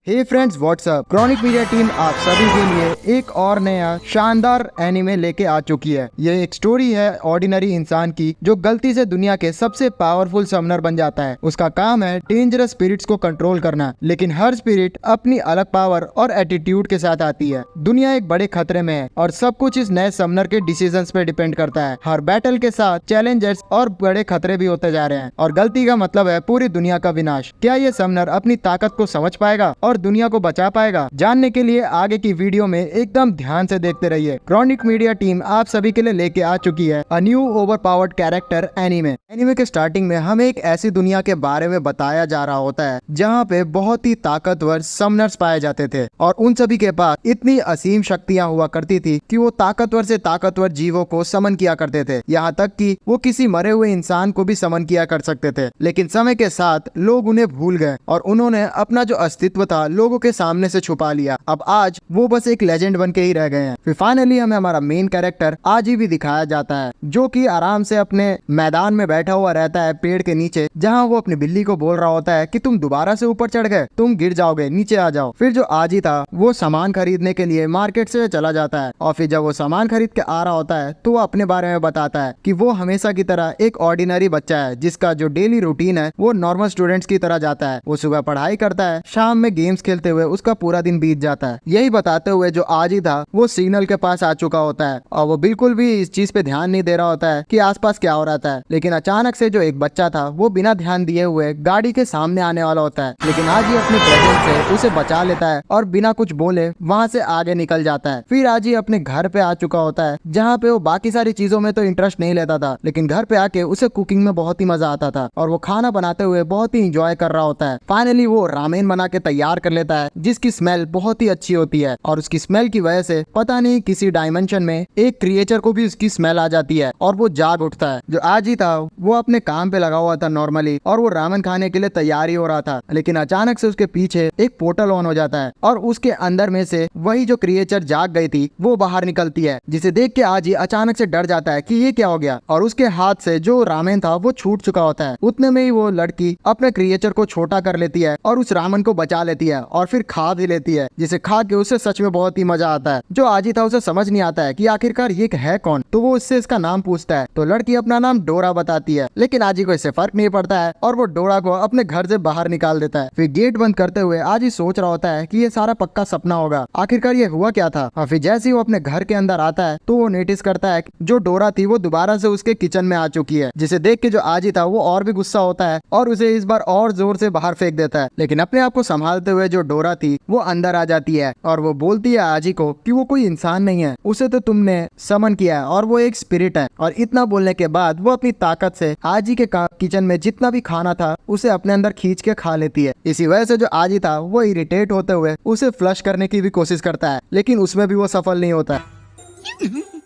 हे friends what's up, chronic media team आप सभी के लिए एक और नया शानदार एनिमे लेके आ चुकी है। ये एक स्टोरी है ऑर्डिनरी इंसान की जो गलती से दुनिया के सबसे पावरफुल समनर बन जाता है। उसका काम है डेंजरस स्पिरिट्स को कंट्रोल करना, लेकिन हर स्पिरिट अपनी अलग पावर और एटीट्यूड के साथ आती है। दुनिया एक बड़े खतरे में है और सब कुछ इस नए समनर के डिसीजंस पे डिपेंड करता है। हर बैटल के साथ चैलेंजर्स और बड़े खतरे भी होते जा रहे हैं और गलती का मतलब है पूरी दुनिया का विनाश। क्या ये समनर अपनी ताकत को समझ पाएगा और दुनिया को बचा पाएगा? जानने के लिए आगे की वीडियो में एकदम ध्यान से देखते रहिए। क्रॉनिक मीडिया टीम आप सभी के लिए लेके आ चुकी है a new overpowered character anime. Anime के स्टार्टिंग में हमें एक ऐसी दुनिया के बारे में बताया जा रहा होता है जहाँ पे बहुत ही ताकतवर समनर्स पाए जाते थे और उन सभी के पास इतनी असीम शक्तियाँ हुआ करती थी कि वो ताकतवर से ताकतवर जीवों को समन किया करते थे। यहाँ तक कि वो किसी मरे हुए इंसान को भी समन किया कर सकते थे। लेकिन समय के साथ लोग उन्हें भूल गए और उन्होंने अपना जो अस्तित्व था लोगों के सामने से छुपा लिया। अब आज वो बस एक लेजेंड बन के ही रह गए हैं। फिर फाइनली हमें हमारा मेन कैरेक्टर आज ही भी दिखाया जाता है जो कि आराम से अपने मैदान में बैठा हुआ रहता है पेड़ के नीचे, जहाँ वो अपनी बिल्ली को बोल रहा होता है कि तुम दोबारा से ऊपर चढ़ गए, तुम गिर जाओगे, नीचे आ जाओ। फिर जो आज ही था वो सामान खरीदने के लिए मार्केट से चला जाता है और फिर जब वो सामान खरीद के आ रहा होता है तो वो अपने बारे में बताता है कि वो हमेशा की तरह एक ऑर्डिनरी बच्चा है जिसका जो डेली रूटीन है वो नॉर्मल स्टूडेंट्स की तरह जाता है। वो सुबह पढ़ाई करता है, शाम में गेम्स खेलते हुए उसका पूरा दिन बीत जाता है। यही बताते हुए जो आज ही था वो सिग्नल के पास आ चुका होता है और वो बिल्कुल भी इस चीज पे ध्यान नहीं दे रहा होता है कि आसपास क्या हो रहा था। लेकिन अचानक से जो एक बच्चा था वो बिना ध्यान दिए हुए गाड़ी के सामने आने वाला होता है, लेकिन आज ही अपने प्रेजेंस से उसे बचा लेता है और बिना कुछ बोले वहाँ से आगे निकल जाता है। फिर आज ही अपने घर पे आ चुका होता है जहाँ पे वो बाकी सारी चीजों में तो इंटरेस्ट नहीं लेता था, लेकिन घर पे आके उसे कुकिंग में बहुत ही मजा आता था और वो खाना बनाते हुए बहुत ही इंजॉय कर रहा होता है। फाइनली वो रामेन बना के तैयार कर लेता है जिसकी स्मेल बहुत ही अच्छी होती है और उसकी स्मेल की वजह से पता नहीं किसी डायमेंशन में एक क्रिएचर को भी उसकी स्मेल आ जाती है और वो जाग उठता है। जो आज ही था वो अपने काम पे लगा हुआ था नॉर्मली और वो रामेन खाने के लिए तैयार ही हो रहा था, लेकिन अचानक से उसके पीछे एक पोर्टल ऑन हो जाता है और उसके अंदर में से वही जो क्रिएचर जाग गई थी वो बाहर निकलती है, जिसे देख के आज ही अचानक से डर जाता है कि ये क्या हो गया और उसके हाथ से जो रामेन था वो छूट चुका होता है। उतने में ही वो लड़की अपने क्रिएचर को छोटा कर लेती है और उस रामेन को बचा लेती है और फिर खा भी लेती है, जिसे खा के उसे सच में बहुत ही मजा आता है। जो आज ही था उसे समझ नहीं आता है कि आखिरकार ये है कौन, तो वो उससे इसका नाम पूछता है तो लड़की अपना नाम डोरा बताती है, लेकिन आज ही को इससे फर्क नहीं पड़ता है और वो डोरा को अपने घर से बाहर निकाल देता है। फिर गेट बंद करते हुए आज ही सोच रहा होता है कि ये सारा पक्का सपना होगा, आखिरकार ये हुआ क्या था। और फिर जैसे ही वो अपने घर के अंदर आता है तो वो नोटिस करता है जो डोरा थी वो दोबारा से उसके किचन में आ चुकी है, जिसे देख के जो आज ही था वो और भी गुस्सा होता है और उसे इस बार और जोर से बाहर फेंक देता है। लेकिन अपने आप को संभालते हुए जो डोरा थी वो अंदर आ जाती है और वो बोलती है आजी को कि वो कोई इंसान नहीं है, उसे तो तुमने समन किया है और वो एक स्पिरिट है। और इतना बोलने के बाद वो अपनी ताकत से आजी के किचन में जितना भी खाना था उसे अपने अंदर खींच के खा लेती है। इसी वजह से जो आजी था वो इरिटेट होते हुए उसे फ्लश करने की भी कोशिश करता है, लेकिन उसमें भी वो सफल नहीं होता है।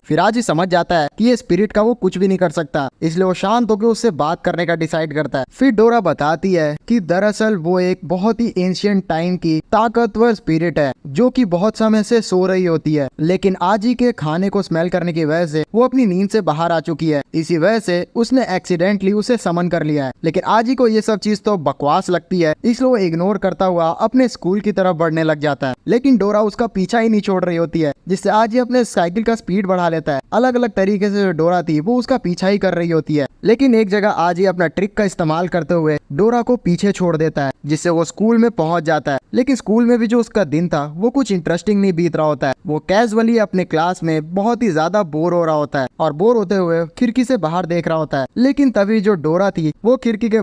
फिर आज ही समझ जाता है कि ये स्पिरिट का वो कुछ भी नहीं कर सकता, इसलिए वो शांत होकर उससे बात करने का डिसाइड करता है। फिर डोरा बताती है कि दरअसल वो एक बहुत ही एंशिएंट टाइम की ताकतवर स्पिरिट है जो कि बहुत समय से सो रही होती है, लेकिन आज ही के खाने को स्मेल करने की वजह से वो अपनी नींद से बाहर आ चुकी है। इसी वजह से उसने एक्सीडेंटली उसे समन कर लिया है, लेकिन आज ही को ये सब चीज तो बकवास लगती है, इसलिए वो इग्नोर करता हुआ अपने स्कूल की तरफ बढ़ने लग जाता है। लेकिन डोरा उसका पीछा ही नहीं छोड़ रही होती है, जिससे आज ही अपने साइकिल का स्पीड बढ़ा लेता है। अलग अलग तरीके से जो डोरा थी वो उसका पीछा ही कर रही होती है, लेकिन एक जगह आज ही अपना ट्रिक का इस्तेमाल करते हुए डोरा को पीछे छोड़ देता है, जिससे वो स्कूल में पहुंच जाता है। लेकिन स्कूल में भी जो उसका दिन था वो कुछ इंटरेस्टिंग नहीं बीत रहा होता है। वो कैजुअली अपने क्लास में बहुत ही ज्यादा बोर हो रहा होता है और बोर होते हुए खिड़की से बाहर देख रहा होता है, लेकिन तभी जो डोरा थी वो खिड़की के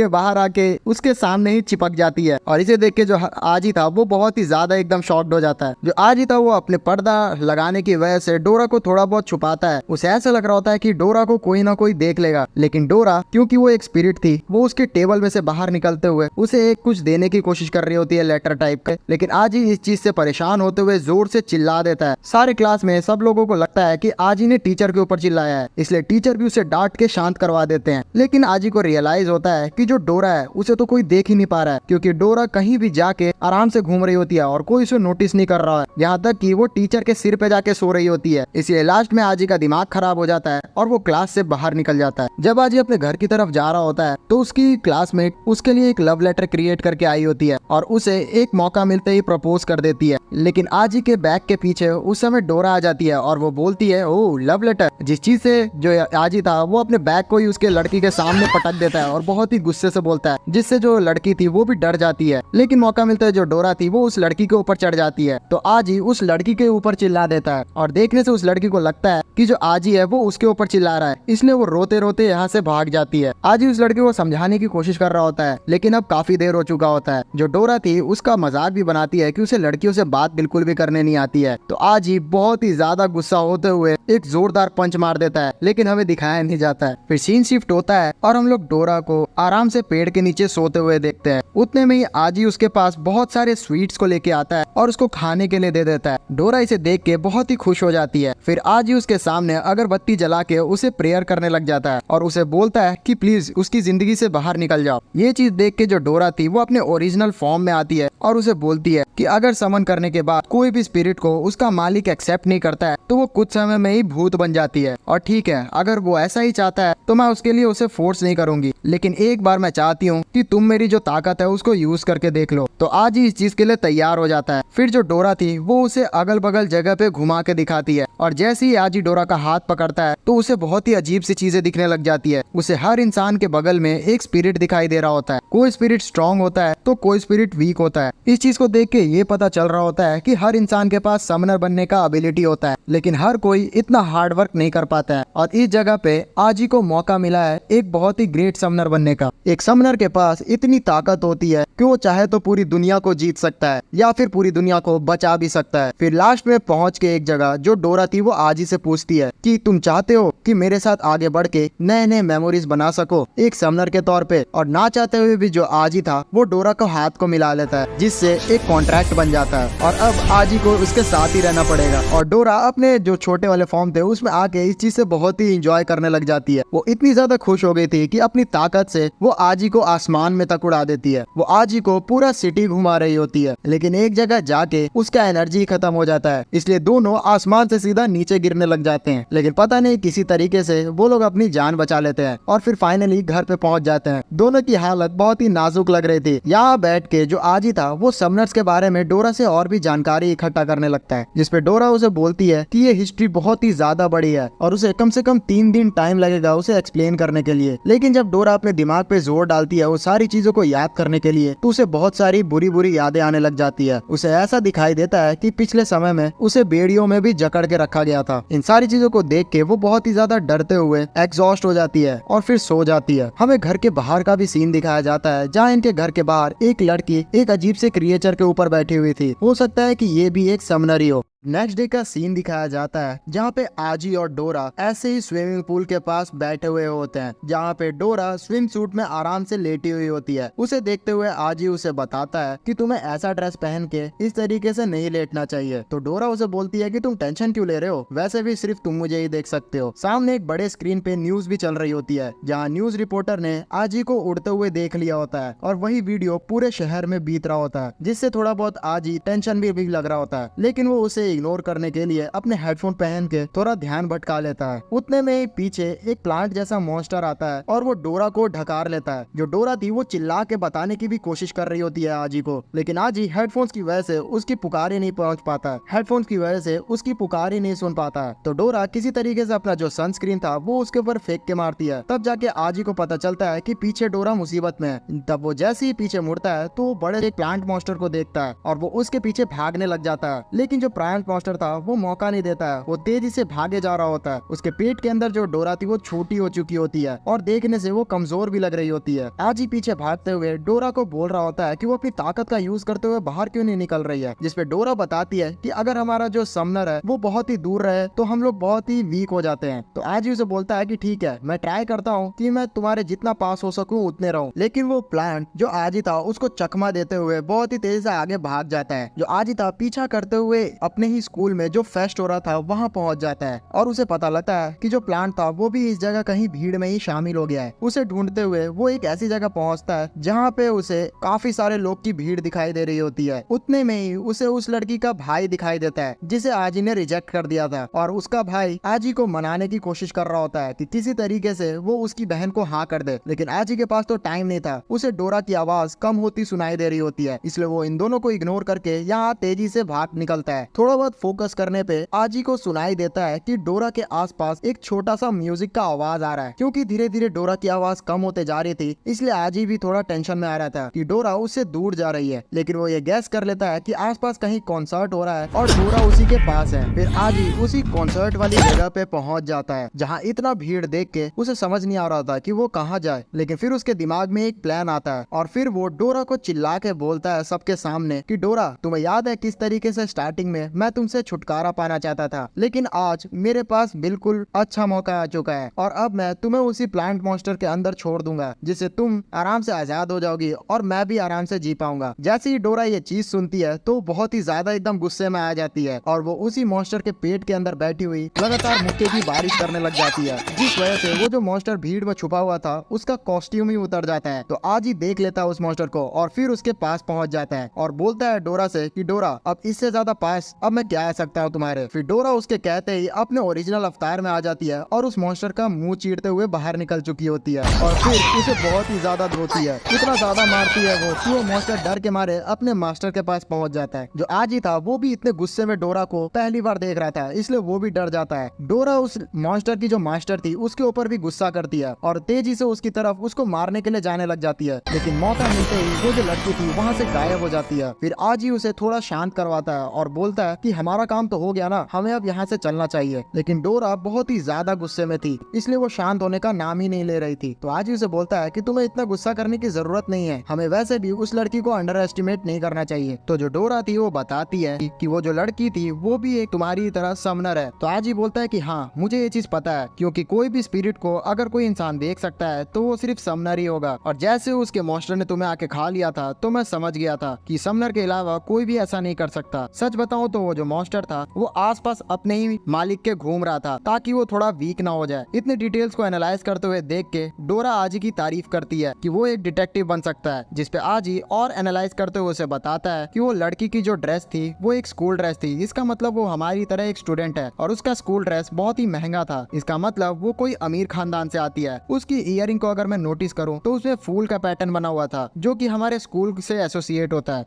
बाहर आके उसके सामने ही चिपक जाती है और इसे देख के जो आज ही था वो बहुत ही ज्यादा एकदम शॉक्ड हो जाता है। जो आज ही था वो अपने पर्दा लगाने की वजह से डोरा को थोड़ा बहुत छुपाता है। उसे ऐसा लग रहा होता है कि डोरा को कोई ना कोई देख लेगा, लेकिन डोरा क्योंकि वो एक स्पिरिट थी वो उसके टेबल में से बाहर निकलते हुए उसे एक कुछ देने की कोशिश कर रही होती है लेटर टाइप के, लेकिन आज ही इस चीज से परेशान होते हुए जोर से चिल्ला देता है। सारे क्लास में सब लोगों को लगता है कि आज ही ने टीचर के ऊपर चिल्लाया है, इसलिए टीचर भी उसे डांट के शांत करवा देते हैं। लेकिन आज ही को रियलाइज होता बोलता है कि जो डोरा है उसे तो कोई देख ही नहीं पा रहा है, क्योंकि डोरा कहीं भी जाके आराम से घूम रही होती है और कोई उसे नोटिस नहीं कर रहा है, यहाँ तक कि वो टीचर के सिर पे जाके सो रही होती है। इसलिए लास्ट में आजी का दिमाग खराब हो जाता है और वो क्लास से बाहर निकल जाता है। जब आजी अपने घर की तरफ जा रहा होता है तो उसकी क्लासमेट उसके लिए एक लव लेटर क्रिएट करके आई होती है और उसे एक मौका मिलते ही प्रपोज कर देती है। लेकिन आजी के बैग के पीछे उस समय डोरा आ जाती है और वो बोलती है, ओ लव लेटर। जिस चीज से जो आजी था वो अपने बैग को ही उसके लड़की के सामने पटक देता है और बहुत ही गुस्से से बोलता है, जिससे जो लड़की थी वो भी डर जाती है। लेकिन मौका मिलता है जो डोरा थी वो उस लड़की के ऊपर चढ़ जाती है, तो आजी उस लड़की के ऊपर चिल्ला देता है और देखने से उस लड़की को लगता है कि जो आजी है वो उसके ऊपर चिल्ला रहा है, इसलिए वो रोते रोते यहाँ से भाग जाती है। आजी उस लड़की को समझाने की कोशिश कर रहा होता है, लेकिन अब काफी देर हो चुका होता है। जो डोरा थी उसका मजाक भी बनाती है कि उसे लड़कियों से बात बिल्कुल भी करने नहीं आती है, तो आजी बहुत ही ज्यादा गुस्सा होते हुए एक जोरदार पंच मार देता है, लेकिन हमें दिखाया नहीं जाता है। फिर सीन शिफ्ट होता है और हम लोग डोरा को आराम से पेड़ के नीचे सोते हुए देखते हैं। उतने में ही आजी उसके पास बहुत सारे स्वीट्स को लेके आता है और उसको खाने के लिए दे देता है। डोरा इसे देख के बहुत ही खुश हो जाती है। फिर आजी उसके सामने अगरबत्ती जला के उसे प्रेयर करने लग जाता है और उसे बोलता है कि प्लीज उसकी जिंदगी से बाहर निकल जाओ। ये चीज देख के जो डोरा थी वो अपने ओरिजिनल फॉर्म में आती है और उसे बोलती है कि अगर समन करने के बाद कोई भी स्पिरिट को उसका मालिक एक्सेप्ट नहीं करता है तो वो कुछ समय में ही भूत बन जाती है। और ठीक है, अगर वो ऐसा ही चाहता है तो मैं उसके लिए उसे फोर्स नहीं करूंगी, लेकिन एक बार मैं चाहती हूँ कि तुम मेरी जो ताकत है उसको यूज करके देख लो। तो आज ही इस चीज के लिए तैयार हो जाता है। फिर जो डोरा थी वो उसे अगल बगल जगह पे घुमा के दिखाती है और जैसे ही आजी डोरा का हाथ पकड़ता है तो उसे बहुत ही अजीब सी चीजें दिखने लग जाती है। उसे हर इंसान के बगल में एक स्पिरिट दिखाई दे रहा होता है। कोई स्पिरिट स्ट्रांग होता है तो कोई स्पिरिट वीक होता है। इस चीज को देख के ये पता चल रहा होता है कि हर इंसान के पास समनर बनने का एबिलिटी होता है, लेकिन हर कोई इतना हार्ड वर्क नहीं कर पाता है। और इस जगह पे आजी को मौका मिला है एक बहुत ही ग्रेट समनर बनने का। एक समनर के पास इतनी ताकत होती है कि वो चाहे तो पूरी दुनिया को जीत सकता है या फिर पूरी दुनिया को बचा भी सकता है। फिर लास्ट में पहुंच के एक जगह जो डोरा थी वो आजी से पूछती है कि तुम चाहते हो कि मेरे साथ आगे बढ़ के नए नए मेमोरीज बना सको एक समनर के तौर पे। और ना चाहते हुए भी जो आजी था वो डोरा को हाथ को मिला लेता है, जिससे एक कॉन्ट्रैक्ट बन जाता है और अब आजी को उसके साथ ही रहना पड़ेगा। और डोरा अपने जो छोटे वाले फॉर्म थे उसमें आके इस चीज से बहुत ही इंजॉय करने लग जाती है। वो इतनी ज्यादा खुश हो गई थी कि अपनी ताकत से वो आजी को आसमान में तक उड़ा देती है। वो आजी को पूरा सिटी घुमा रही होती है, लेकिन एक जगह जाके उसका एनर्जी खत्म हो जाता है, इसलिए दोनों आसमान से सीधा नीचे गिरने लग जाते हैं। लेकिन पता नहीं किसी तरीके से वो लोग अपनी जान बचा लेते हैं और फिर फाइनली घर पे पहुंच जाते हैं। दोनों की हालत बहुत ही नाजुक लग रही थी। यहाँ बैठ के जो आजी था वो समनर्स के बारे में डोरा से और भी जानकारी इकट्ठा करने लगता है, जिसपे डोरा उसे बोलती है कि ये हिस्ट्री बहुत ही ज्यादा बड़ी है और उसे कम से कम 3 दिन टाइम लगेगा उसे एक्सप्लेन करने के लिए। लेकिन जब डोरा अपने दिमाग पे जोर डालती है वो सारी चीजों को याद करने के लिए, तो उसे बहुत सारी बुरी बुरी यादें आने लग जाती है। उसे ऐसा दिखाई देता है कि पिछले समय में उसे बेड़ियों में भी जकड़ के रखा गया था। इन सारी चीजों को देख के वो बहुत ही ज्यादा डरते हुए एग्जॉस्ट हो जाती है और फिर सो जाती है। हमें घर के बाहर का भी सीन दिखाया जाता है, जहाँ इनके घर के बाहर एक लड़की एक अजीब से क्रिएचर के ऊपर बैठी हुई थी। हो सकता है कि ये भी एक समनर ही हो। नेक्स्ट डे का सीन दिखाया जाता है जहाँ पे आजी और डोरा ऐसे ही स्विमिंग पूल के पास बैठे हुए होते हैं, जहाँ पे डोरा स्विम सूट में आराम से लेटी हुई होती है। उसे देखते हुए आजी उसे बताता है कि तुम्हें ऐसा ड्रेस पहन के इस तरीके से नहीं लेटना चाहिए। तो डोरा उसे बोलती है कि तुम टेंशन क्यों ले रहे हो, वैसे भी सिर्फ तुम मुझे ही देख सकते हो। सामने एक बड़े स्क्रीन पे न्यूज भी चल रही होती है, जहाँ न्यूज रिपोर्टर ने आजी को उड़ते हुए देख लिया होता है और वही वीडियो पूरे शहर में बीत रहा होता है, जिससे थोड़ा बहुत आजी टेंशन भी लग रहा होता है। लेकिन वो उसे इग्नोर करने के लिए अपने हेडफोन पहन के थोड़ा ध्यान भटका लेता है। उतने में ही पीछे एक प्लांट जैसा मॉन्स्टर आता है और वो डोरा को ढकार लेता है। जो डोरा थी वो चिल्ला के बताने की भी कोशिश कर रही होती है आजी को, लेकिन आजी हेडफोन्स की वजह से उसकी पुकार ही नहीं पहुंच पाता है। हेडफोन्स की वजह से उसकी पुकार ही नहीं सुन पाता है। तो डोरा किसी तरीके से अपना जो सनस्क्रीन था वो उसके ऊपर फेंक के मारती है। तब जाके आजी को पता चलता है कि पीछे डोरा मुसीबत में है। तब वो जैसे ही पीछे मुड़ता है तो वो बड़े एक प्लांट मॉन्स्टर को देखता है और वो उसके पीछे भागने लग जाता है। लेकिन जो प्लांट मॉन्स्टर था वो मौका नहीं देता है, वो तेजी से भागे जा रहा होता है। उसके पेट के अंदर जो डोरा थी वो छोटी हो चुकी होती है और देखने से वो कमजोर भी लग रही होती है। आजी पीछे भागते हुए डोरा को बोल रहा होता है कि वो अपनी ताकत का यूज करते हुए बाहर क्यों नहीं निकल रही है, जिसपे डोरा बताती है कि अगर हमारा जो समनर है वो बहुत ही ही दूर रहे तो हम लोग बहुत ही वीक हो जाते हैं। तो आजी उसे बोलता है कि ठीक है, मैं ट्राई करता हूँ कि मैं तुम्हारे जितना पास हो सकूं उतने रहूं। लेकिन वो प्लांट जो आजी था उसको चकमा देते हुए बहुत ही तेजी से आगे भाग जाता है। जो आजी था पीछा करते हुए अपने ही स्कूल में जो फेस्ट हो रहा था वहाँ पहुंच जाता है और उसे पता लगता है कि जो प्लांट था वो भी इस जगह कहीं भीड़ में ही शामिल हो गया है। उसे ढूंढते हुए वो एक ऐसी जगह पहुंचता है जहाँ पे उसे काफी सारे लोग की भीड़ दिखाई दे रही होती है। उतने में ही उसे उस लड़की का भाई दिखाई देता है जिसे आजी ने रिजेक्ट कर दिया था, और उसका भाई आजी को मनाने की कोशिश कर रहा होता है कि किसी तरीके से वो उसकी बहन को हाँ कर दे। लेकिन आजी के पास तो टाइम नहीं था। उसे डोरा की आवाज कम होती सुनाई दे रही होती है, इसलिए वो इन दोनों को इग्नोर करके यहाँ तेजी से भाग निकलता है। थोड़ा बहुत फोकस करने पे आजी को सुनाई देता है कि डोरा के आसपास एक छोटा सा म्यूजिक का आवाज आ रहा है। क्योंकि धीरे धीरे डोरा की आवाज कम होते जा रही थी, इसलिए आजी भी थोड़ा टेंशन में आ रहा था कि डोरा उससे दूर जा रही है। लेकिन वो ये गैस कर लेता है कि आसपास कहीं कॉन्सर्ट हो रहा है और डोरा उसी के पास है। फिर आजी उसी कॉन्सर्ट वाली जगह पे पहुंच जाता है जहाँ इतना भीड़ देख के उसे समझ नहीं आ रहा था कि वो कहाँ जाए। लेकिन फिर उसके दिमाग में एक प्लान आता है और फिर वो डोरा को चिल्ला के बोलता है सबके सामने कि डोरा, तुम्हें याद है किस तरीके से स्टार्टिंग में मैं तुमसे छुटकारा पाना चाहता था, लेकिन आज मेरे पास बिल्कुल अच्छा मौका आ चुका है और अब मैं तुम्हें उसी प्लांट मॉन्स्टर के अंदर छोड़ दूंगा जिससे तुम आराम से आजाद हो जाओगी और मैं भी आराम से जी पाऊंगा। जैसे ही डोरा ये चीज सुनती है तो बहुत ही ज्यादा एकदम गुस्से में आ जाती है और वो उसी मॉन्स्टर के पेट के अंदर बैठी हुई लगातार मुक्के की बारिश करने लग जाती है, जिस वजह से वो जो मॉन्स्टर भीड़ में छुपा हुआ था उसका कॉस्ट्यूम ही उतर जाता है। तो आज ही देख लेता है उस मॉन्स्टर को और फिर उसके पास पहुंच जाता है और बोलता है डोरा से कि डोरा, अब इससे ज्यादा पास अब मैं क्या आ सकता हूँ तुम्हारे। फिर डोरा उसके कहते ही अपने ओरिजिनल अवतार में आ जाती है और उस मॉन्स्टर का मुंह चीरते हुए बाहर निकल चुकी होती है और फिर उसे बहुत ही ज्यादा धोती है। इतना ज्यादा मारती है वो कि वो मॉन्स्टर डर के मारे अपने मास्टर के पास पहुंच जाता है। जो आज ही था वो भी इतने गुस्से में डोरा को पहली बार देख रहा था, इसलिए वो भी डर जाता है। डोरा उस मॉन्स्टर की जो मास्टर थी उसके ऊपर भी गुस्सा करती है और तेजी से उसकी तरफ उसको मारने के लिए जाने लग जाती है। लेकिन मौका मिलते ही वो जो लड़की थी वहाँ से गायब हो जाती है। फिर आज ही उसे थोड़ा शांत करवाता है और बोलता है कि हमारा काम तो हो गया ना, हमें अब यहाँ से चलना चाहिए। लेकिन डोरा बहुत ही ज्यादा गुस्से में थी, इसलिए वो शांत होने का नाम ही नहीं ले रही थी। तो आज ही उसे बोलता है कि तुम्हें इतना गुस्सा करने की जरूरत नहीं है, हमें वैसे भी उस लड़की को अंडर एस्टिमेट नहीं करना चाहिए। तो जो डोरा थी वो बताती है कि वो जो लड़की थी वो भी एक तुम्हारी तरह समनर है। तो आज ही बोलता है कि हाँ, मुझे ये चीज पता है, क्योंकि कोई भी स्पिरिट को अगर कोई इंसान देख सकता है तो वो सिर्फ समनर ही होगा। और जैसे उसके मॉन्स्टर ने तुम्हें आके खा लिया था तो मैं समझ गया था कि समनर के अलावा कोई भी ऐसा नहीं कर सकता। सच बताऊं तो वो जो मॉन्स्टर था वो आसपास अपने ही मालिक के घूम रहा था ताकि वो थोड़ा वीक ना हो जाए। इतने डिटेल्स को एनालाइज करते हुए देख के डोरा आजी की तारीफ करती है कि वो एक डिटेक्टिव बन सकता है, जिसपे आजी और एनालाइज करते हुए उसे बताता है कि वो लड़की की जो ड्रेस थी वो एक स्कूल ड्रेस थी। इसका मतलब वो हमारी तरह एक स्टूडेंट है और उसका स्कूल ड्रेस बहुत ही महंगा था। इसका मतलब वो कोई अमीर खानदान से आती है। उसकी इयरिंग को अगर मैं नोटिस करूँ तो उसमें फूल का पैटर्न बना हुआ था जो कि हमारे स्कूल से एसोसिएट होता है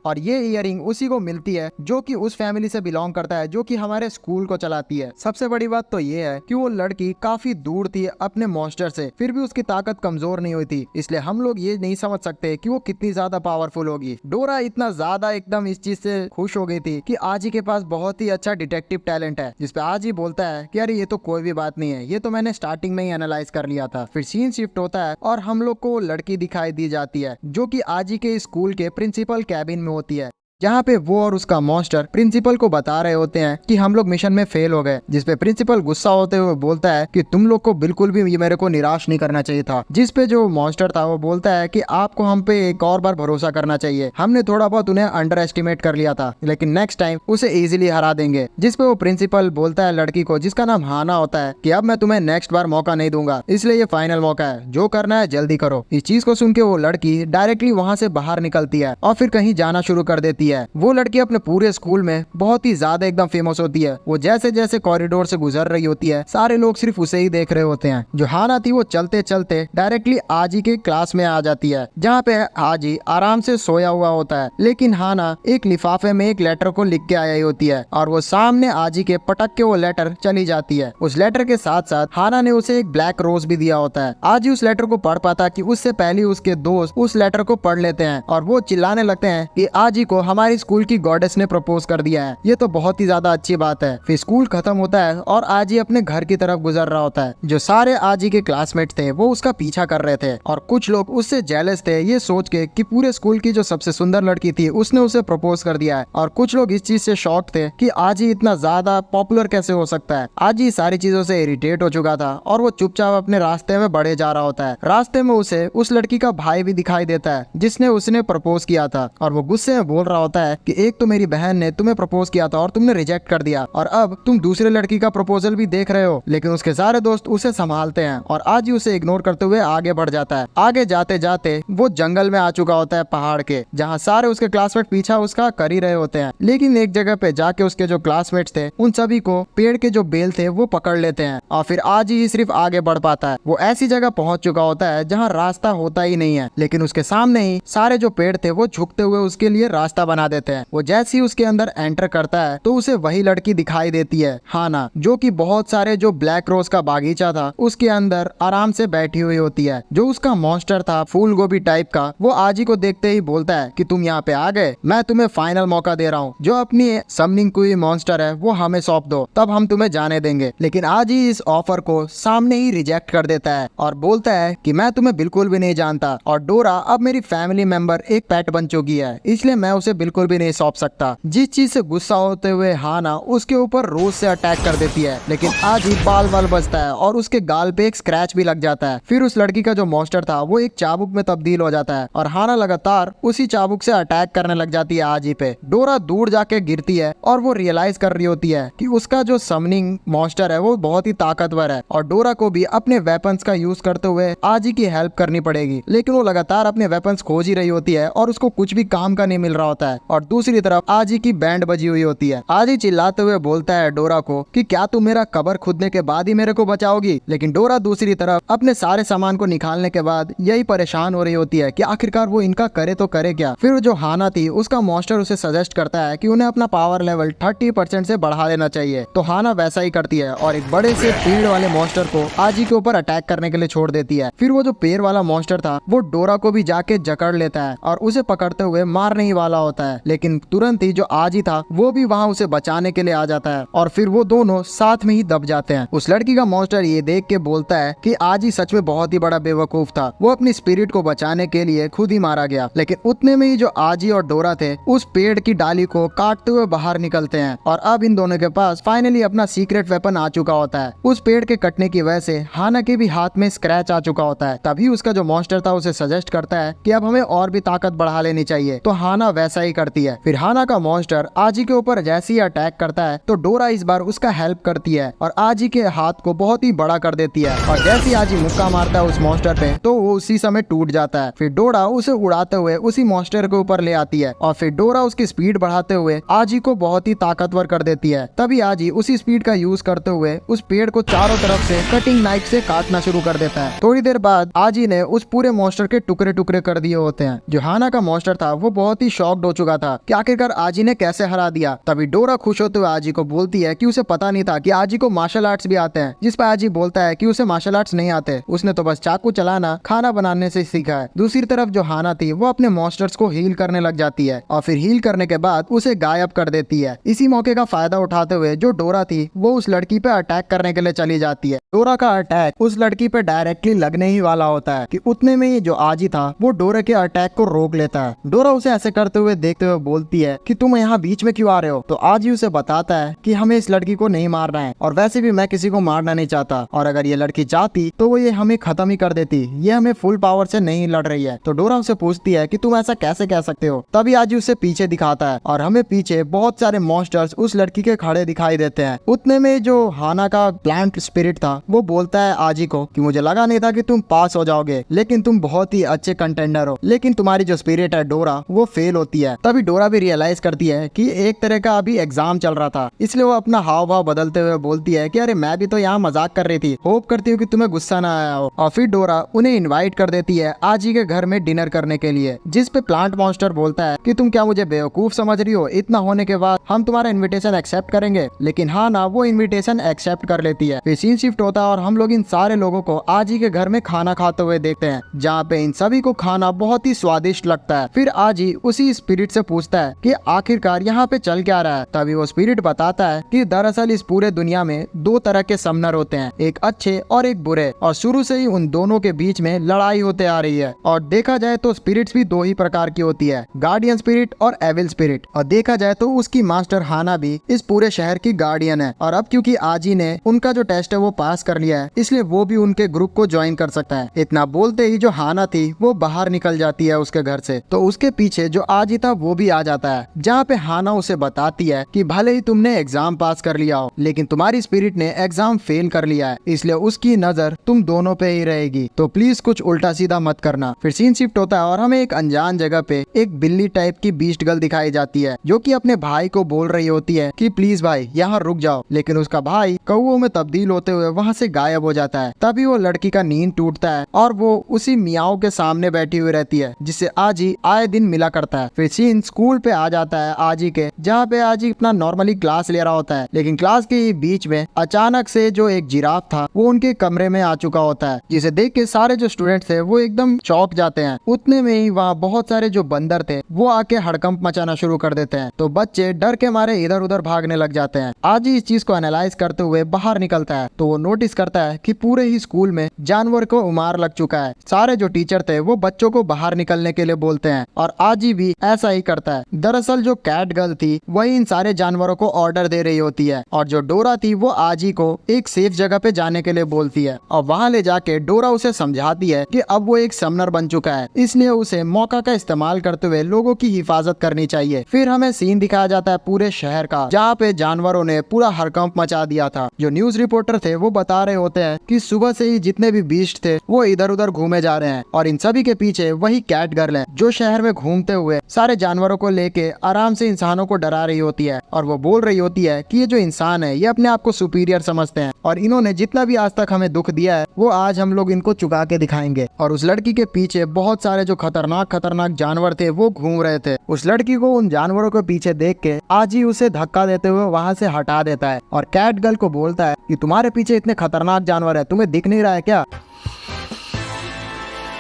और ये इयरिंग उसी को मिलती है जो कि उस फैमिली से बिलोंग करता है जो कि हमारे स्कूल को चलाती है। सबसे बड़ी बात तो ये है कि वो लड़की काफी दूर थी अपने मॉन्स्टर से, फिर भी उसकी ताकत कमजोर नहीं हुई थी, इसलिए हम लोग ये नहीं समझ सकते कि वो कितनी ज्यादा पावरफुल होगी। डोरा इतना ज्यादा एकदम इस चीज से खुश हो गई थी कि आजी के पास बहुत ही अच्छा डिटेक्टिव टैलेंट है, जिसपे आजी बोलता है कि अरे ये तो कोई भी बात नहीं है, ये तो मैंने स्टार्टिंग में ही एनालाइज कर लिया था। फिर सीन शिफ्ट होता है और हम लोग को लड़की दिखाई दी जाती है जो कि आजी के स्कूल के प्रिंसिपल कैबिन में होती है, जहाँ पे वो और उसका मॉन्स्टर प्रिंसिपल को बता रहे होते हैं कि हम लोग मिशन में फेल हो गए। जिसपे प्रिंसिपल गुस्सा होते हुए बोलता है कि तुम लोग को बिल्कुल भी मेरे को निराश नहीं करना चाहिए था। जिसपे जो मॉन्स्टर था वो बोलता है कि आपको हम पे एक और बार भरोसा करना चाहिए, हमने थोड़ा बहुत उन्हें अंडर एस्टिमेट कर लिया था, लेकिन नेक्स्ट टाइम उसे इजीली हरा देंगे। जिसपे वो प्रिंसिपल बोलता है लड़की को, जिसका नाम हाना होता है, कि अब मैं तुम्हें नेक्स्ट बार मौका नहीं दूंगा, इसलिए ये फाइनल मौका है, जो करना है जल्दी करो। इस चीज को सुन के वो लड़की डायरेक्टली वहाँ से बाहर निकलती है और फिर कहीं जाना शुरू कर देती है। वो लड़की अपने पूरे स्कूल में बहुत ही ज्यादा एकदम फेमस होती है। वो जैसे जैसे कॉरिडोर से गुजर रही होती है सारे लोग सिर्फ उसे ही देख रहे होते हैं। जो हाना थी वो चलते चलते डायरेक्टली आजी के क्लास में आ जाती है, जहाँ पे आजी आराम से सोया हुआ होता है, लेकिन हाना एक लिफाफे में एक लेटर को लिख के आई होती है और वो सामने आजी के पटक के वो लेटर चली जाती है। उस लेटर के साथ साथ हाना ने उसे एक ब्लैक रोज भी दिया होता है। आजी उस लेटर को पढ़ पाता कि उससे पहले उसके दोस्त उस लेटर को पढ़ लेते हैं और वो चिल्लाने लगते हैं कि आजी को हमारे हमारी स्कूल की गॉडेस ने प्रपोज कर दिया है, ये तो बहुत ही ज्यादा अच्छी बात है। फिर स्कूल खत्म होता है और आजी अपने घर की तरफ गुजर रहा होता है। जो सारे आजी के क्लासमेट थे वो उसका पीछा कर रहे थे और कुछ लोग उससे जेलस थे, ये सोच के कि पूरे स्कूल की जो सबसे सुंदर लड़की थी उसने उसे प्रपोज कर दिया है। और कुछ लोग इस चीज से शॉक थे कि आजी इतना ज्यादा पॉपुलर कैसे हो सकता है। आजी सारी चीजों से इरिटेट हो चुका था और वो चुपचाप अपने रास्ते में बढ़े जा रहा होता है। रास्ते में उसे उस लड़की का भाई भी दिखाई देता है जिसने उसने प्रपोज किया था और वो गुस्से में बोल रहा होता है कि एक तो मेरी बहन ने तुम्हें प्रपोज किया था और तुमने रिजेक्ट कर दिया और अब तुम दूसरे लड़की का प्रपोजल भी देख रहे हो। लेकिन उसके सारे दोस्त उसे संभालते हैं और आजी उसे इग्नोर करते हुए आगे बढ़ जाता है। आगे जाते जाते वो जंगल में आ चुका होता है, पहाड़ के, जहाँ सारे उसके क्लासमेट पीछा उसका कर ही रहे होते हैं। लेकिन एक जगह पे जाके उसके जो क्लासमेट्स थे उन सभी को पेड़ के जो बेल थे वो पकड़ लेते हैं और फिर आजी ही सिर्फ आगे बढ़ पाता है। वो ऐसी जगह पहुंच चुका होता है जहाँ रास्ता होता ही नहीं है, लेकिन उसके सामने ही सारे जो पेड़ थे वो झुकते हुए उसके लिए रास्ता बना देते हैं। वो जैसे ही उसके अंदर एंटर करता है तो उसे वही लड़की दिखाई देती है, हाना, जो कि बहुत सारे जो ब्लैक रोज का बागीचा था उसके अंदर आराम से बैठी हुई होती है। जो उसका मॉन्स्टर था फूल गोभी टाइप का, वो आजी को देखते ही बोलता है कि तुम यहाँ पे आ गए, मैं तुम्हें फाइनल मौका दे रहा हूँ, जो अपनी समनिंग कोई मॉन्स्टर है वो हमें सौंप दो, तब हम तुम्हें जाने देंगे। लेकिन आजी इस ऑफर को सामने ही रिजेक्ट कर देता है और बोलता है कि मैं तुम्हें बिल्कुल भी नहीं जानता और डोरा अब मेरी फैमिली मेंबर एक पेट बन चुकी है, इसलिए मैं उसे बिल्कुल भी नहीं सौंप सकता। जिस चीज से गुस्सा होते हुए हाना उसके ऊपर रोज से अटैक कर देती है, लेकिन आज ही बाल बाल बचता है और उसके गाल पे एक स्क्रैच भी लग जाता है। फिर उस लड़की का जो मॉन्स्टर था वो एक चाबुक में तब्दील हो जाता है और हाना लगातार उसी चाबुक से अटैक करने लग जाती है आजी पे। डोरा दूर जाके गिरती है और वो रियलाइज कर रही होती है कि उसका जो समनिंग मॉन्स्टर है वो बहुत ही ताकतवर है और डोरा को भी अपने वेपन्स का यूज करते हुए आजी की हेल्प करनी पड़ेगी। लेकिन वो लगातार अपने वेपन्स खोज ही रही होती है और उसको कुछ भी काम का नहीं मिल रहा होता है। और दूसरी तरफ आजी की बैंड बजी हुई होती है। आजी चिल्लाते हुए बोलता है डोरा को कि क्या तुम मेरा कब्र खुदने के बाद ही मेरे को बचाओगी। लेकिन डोरा दूसरी तरफ अपने सारे सामान को निकालने के बाद यही परेशान हो रही होती है कि आखिरकार वो इनका करे तो करे क्या। फिर जो हाना थी उसका मॉन्स्टर उसे सजेस्ट करता है कि उन्हें अपना पावर लेवल 30% से बढ़ा लेना चाहिए। तो हाना वैसा ही करती है और एक बड़े से पेड़ वाले मॉन्स्टर को आजी के ऊपर अटैक करने के लिए छोड़ देती है। फिर वो जो पेड़ वाला मॉन्स्टर था वो डोरा को भी जाके जकड़ लेता है और उसे पकड़ते हुए मारने ही वाला होता है। लेकिन तुरंत ही जो आजी था वो भी वहाँ उसे बचाने के लिए आ जाता है और फिर वो दोनों साथ में ही दब जाते हैं। उस लड़की का मॉन्स्टर ये देख के बोलता है कि आजी सच में बहुत ही बड़ा बेवकूफ था, वो अपनी स्पिरिट को बचाने के लिए खुद ही मारा गया। लेकिन उतने में ही जो आजी और डोरा थे उस पेड़ की डाली को काटते हुए बाहर निकलते हैं और अब इन दोनों के पास फाइनली अपना सीक्रेट वेपन आ चुका होता है। उस पेड़ के कटने की वजह से हाना के भी हाथ में स्क्रैच आ चुका होता है। तभी उसका जो मॉन्स्टर था उसे सजेस्ट करता है कि अब हमें और भी ताकत बढ़ा लेनी चाहिए। तो हाना वैसा ही करती है। फिर हाना का मॉन्स्टर आजी के ऊपर जैसे ही अटैक करता है तो डोरा इस बार उसका हेल्प करती है और आजी के हाथ को बहुत ही बड़ा कर देती है और जैसे ही आजी मुक्का मारता है उस मॉन्स्टर पे तो वो उसी समय टूट जाता है। फिर डोरा उसे उड़ाते हुए उसी मॉन्स्टर के ऊपर ले आती है और फिर डोरा उसकी स्पीड बढ़ाते हुए आजी को बहुत ही ताकतवर कर देती है। तभी आजी उसी स्पीड का यूज करते हुए उस पेड़ को चारों तरफ से कटिंग नाइफ से काटना शुरू कर देता है। थोड़ी देर बाद आजी ने उस पूरे मॉन्स्टर के टुकड़े टुकड़े कर दिए होते हैं। जो हाना का मॉन्स्टर था वो बहुत ही शॉक्ड हो चुका था कि आखिरकार आजी ने कैसे हरा दिया। तभी डोरा खुश होते हुए आजी को बोलती है कि उसे पता नहीं था कि आजी को मार्शल आर्ट्स भी आते हैं, जिस पर आजी बोलता है कि उसे मार्शल आर्ट्स नहीं आते, उसने तो बस चाकू चलाना खाना बनाने से सीखा है। दूसरी तरफ जो हाना थी वो अपने मॉन्स्टर्स को हील करने लग जाती है और फिर हील करने के बाद उसे गायब कर देती है। इसी मौके का फायदा उठाते हुए जो डोरा थी वो उस लड़की पे अटैक करने के लिए चली जाती है। डोरा का अटैक उस लड़की पे डायरेक्टली लगने ही वाला होता है कि उतने में ही जो आजी था वो डोरा के अटैक को रोक लेता है। डोरा उसे ऐसे करते हुए देखते हुए बोलती है कि तुम यहाँ बीच में क्यों आ रहे हो। तो आजी उसे बताता है कि हमें इस लड़की को नहीं मारना है और वैसे भी मैं किसी को मारना नहीं चाहता और अगर ये लड़की चाहती तो वो ये हमें खत्म ही कर देती, ये हमें फुल पावर से नहीं लड़ रही है। तो डोरा उसे पूछती है कि तुम ऐसा कैसे कह सकते हो। तभी आजी उसे पीछे दिखाता है और हमें पीछे बहुत सारे मॉन्स्टर्स उस लड़की के खड़े दिखाई देते हैं। उतने में जो हाना का प्लांट स्पिरिट था वो बोलता है आजी को कि मुझे लगा नहीं था कि तुम पास हो जाओगे, लेकिन तुम बहुत ही अच्छे कंटेंडर हो, लेकिन तुम्हारी जो स्पिरिट है डोरा वो फेल होती है। तभी डोरा भी रियलाइज करती है कि एक तरह का अभी एग्जाम चल रहा था, इसलिए वो अपना हाव भाव बदलते हुए बोलती है कि अरे मैं भी तो यहाँ मजाक कर रही थी, होप करती हूँ कि तुम्हें गुस्सा ना आया हो। और फिर डोरा उन्हें इनवाइट कर देती है आजी के घर में डिनर करने के लिए, जिस पे प्लांट मॉन्स्टर बोलता है कि तुम क्या मुझे बेवकूफ समझ रही हो, इतना होने के बाद हम तुम्हारा इन्विटेशन एक्सेप्ट करेंगे। लेकिन हाँ ना, वो इन्विटेशन एक्सेप्ट कर लेती है। फिर सीन शिफ्ट होता है और हम लोग इन सारे लोगों को आजी के घर में खाना खाते हुए देखते हैं, जहाँ पे इन सभी को खाना बहुत ही स्वादिष्ट लगता है। फिर आजी उसी स्पिरिट स्पिरिट से पूछता है कि आखिरकार यहाँ पे चल क्या रहा है। तभी वो स्पिरिट बताता है कि दरअसल इस पूरे दुनिया में दो तरह के समनर होते हैं, एक अच्छे और एक बुरे, और शुरू से ही उन दोनों के बीच में लड़ाई होते आ रही है। और देखा जाए तो स्पिरिट्स भी दो ही प्रकार की होती है, गार्डियन स्पिरिट और एविल स्पिरिट। और देखा जाए तो उसकी मास्टर हाना भी इस पूरे शहर की गार्डियन है। और अब क्योंकि आजी ने उनका जो टेस्ट है वो पास कर लिया है, इसलिए वो भी उनके ग्रुप को ज्वाइन कर सकता है। इतना बोलते ही जो हाना थी वो बाहर निकल जाती है उसके घर से। तो उसके पीछे जो आजी था वो भी आ जाता है, जहाँ पे हाना उसे बताती है कि भले ही तुमने एग्जाम पास कर लिया हो, लेकिन तुम्हारी स्पिरिट ने एग्जाम फेल कर लिया है, इसलिए उसकी नजर तुम दोनों पे ही रहेगी, तो प्लीज कुछ उल्टा सीधा मत करना। फिर सीन शिफ्ट होता है और हमें एक अनजान जगह पे एक बिल्ली टाइप की बीस्ट गर्ल दिखाई जाती है, जो कि अपने भाई को बोल रही होती है कि प्लीज भाई यहाँ रुक जाओ, लेकिन उसका भाई कौओं में तब्दील होते हुए वहाँ से गायब हो जाता है। तभी वो लड़की का नींद टूटता है और वो उसी मियाओ के सामने बैठी हुई रहती है, जिससे आजी आए दिन मिला करता है। फिर सीन स्कूल पे आ जाता है आजी के, जहाँ पे आजी अपना नॉर्मली क्लास ले रहा होता है, लेकिन क्लास के बीच में अचानक से जो एक जिराफ था वो उनके कमरे में आ चुका होता है, जिसे देख के सारे जो स्टूडेंट थे वो एकदम चौंक जाते हैं। उतने में ही वहाँ बहुत सारे जो बंदर थे वो आके हड़कंप मचाना शुरू कर देते हैं, तो बच्चे डर के मारे इधर उधर भागने लग जाते हैं। आजी इस चीज को एनालाइज करते हुए बाहर निकलता है, तो वो नोटिस करता है कि पूरे ही स्कूल में जानवर को उमार लग चुका है। सारे जो टीचर थे वो बच्चों को बाहर निकलने के लिए बोलते हैं और आजी भी ऐसा ही करता है। दरअसल जो कैट गर्ल थी वही इन सारे जानवरों को ऑर्डर दे रही होती है, और जो डोरा थी वो आजी को एक सेफ जगह पे जाने के लिए बोलती है, और वहाँ ले जाके डोरा उसे समझाती है कि अब वो एक समनर बन चुका है, इसलिए उसे मौका का इस्तेमाल करते हुए लोगों की हिफाजत करनी चाहिए। फिर हमें सीन दिखाया जाता है पूरे शहर का, जहाँ पे जानवरों ने पूरा हड़कंप मचा दिया था। जो न्यूज रिपोर्टर थे वो बता रहे होते हैं कि सुबह से ही जितने भी बीस्ट थे वो इधर उधर घूमे जा रहे हैं, और इन सभी के पीछे वही कैट गर्ल है, जो शहर में घूमते हुए सारे जानवरों को लेके आराम से इंसानों को डरा रही होती है। और वो बोल रही होती है कि ये जो इंसान है ये अपने आप को सुपीरियर समझते हैं, और इन्होंने जितना भी आज तक हमें दुख दिया है वो आज हम लोग इनको चुका के दिखाएंगे। और उस लड़की के पीछे बहुत सारे जो खतरनाक खतरनाक जानवर थे वो घूम रहे थे। उस लड़की को उन जानवरों के पीछे देख के आजी उसे धक्का देते हुए वहाँ से हटा देता है, और कैट गर्ल को बोलता है कि तुम्हारे पीछे इतने खतरनाक जानवर है, तुम्हें दिख नहीं रहा है क्या?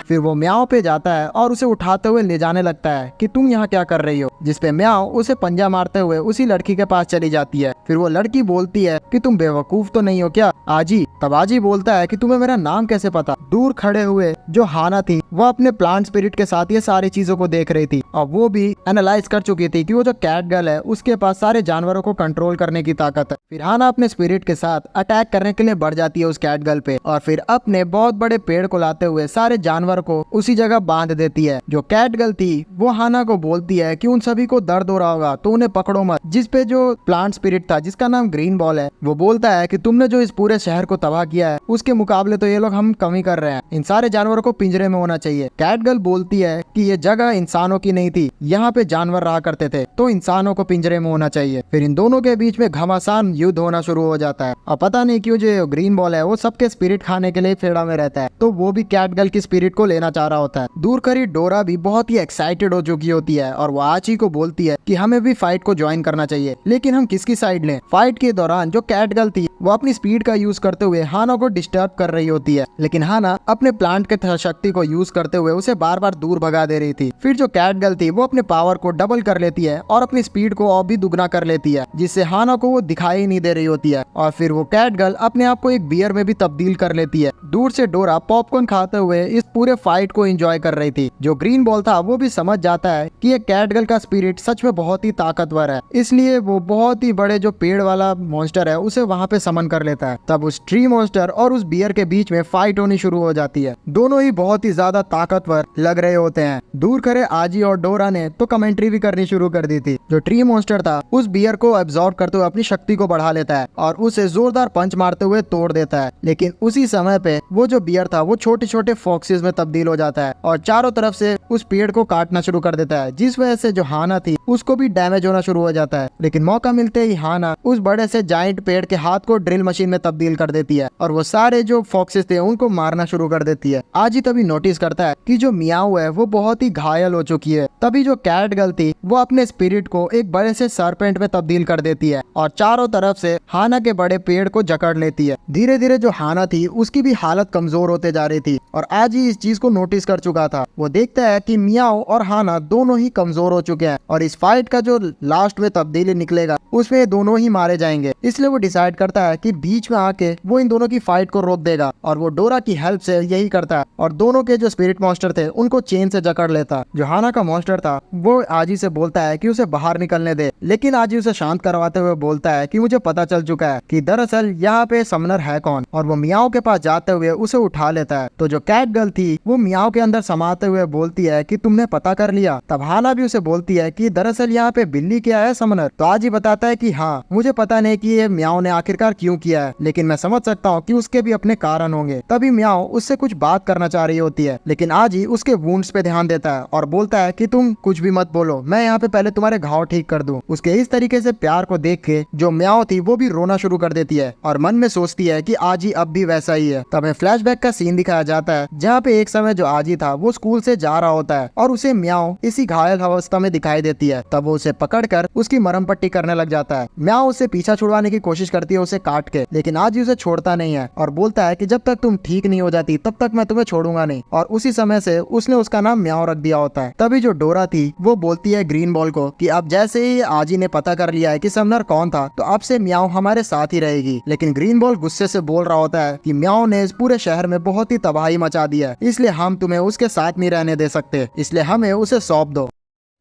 फिर वो म्याओ पे जाता है और उसे उठाते हुए ले जाने लगता है कि तुम यहाँ क्या कर रही हो, जिसपे म्याओ उसे पंजा मारते हुए उसी लड़की के पास चली जाती है। फिर वो लड़की बोलती है कि तुम बेवकूफ तो नहीं हो क्या आजी? तब आजी बोलता है कि तुम्हें मेरा नाम कैसे पता? दूर खड़े हुए जो हाना थी वो अपने प्लांट स्पिरिट के साथ ये सारी चीजों को देख रही थी, और वो भी एनालाइज कर चुकी थी कि वो जो कैट गर्ल है उसके पास सारे जानवरों को कंट्रोल करने की ताकत है। फिर हाना अपने स्पिरिट के साथ अटैक करने के लिए बढ़ जाती है उस कैट गर्ल पे, और फिर अपने बहुत बड़े पेड़ को लाते हुए सारे जानवर को उसी जगह बांध देती है। जो कैट गर्ल थी वो हाना को बोलती है कि उन सभी को दर्द हो रहा होगा तो उन्हें पकड़ो मत। जिसपे जो प्लांट स्पिरिट था जिसका नाम ग्रीन बॉल है वो बोलता है कि तुमने जो इस पूरे शहर को तबाह किया है उसके मुकाबले तो ये लोग हम कमी कर रहे हैं, इन सारे जानवरों को पिंजरे में होना चाहिए। कैट गर्ल बोलती है कि ये जगह इंसानों की नहीं थी, यहाँ पे जानवर रहा करते थे, तो इंसानों को पिंजरे में होना चाहिए। फिर इन दोनों के बीच में घमासान युद्ध होना शुरू हो जाता है, और पता नहीं क्यों जो ग्रीन बॉल है वो सबके स्पिरिट खाने के लिए फेड़ा में रहता है, तो वो भी कैट गर्ल की स्पिरिट को लेना चाह रहा होता है। दूर खड़ी डोरा भी बहुत ही एक्साइटेड हो चुकी होती है, और वो आची को बोलती है कि हमें भी फाइट को ज्वाइन करना चाहिए, लेकिन हम किसकी साइड लें? फाइट के दौरान जो कैट गर्ल थी वो अपनी स्पीड का यूज करते हुए हाना को डिस्टर्ब कर रही होती है, लेकिन हाना अपने प्लांट के शक्ति को यूज करते हुए उसे बार बार दूर भगा दे रही थी। फिर जो कैट गर्ल थी वो अपने पावर को डबल कर लेती है और अपनी स्पीड को और भी दुगना कर लेती है, जिससे हाना को वो दिखाई नहीं दे रही होती है। और फिर वो कैट गर्ल अपने आप को एक बियर में भी तब्दील कर लेती है। दूर से डोरा पॉपकॉर्न खाते हुए इस पूरे फाइट को एंजॉय कर रही थी। जो ग्रीन बॉल था वो भी समझ जाता है कि ये कैट गर्ल का स्पिरिट सच में बहुत ही ताकतवर है, इसलिए वो बहुत ही बड़े जो पेड़ वाला मॉन्स्टर है उसे वहाँ पे समन कर लेता है। तब उस ट्री मॉन्स्टर और उस बियर के बीच में फाइट होनी शुरू हो जाती है। दोनों ही बहुत ही ज्यादा ताकतवर लग रहे होते हैं। दूर खड़े आजी और डोरा ने तो कमेंट्री भी करनी शुरू कर दी थी। जो ट्री मॉन्स्टर था उस बियर को एब्जॉर्ब करते हुए अपनी शक्ति को बढ़ा लेता है और उसे जोरदार पंच मारते हुए तोड़ देता है, लेकिन उसी समय पे वो जो बियर था वो छोटे छोटे फॉक्सेस में तब्दील हो जाता है और चारों तरफ से उस पेड़ को काटना शुरू कर देता है, जिस वजह से जो हाना थी उसको भी डैमेज होना शुरू हो जाता है। लेकिन मौका मिलते ही हाना उस बड़े से जाइंट पेड़ के हाथ को ड्रिल मशीन में तब्दील कर देती है और वो सारे जो फॉक्सेस थे उनको मारना शुरू कर देती है। आजी तभी नोटिस करता है कि जो मियाओ है वो बहुत ही घायल हो चुकी है। तभी जो कैट गर्ल थी वो अपने स्पिरिट को एक बड़े से सरपेंट में तब्दील कर देती है और चारों तरफ से हाना के बड़े पेड़ को जकड़ लेती है। धीरे धीरे जो हाना थी उसकी भी हालत कमजोर होते जा रही थी और आजी इस चीज चीज को नोटिस कर चुका था। वो देखता है कि मियाओ और हाना दोनों ही कमजोर हो चुके हैं और इस फाइट का जो लास्ट में तब्दीली निकलेगा उसमें दोनों ही मारे जाएंगे। इसलिए वो डिसाइड करता है कि बीच में आके वो इन दोनों की फाइट को रोक देगा और वो डोरा की हेल्प से यही करता है और दोनों के जो स्पिरिट मॉन्स्टर थे उनको चेन से जकड़ लेता। जो हाना का मॉन्स्टर था वो आजी से बोलता है कि उसे बाहर निकलने दे, लेकिन आजी उसे शांत करवाते हुए बोलता है कि मुझे पता चल चुका है कि दरअसल यहाँ पे समनर है कौन, और वो मियाओ के पास जाते हुए उसे उठा लेता है। तो जो कैट गर्ल थी वो मियाओ के अंदर समाते हुए बोलती है कि तुमने पता कर लिया। तब हाना भी उसे बोलती है कि दरअसल यहाँ पे बिल्ली क्या है समनर। तो आजी बताता है कि हाँ, मुझे पता नहीं कि ये मियाओ ने आखिरकार क्यों किया है, लेकिन मैं समझ सकता हूँ कि उसके भी अपने कारण होंगे। तभी मियाओ उससे कुछ बात करना चाह रही होती है, लेकिन आजी उसके वुंड्स पे ध्यान देता है और बोलता है कि तुम कुछ भी मत बोलो, मैं यहाँ पे पहले तुम्हारे घाव ठीक कर दूं। उसके इस तरीके से प्यार को देख के जो मियाओ थी वो भी रोना शुरू कर देती है और मन में सोचती है कि आजी अब भी वैसा ही है। तब हमें फ्लैशबैक का सीन दिखाया जाता है जहाँ पे एक समय जो आजी था वो स्कूल से जा रहा होता है और उसे मियाओ इसी घायल अवस्था में दिखाई देती है। तब वो उसे पकड़कर उसकी मरहम पट्टी करने लग जाता है। मियाओ उसे पीछा छुड़वाने की कोशिश करती है उसे काट के, लेकिन आजी उसे छोड़ता नहीं है और बोलता है कि जब तक तुम ठीक नहीं हो जाती तब तक मैं तुम्हें छोड़ूंगा नहीं। और उसी समय से उसने उसका नाम मियाओ रख दिया होता है। तभी जो डोरा थी वो बोलती है ग्रीन बॉल को कि अब जैसे ही आजी ने पता कर लिया है कि समनर कौन था तो अब से मियाओ हमारे साथ ही रहेगी। लेकिन ग्रीन बॉल गुस्से से बोल रहा होता है कि मियाओ ने इस पूरे शहर में बहुत ही तबाही मचा दी है, इसलिए हम तुम्हें उसके साथ नहीं रहने दे सकते, इसलिए हमें उसे सौंप दो।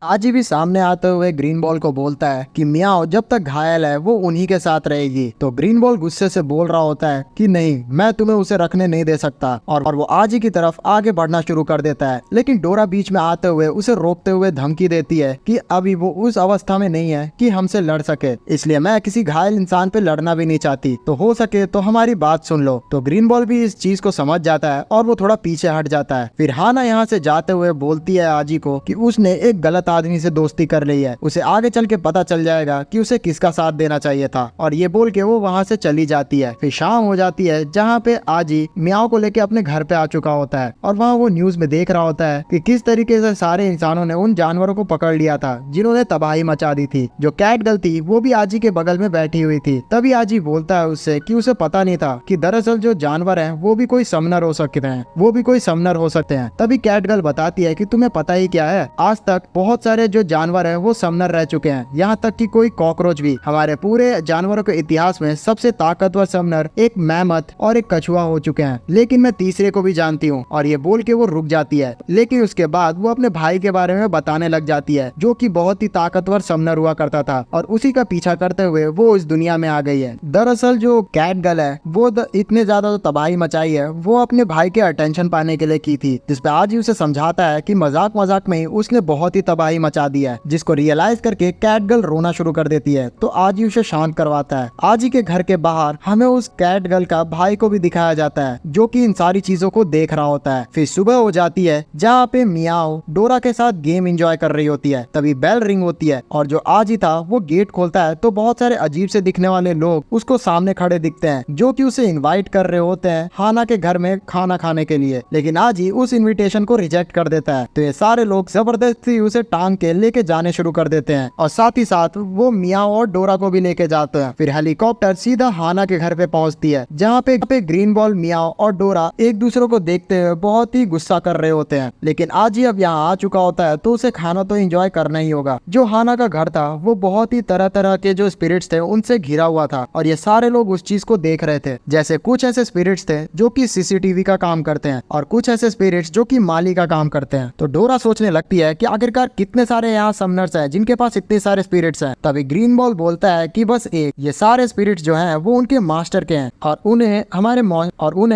आजी भी सामने आते हुए ग्रीन बॉल को बोलता है कि मियाओ जब तक घायल है वो उन्हीं के साथ रहेगी। तो ग्रीन बॉल गुस्से से बोल रहा होता है कि नहीं, मैं तुम्हें उसे रखने नहीं दे सकता और वो आजी की तरफ आगे बढ़ना शुरू कर देता है। लेकिन डोरा बीच में आते हुए उसे रोकते हुए धमकी देती है कि अभी वो उस अवस्था में नहीं है कि हमसे लड़ सके, इसलिए मैं किसी घायल इंसान पे लड़ना भी नहीं चाहती, तो हो सके तो हमारी बात सुन लो। तो ग्रीन बॉल भी इस चीज को समझ जाता है और वो थोड़ा पीछे हट जाता है। फिर हाना यहाँ से जाते हुए बोलती है आजी को कि उसने एक गलत आदमी से दोस्ती कर ली है, उसे आगे चल के पता चल जाएगा कि उसे किसका साथ देना चाहिए था। और ये बोल के वो वहाँ से चली जाती है। फिर शाम हो जाती है जहाँ पे आजी मियाओ को लेके अपने घर पे आ चुका होता है और वहाँ वो न्यूज में देख रहा होता है कि किस तरीके से सारे इंसानों ने उन जानवरों को पकड़ लिया था जिन्होंने तबाही मचा दी थी। जो कैट गर्ल थी वो भी आजी के बगल में बैठी हुई थी। तभी आजी बोलता है उससे कि उसे पता नहीं था कि दरअसल जो जानवर हैं वो भी कोई समनर हो सकते हैं, वो भी कोई समनर हो सकते हैं। तभी कैट गर्ल बताती है कि तुम्हें पता ही क्या है, आज तक बहुत सारे जो जानवर है वो समनर रह चुके हैं, यहाँ तक कि कोई कॉकरोच भी। हमारे पूरे जानवरों के इतिहास में सबसे ताकतवर समनर एक मैमथ और एक कछुआ हो चुके हैं, लेकिन मैं तीसरे को भी जानती हूँ। और ये बोल के वो रुक जाती है, लेकिन उसके बाद वो अपने भाई के बारे में बताने लग जाती है जो कि बहुत ही ताकतवर समनर हुआ करता था और उसी का पीछा करते हुए वो इस दुनिया में आ गई है। दरअसल जो कैट गर्ल है वो इतने ज्यादा तो तबाही मचाई है वो अपने भाई के अटेंशन पाने के लिए की थी, जिसपे आज ही उसे समझाता है कि मजाक मजाक में ही उसने बहुत ही तबाही मचा दी है, जिसको रियलाइज करके कैट गर्ल रोना शुरू कर देती है। तो आज ही उसे शांत करवाता है। आज ही के घर के बाहर हमें उस कैट गर्ल का भाई को भी दिखाया जाता है जो कि इन सारी चीजों को देख रहा होता है। फिर सुबह हो जाती है जहाँ पे मियाओ डोरा के साथ गेम एंजॉय कर रही होती है। तभी बेल रिंग होती है और जो आज ही था वो गेट खोलता है तो बहुत सारे अजीब से दिखने वाले लोग उसको सामने खड़े दिखते हैं जो कि उसे इनवाइट कर रहे होते हैं हाना के घर में खाना खाने के लिए। लेकिन आज ही उस इनविटेशन को रिजेक्ट कर देता है। तो ये सारे लोग जबरदस्ती उसे टांग के लेके जाने शुरू कर देते हैं और साथ ही साथ वो मियाओ और डोरा को भी लेके जाते हैं। फिर हेलीकॉप्टर सीधा हाना के घर पे पहुंचती है जहाँ पे ग्रीन बॉल, मियाओ और डोरा एक दूसरे को देखते हुए बहुत ही गुस्सा कर रहे होते हैं। लेकिन आज ही अब यहाँ आ चुका होता है तो उसे खाना तो एंजॉय करना ही होगा। जो हाना का घर था वो बहुत ही तरह तरह के जो स्पिरिट्स थे उनसे घिरा हुआ था और ये सारे लोग उस चीज को देख रहे थे। जैसे कुछ ऐसे स्पिरिट्स थे जो कि सीसीटीवी का काम करते हैं और कुछ ऐसे स्पिरिट्स जो कि माली का काम करते हैं। तो डोरा सोचने लगती है कि आखिरकार कितने सारे यहाँ समनर्स हैं जिनके पास इतने सारे स्पिरिट्स हैं। तभी ग्रीन बॉल बोलता है कि बस एक, ये सारे स्पिरिट्स जो हैं वो उनके मास्टर के हैं और उन्हें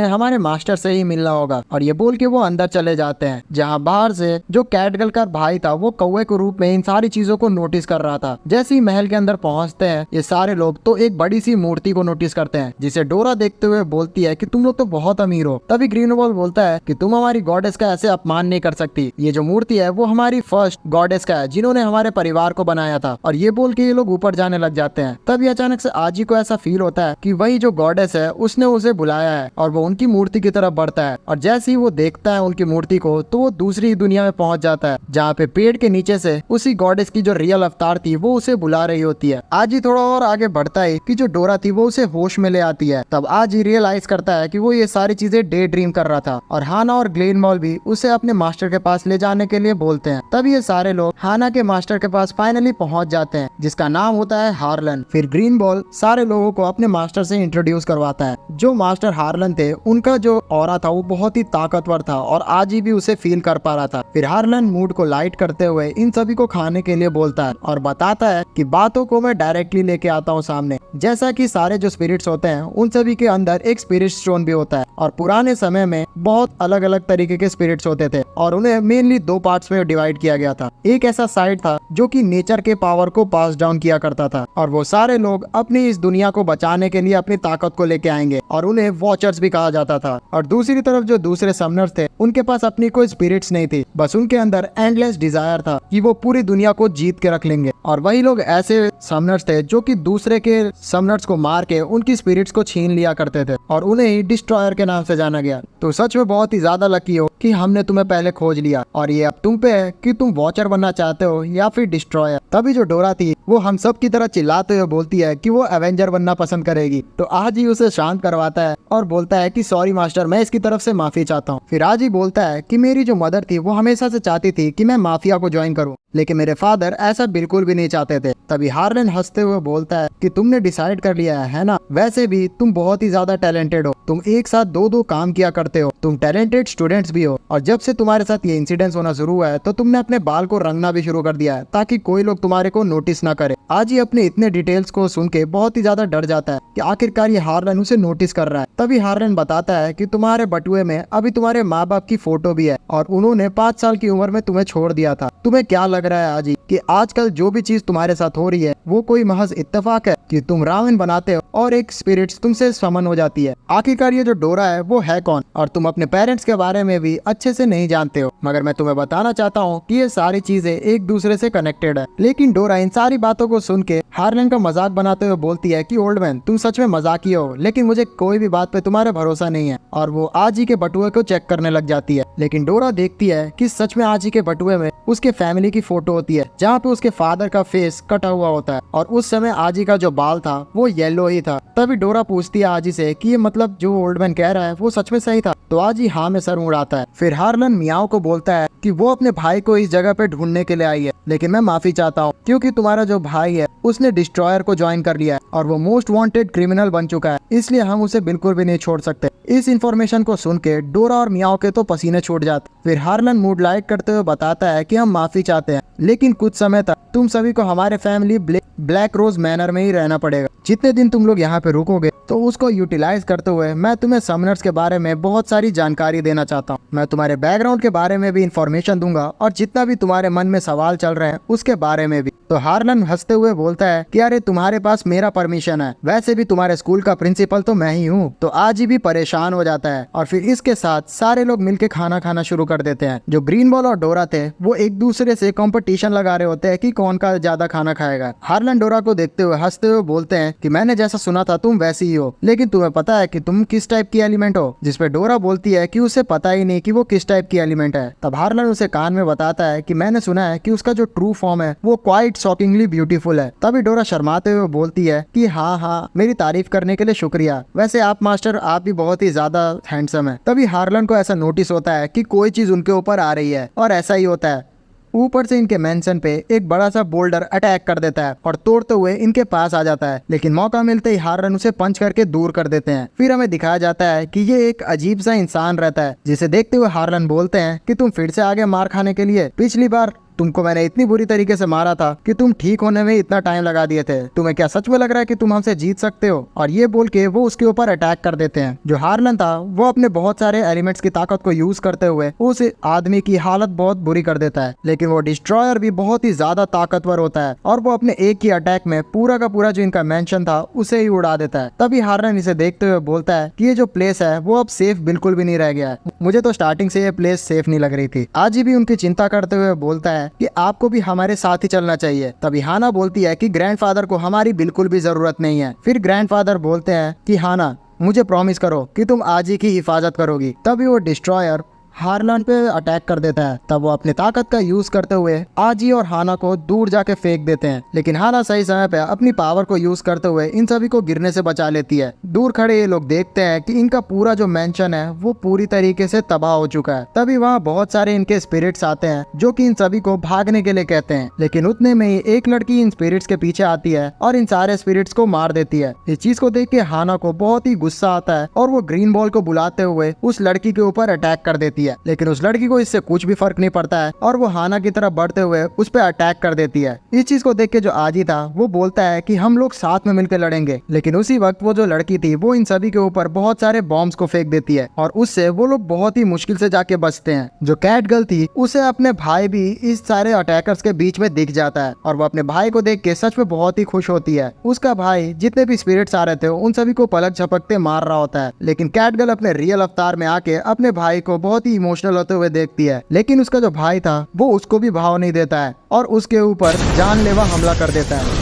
हमारे मास्टर से ही मिलना होगा। और ये बोल के वो अंदर चले जाते हैं जहाँ बाहर से जो कैट गर्ल का भाई था वो कौवे के रूप में इन सारी चीजों को नोटिस कर रहा था। जैसे ही महल के अंदर पहुंचते हैं ये सारे लोग तो एक बड़ी सी मूर्ति को नोटिस करते हैं जिसे डोरा देखते हुए बोलती है कि तुम लोग तो बहुत अमीर हो। तभी ग्रीन बॉल बोलता है कि तुम हमारी गॉडेस का ऐसे अपमान नहीं कर सकती, ये जो मूर्ति है वो हमारी फर्स्ट गॉडेस का है जिन्होंने हमारे परिवार को बनाया था। और ये बोल के ये लोग ऊपर जाने लग जाते हैं। तभी अचानक से आजी को ऐसा फील होता है कि वही जो गॉडेस है उसने उसे बुलाया है और वो उनकी मूर्ति की तरफ बढ़ता है। और जैसे ही वो देखता है उनकी मूर्ति को तो वो दूसरी दुनिया में पहुंच जाता है, जहाँ पे पेड़ के नीचे से उसी गॉडेस की जो रियल अवतार थी वो उसे बुला रही होती है। आजी थोड़ा और आगे बढ़ता है कि जो डोरा थी वो उसे होश में ले आती है। तब आजी रियलाइज करता है कि वो ये सारी चीजें डे ड्रीम कर रहा था। और हाना और ग्लेन बॉल भी उसे अपने मास्टर के पास ले जाने के लिए बोलते हैं। तब ये सारे लोग हाना के मास्टर के पास फाइनली पहुंच जाते हैं, जिसका नाम होता है हार्लन। फिर ग्रीन बॉल सारे लोगों को अपने मास्टर से इंट्रोड्यूस करवाता है। जो मास्टर हार्लन थे उनका जो ऑरा था वो बहुत ही ताकतवर था और आजी भी उसे फील कर पा रहा था। फिर हार्लन मूड को लाइट करते हुए इन सभी को खाने के लिए बोलता है और बताता है कि बातों को मैं डायरेक्टली लेके आता हूँ सामने। जैसा कि सारे जो स्पिरिट्स होते हैं उन सभी के अंदर एक स्पिरिट स्टोन भी होता है। और पुराने समय में बहुत अलग अलग तरीके के स्पिरिट्स होते थे और उन्हें मेनली दो पार्ट्स में डिवाइड किया गया था। एक ऐसा साइड था जो कि नेचर के पावर को पास डाउन किया करता था और वो सारे लोग अपनी इस दुनिया को बचाने के लिए अपनी ताकत को लेके आएंगे और उन्हें वॉचर्स भी कहा जाता था। और दूसरी तरफ जो दूसरे समनर्स थे उनके पास अपनी कोई स्पिरिट्स नहीं थी, बस उनके अंदर एंडलेस डिजायर था कि वो पूरी दुनिया को जीत के रख लेंगे। और वही लोग ऐसे समनर्स थे जो कि दूसरे के समनर्स को मार के उनकी स्पिरिट्स को छीन लिया करते थे और उन्हें ही डिस्ट्रॉयर के नाम से जाना गया। तो सच में बहुत ही ज्यादा लकी हो कि हमने तुम्हें पहले खोज लिया और ये अब तुम पे है कि तुम वॉचर बनना चाहते हो या फिर डिस्ट्रॉयर। तभी जो डोरा थी वो हम सब की तरह चिल्लाते हुए बोलती है कि वो एवेंजर बनना पसंद करेगी। तो आज ही उसे शांत करवाता है और बोलता है कि सॉरी मास्टर, मैं इसकी तरफ से माफी चाहता हूँ। फिर आज ही बोलता है कि मेरी जो मदर थी वो हमेशा से चाहती थी कि मैं माफिया को ज्वाइन करूँ, लेकिन मेरे फादर ऐसा बिल्कुल भी नहीं चाहते थे। तभी हार्लन हंसते हुए बोलता है कि तुमने डिसाइड कर लिया है ना, वैसे भी तुम बहुत ही ज्यादा टैलेंटेड हो, तुम एक साथ दो दो काम किया करते हो, तुम टैलेंटेड स्टूडेंट्स भी हो। और जब से तुम्हारे साथ ये इंसिडेंट्स होना शुरू हुआ है तो तुमने अपने बाल को रंगना भी शुरू कर दिया है ताकि कोई लोग तुम्हारे को नोटिस ना करे। आज ही अपने इतने डिटेल्स को सुन के बहुत ही ज्यादा डर जाता है कि आखिरकार ये हार्लन उसे नोटिस कर रहा है। तभी हार्लन बताता है कि तुम्हारे बटुए में अभी तुम्हारे माँ बाप की फोटो भी है और उन्होंने 5 साल की उम्र में तुम्हें छोड़ दिया था। तुम्हें क्या लग रहा है आजी कि आजकल जो भी चीज तुम्हारे साथ हो रही है वो कोई महज इत्तेफाक है कि तुम रावण बनाते हो और एक स्पिरिट्स तुमसे समन हो जाती है? आखिरकार ये जो डोरा है वो है कौन? और तुम अपने पेरेंट्स के बारे में भी अच्छे से नहीं जानते हो, मगर मैं तुम्हें बताना चाहता हूँ कि ये सारी चीजें एक दूसरे से कनेक्टेड है। लेकिन डोरा इन सारी बातों को सुन के हार्लन का मजाक बनाते हुए बोलती है कि ओल्ड मैन, तुम सच में मजाकी हो, लेकिन मुझे कोई भी बात पे तुम्हारा भरोसा नहीं है। और वो आजी के बटुए को चेक करने लग जाती है। लेकिन डोरा देखती है कि सच में आजी के बटुए में उसके फैमिली की फोटो होती है जहाँ पे उसके फादर का फेस कटा हुआ होता है और उस समय आजी का जो बाल था वो येलो ही था। तभी डोरा पूछती है आजी से कि ये मतलब जो ओल्ड मैन कह रहा है वो सच में सही था? तो आजी हाँ में सर उड़ाता है। फिर हार्लन मियाओ को बोलता है कि वो अपने भाई को इस जगह पे ढूंढने के लिए आई है, लेकिन मैं माफी चाहता हूँ क्योंकि तुम्हारा जो भाई है उसने डिस्ट्रॉयर को ज्वाइन कर लिया है और वो मोस्ट वांटेड क्रिमिनल बन चुका है, इसलिए हम उसे बिल्कुल भी नहीं छोड़ सकते। इस इंफॉर्मेशन को सुन के डोरा और मियाओ के तो पसीने छूट जाते। फिर हार्लन मूड लाइट करते हुए बताता है कि हम माफी चाहते हैं, लेकिन कुछ समय तक तुम सभी को हमारे फैमिली ब्लैक रोज मैनर में ही रहना पड़ेगा। जितने दिन तुम लोग यहाँ पे रुकोगे तो उसको यूटिलाइज करते हुए मैं तुम्हें समनर्स के बारे में बहुत सारी जानकारी देना चाहता हूँ। मैं तुम्हारे बैकग्राउंड के बारे में भी इंफॉर्मेशन दूंगा और जितना भी तुम्हारे मन में सवाल चल रहे हैं उसके बारे में भी। तो हार्लन हंसते हुए बोलता है कि अरे तुम्हारे पास मेरा परमिशन है, वैसे भी तुम्हारे स्कूल का प्रिंसिपल तो मैं ही हूँ। तो आज ही भी परेशान हो जाता है और फिर इसके साथ सारे लोग मिलके खाना खाना शुरू कर देते हैं। जो ग्रीन बॉल और डोरा थे वो एक दूसरे से कंपटीशन लगा रहे होते हैं कि कौन का ज्यादा खाना खाएगा। हार्लन डोरा को देखते हुए हंसते हुए बोलते हैं कि मैंने जैसा सुना था तुम वैसी ही हो, लेकिन तुम्हें पता है कि तुम किस टाइप की एलिमेंट हो? जिसपे डोरा बोलती है कि उसे पता ही नहीं कि वो किस टाइप की एलिमेंट है। तब हार्लन उसे कान में बताता है कि मैंने सुना है कि उसका जो ट्रू फॉर्म है वो क्वाइट शॉकिंगली ब्यूटीफुल है। तभी डोरा शर्माते हुए बोलती है कि हाँ, मेरी तारीफ करने के लिए शुक्रिया, वैसे आप मास्टर आप भी बहुत ही ज्यादा हैंडसम है। तभी हार्लन को ऐसा नोटिस होता है कि कोई चीज उनके ऊपर आ रही है और ऐसा ही होता है। ऊपर से इनके मेंशन पे एक बड़ा सा बोल्डर अटैक कर देता है और तोड़ते हुए इनके पास आ जाता है, लेकिन मौका मिलते ही हार्लन उसे पंच करके दूर कर देते हैं। फिर हमें दिखाया जाता है कि ये एक अजीब सा इंसान रहता है, जिसे देखते हुए हार्लन बोलते हैं कि तुम फिर से आगे मार खाने के लिए? पिछली बार तुमको मैंने इतनी बुरी तरीके से मारा था कि तुम ठीक होने में इतना टाइम लगा दिए थे, तुम्हें क्या सच में लग रहा है कि तुम हमसे जीत सकते हो? और ये बोल के वो उसके ऊपर अटैक कर देते हैं। जो हार्लन था वो अपने बहुत सारे एलिमेंट्स की ताकत को यूज करते हुए उस आदमी की हालत बहुत बुरी कर देता है, लेकिन वो डिस्ट्रॉयर भी बहुत ही ज्यादा ताकतवर होता है और वो अपने एक ही अटैक में पूरा का पूरा जो इनका मेंशन था उसे ही उड़ा देता है। तभी हार्लन इसे देखते हुए बोलता है कि ये जो प्लेस है वो अब सेफ बिल्कुल भी नहीं रह गया है, मुझे तो स्टार्टिंग से ये प्लेस सेफ नहीं लग रही थी। आज भी उनकी चिंता करते हुए बोलता है कि आपको भी हमारे साथ ही चलना चाहिए। तभी हाना बोलती है कि ग्रैंडफादर को हमारी बिल्कुल भी जरूरत नहीं है। फिर ग्रैंडफादर बोलते हैं कि हाना, मुझे प्रॉमिस करो कि तुम आजी की हिफाजत करोगी। तभी वो डिस्ट्रॉयर हार्लन पे अटैक कर देता है। तब वो अपनी ताकत का यूज करते हुए आजी और हाना को दूर जाके फेंक देते हैं, लेकिन हाना सही समय पे अपनी पावर को यूज करते हुए इन सभी को गिरने से बचा लेती है। दूर खड़े ये लोग देखते हैं कि इनका पूरा जो मेंशन है वो पूरी तरीके से तबाह हो चुका है। तभी वहाँ बहुत सारे इनके स्पिरिट्स आते हैं जो कि इन सभी को भागने के लिए कहते हैं, लेकिन उतने में ही एक लड़की इन स्पिरिट्स के पीछे आती है और इन सारे स्पिरिट्स को मार देती है। इस चीज को देख के हाना को बहुत ही गुस्सा आता है और वो ग्रीन बॉल को बुलाते हुए उस लड़की के ऊपर अटैक कर देती है, लेकिन उस लड़की को इससे कुछ भी फर्क नहीं पड़ता है और वो हाना की तरफ बढ़ते हुए उस पर अटैक कर देती है। इस चीज को देख के जो आजी था वो बोलता है कि हम लोग साथ में मिलकर लड़ेंगे, लेकिन उसी वक्त वो जो लड़की थी वो इन सभी के ऊपर बहुत सारे बॉम्ब्स को फेंक देती है और उससे वो लोग बहुत ही मुश्किल से जाके बचते हैं। जो कैट गर्ल थी उसे अपने भाई भी इस सारे अटैकर्स के बीच में दिख जाता है और वो अपने भाई को देख के सच में बहुत ही खुश होती है। उसका भाई जितने भी स्पिरिट्स आ रहे थे उन सभी को पलक झपकते मार रहा होता है, लेकिन कैट गर्ल अपने रियल अवतार में आके अपने भाई को बहुत ही इमोशनल होते हुए देखती है, लेकिन उसका जो भाई था वो उसको भी भाव नहीं देता है और उसके ऊपर जानलेवा हमला कर देता है,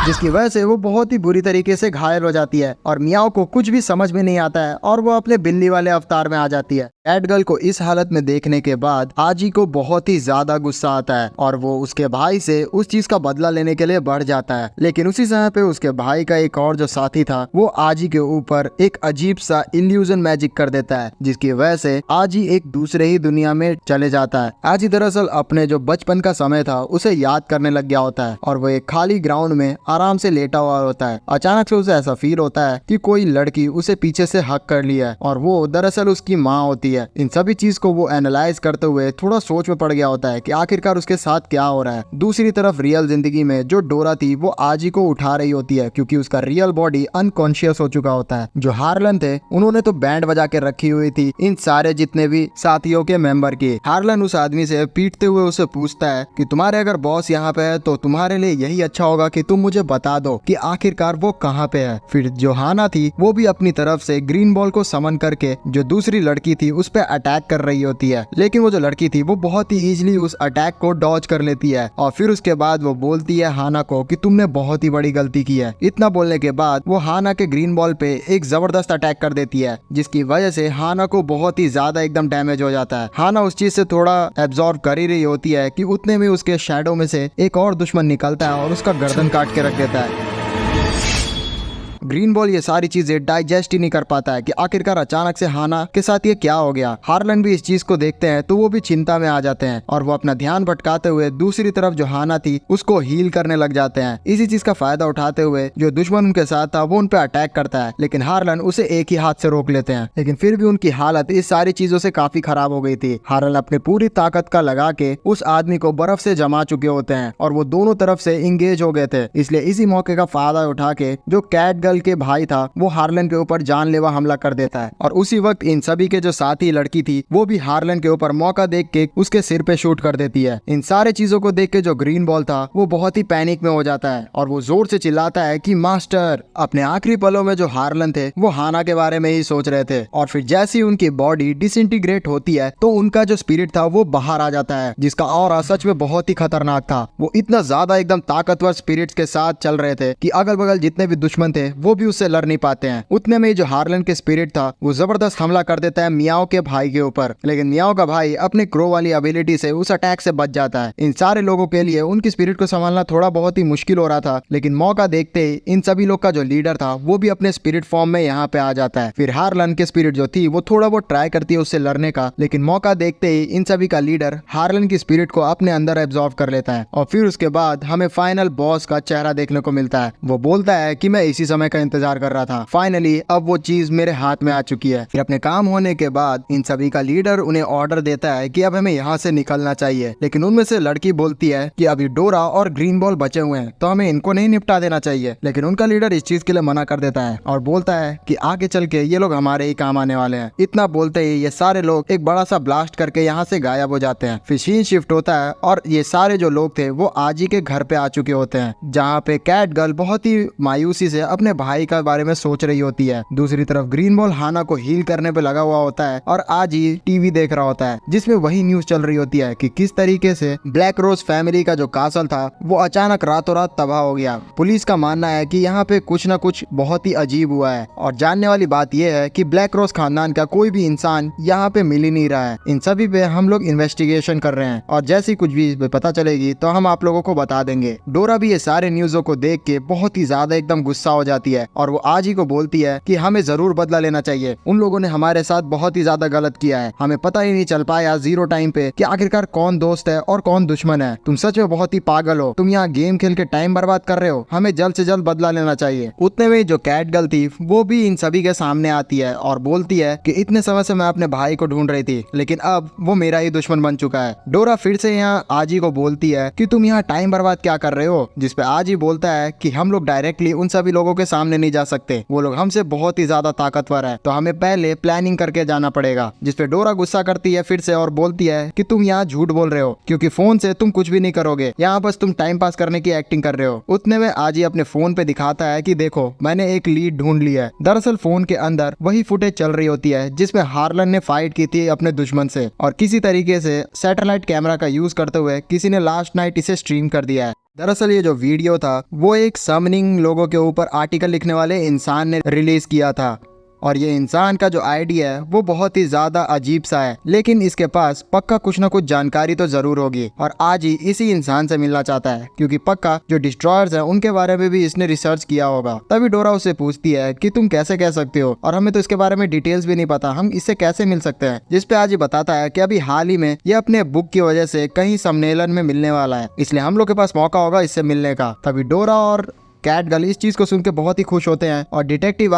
जिसकी वजह से वो बहुत ही बुरी तरीके से घायल हो जाती है और मियाओ को कुछ भी समझ में नहीं आता है और वो अपने बिल्ली वाले अवतार में आ जाती है। कैट गर्ल को इस हालत में देखने के बाद आजी को बहुत ही ज्यादा गुस्सा आता है और वो उसके भाई से उस चीज का बदला लेने के लिए बढ़ जाता है, लेकिन उसी समय पे उसके भाई का एक और जो साथी था वो आजी के ऊपर एक अजीब सा इल्यूजन मैजिक कर देता है, जिसकी वजह से आजी एक दूसरे ही दुनिया में चले जाता है। आजी दरअसल अपने जो बचपन का समय था उसे याद करने लग गया होता है और वो एक खाली ग्राउंड में आराम से लेटा हुआ होता है। अचानक से उसे ऐसा फील होता है कि कोई लड़की उसे पीछे से हक कर लिया है और वो दरअसल उसकी माँ होती है। इन सभी चीज को वो एनालाइज करते हुए थोड़ा सोच में पड़ गया होता है कि आखिरकार उसके साथ क्या हो रहा है। दूसरी तरफ रियल जिंदगी में जो डोरा थी वो आजी को उठा रही होती है क्योंकि उसका रियल बॉडी अनकॉन्शियस हो चुका होता है। जो हार्लन थे उन्होंने तो बैंड बजा के रखी हुई थी इन सारे जितने भी साथियों के मेंबर की। हार्लन उस आदमी से पीटते हुए उसे पूछता है कि तुम्हारे अगर बॉस यहाँ पे है तो तुम्हारे लिए यही अच्छा होगा कि तुम मुझे बता दो कि आखिरकार वो कहाँ पे है। फिर जो हाना थी वो भी अपनी तरफ से ग्रीन बॉल को समन करके जो दूसरी लड़की थी उस पर अटैक कर रही होती है, लेकिन वो जो लड़की थी वो बहुत ही इजीली उस अटैक को डॉज कर लेती है और फिर उसके बाद वो बोलती है हाना को कि तुमने बहुत ही बड़ी गलती की है। इतना बोलने के बाद वो हाना के ग्रीन बॉल पे एक जबरदस्त अटैक कर देती है, जिसकी वजह से हाना को बहुत ही ज्यादा एकदम डैमेज हो जाता है। हाना उस चीज से थोड़ा एब्जॉर्ब कर ही रही होती है कि उतने में उसके शैडो में से एक और दुश्मन निकलता है और उसका गर्दन काट के रख देता है। ग्रीन बॉल ये सारी चीजें डाइजेस्ट ही नहीं कर पाता है कि आखिरकार अचानक से हाना के साथ ये क्या हो गया। हार्लन भी इस चीज को देखते हैं तो वो भी चिंता में आ जाते हैं और वो अपना ध्यान भटकाते हुए दूसरी तरफ जो हाना थी उसको हील करने लग जाते हैं। इसी चीज का फायदा उठाते हुए जो दुश्मन उनके साथ था वो उन पे अटैक करता है, लेकिन हार्लन उसे एक ही हाथ से रोक लेते हैं, लेकिन फिर भी उनकी हालत इस सारी चीजों से काफी खराब हो गई थी। हार्लन अपनी पूरी ताकत का लगा के उस आदमी को बर्फ से जमा चुके होते हैं और वो दोनों तरफ से इंगेज हो गए थे, इसलिए इसी मौके का फायदा उठा के जो कैट गर्ल के भाई था वो हार्लन के ऊपर जानलेवा हमला कर देता है और उसी वक्त इन सभी के जो साथी लड़की थी वो भी हार्लन के ऊपर मौका देख के उसके सिर पे शूट कर देती है। इन सारे चीजों को देख के जो ग्रीन बॉल था वो बहुत ही पैनिक में हो जाता है और वो जोर से चिल्लाता है कि मास्टर। अपने आखिरी पलों में जो हार्लन थे वो हाना के बारे में ही सोच रहे थे और फिर जैसी उनकी बॉडी डिसइंटीग्रेट होती है तो उनका जो स्पिरिट था वो बाहर आ जाता है, जिसका ऑरा सच में बहुत ही खतरनाक था। वो इतना ज्यादा एकदम ताकतवर स्पिरिट्स के साथ चल रहे थे कि अगल बगल जितने भी दुश्मन थे वो भी उससे लड़ नहीं पाते हैं। उतने में जो हार्लन के स्पिरिट था वो जबरदस्त हमला कर देता है मियाओ के भाई के ऊपर, लेकिन मियाओ का भाई अपने क्रो वाली एबिलिटी से उस अटैक से बच जाता है। इन सारे लोगों के लिए उनकी स्पिरिट को संभालना थोड़ा बहुत ही मुश्किल हो रहा था, लेकिन मौका देखते ही इन सभी लोग का जो लीडर था वो भी अपने स्पिरिट फॉर्म में यहाँ पे आ जाता है। फिर हार्लन के स्पिरिट जो थी वो थोड़ा बहुत ट्राई करती है उससे लड़ने का, लेकिन मौका देखते ही इन सभी का लीडर हार्लन की स्पिरिट को अपने अंदर एब्जॉर्ब कर लेता है और फिर उसके बाद हमें फाइनल बॉस का चेहरा देखने को मिलता है। वो बोलता है कि मैं इसी समय का इंतजार कर रहा था, फाइनली अब वो चीज मेरे हाथ में आ चुकी है। फिर अपने काम होने के बाद इन सभी का लीडर उन्हें ऑर्डर देता है कि अब हमें यहाँ से निकलना चाहिए, लेकिन उनमें से लड़की बोलती है कि अभी डोरा और ग्रीन बॉल बचे हुए हैं तो हमें इनको नहीं निपटा देना चाहिए, लेकिन उनका लीडर इस चीज के लिए मना कर देता है और बोलता है कि आगे चल के ये लोग हमारे ही काम आने वाले हैं। इतना बोलते ही ये सारे लोग एक बड़ा सा ब्लास्ट करके यहाँ से गायब हो जाते हैं। फिर सीन शिफ्ट होता है और ये सारे जो लोग थे वो आजी के घर पे आ चुके होते हैं, जहाँ पे कैट गर्ल बहुत ही मायूसी से अपने भाई का बारे में सोच रही होती है। दूसरी तरफ ग्रीन बॉल हाना को हील करने पे लगा हुआ होता है और आज ही टीवी देख रहा होता है जिसमें वही न्यूज चल रही होती है कि किस तरीके से ब्लैक रोज फैमिली का जो कासल था वो अचानक रातों रात तबाह हो गया। पुलिस का मानना है कि यहाँ पे कुछ न कुछ बहुत ही अजीब हुआ है और जानने वाली बात यह है कि ब्लैक रोज खानदान का कोई भी इंसान यहाँ पे मिल ही नहीं रहा है। इन सभी पे हम लोग इन्वेस्टिगेशन कर रहे हैं और जैसी कुछ भी पता चलेगी तो हम आप लोगों को बता देंगे। डोरा भी ये सारे न्यूज़ों को देख के बहुत ही ज्यादा एकदम गुस्सा हो जाती है और वो आज ही को बोलती है कि हमें जरूर बदला लेना चाहिए। उन लोगों ने हमारे साथ बहुत ही ज्यादा गलत किया है। हमें पता ही नहीं चल पाया जीरो टाइम पे कि आखिरकार कौन दोस्त है और कौन दुश्मन है। तुम सच में बहुत ही पागल हो। तुम यहाँ गेम खेल के टाइम बर्बाद कर रहे हो। हमें जल्द से जल्द बदला लेना चाहिए। उतने में जो कैट गर्ल थी वो भी इन सभी के सामने आती है और बोलती है कि इतने समय से मैं अपने भाई को ढूंढ रही थी लेकिन अब वो मेरा ही दुश्मन बन चुका है। डोरा फिर से यहाँ आजी को बोलती है कि तुम यहाँ टाइम बर्बाद क्या कर रहे हो, जिसपे आजी बोलता है कि हम लोग डायरेक्टली उन सभी लोगों के सामने नहीं जा सकते। वो लोग हमसे बहुत ही ज्यादा ताकतवर है तो हमें पहले प्लानिंग करके जाना पड़ेगा। जिसपे डोरा गुस्सा करती है फिर से और बोलती है कि तुम यहाँ झूठ बोल रहे हो क्योंकि फोन से तुम कुछ भी नहीं करोगे। यहाँ बस तुम टाइम पास करने की एक्टिंग कर रहे हो। उतने में आजी अपने फोन पे दिखाता है कि देखो मैंने एक लीड ढूंढ लिया है। दरअसल फोन के अंदर वही फुटेज चल रही होती है जिसमें हार्लन ने फाइट की थी अपने दुश्मन से और किसी तरीके से सैटेलाइट कैमरा का यूज करते हुए किसी ने लास्ट नाइट इसे स्ट्रीम कर दिया है। दरअसल ये जो वीडियो था वो एक समनिंग लोगों के ऊपर आर्टिकल लिखने वाले इंसान ने रिलीज किया था और ये इंसान का जो आइडिया है वो बहुत ही ज्यादा अजीब सा है लेकिन इसके पास पक्का कुछ ना कुछ जानकारी तो जरूर होगी और आज ही इसी इंसान से मिलना चाहता है क्योंकि पक्का जो डिस्ट्रॉयर्स हैं उनके बारे में भी इसने रिसर्च किया होगा। तभी डोरा उससे पूछती है कि तुम कैसे कह सकते हो और हमें तो इसके बारे में डिटेल्स भी नहीं पता, हम इससे कैसे मिल सकते हैं। जिसपे आज ही बताता है कि अभी हाल ही में ये अपने बुक की वजह से कहीं सम्मेलन में मिलने वाला है इसलिए हम लोग के पास मौका होगा इससे मिलने का। तभी डोरा और कैट गर्ल इस चीज को सुन के बहुत ही खुश होते हैं और डिटेक्टिव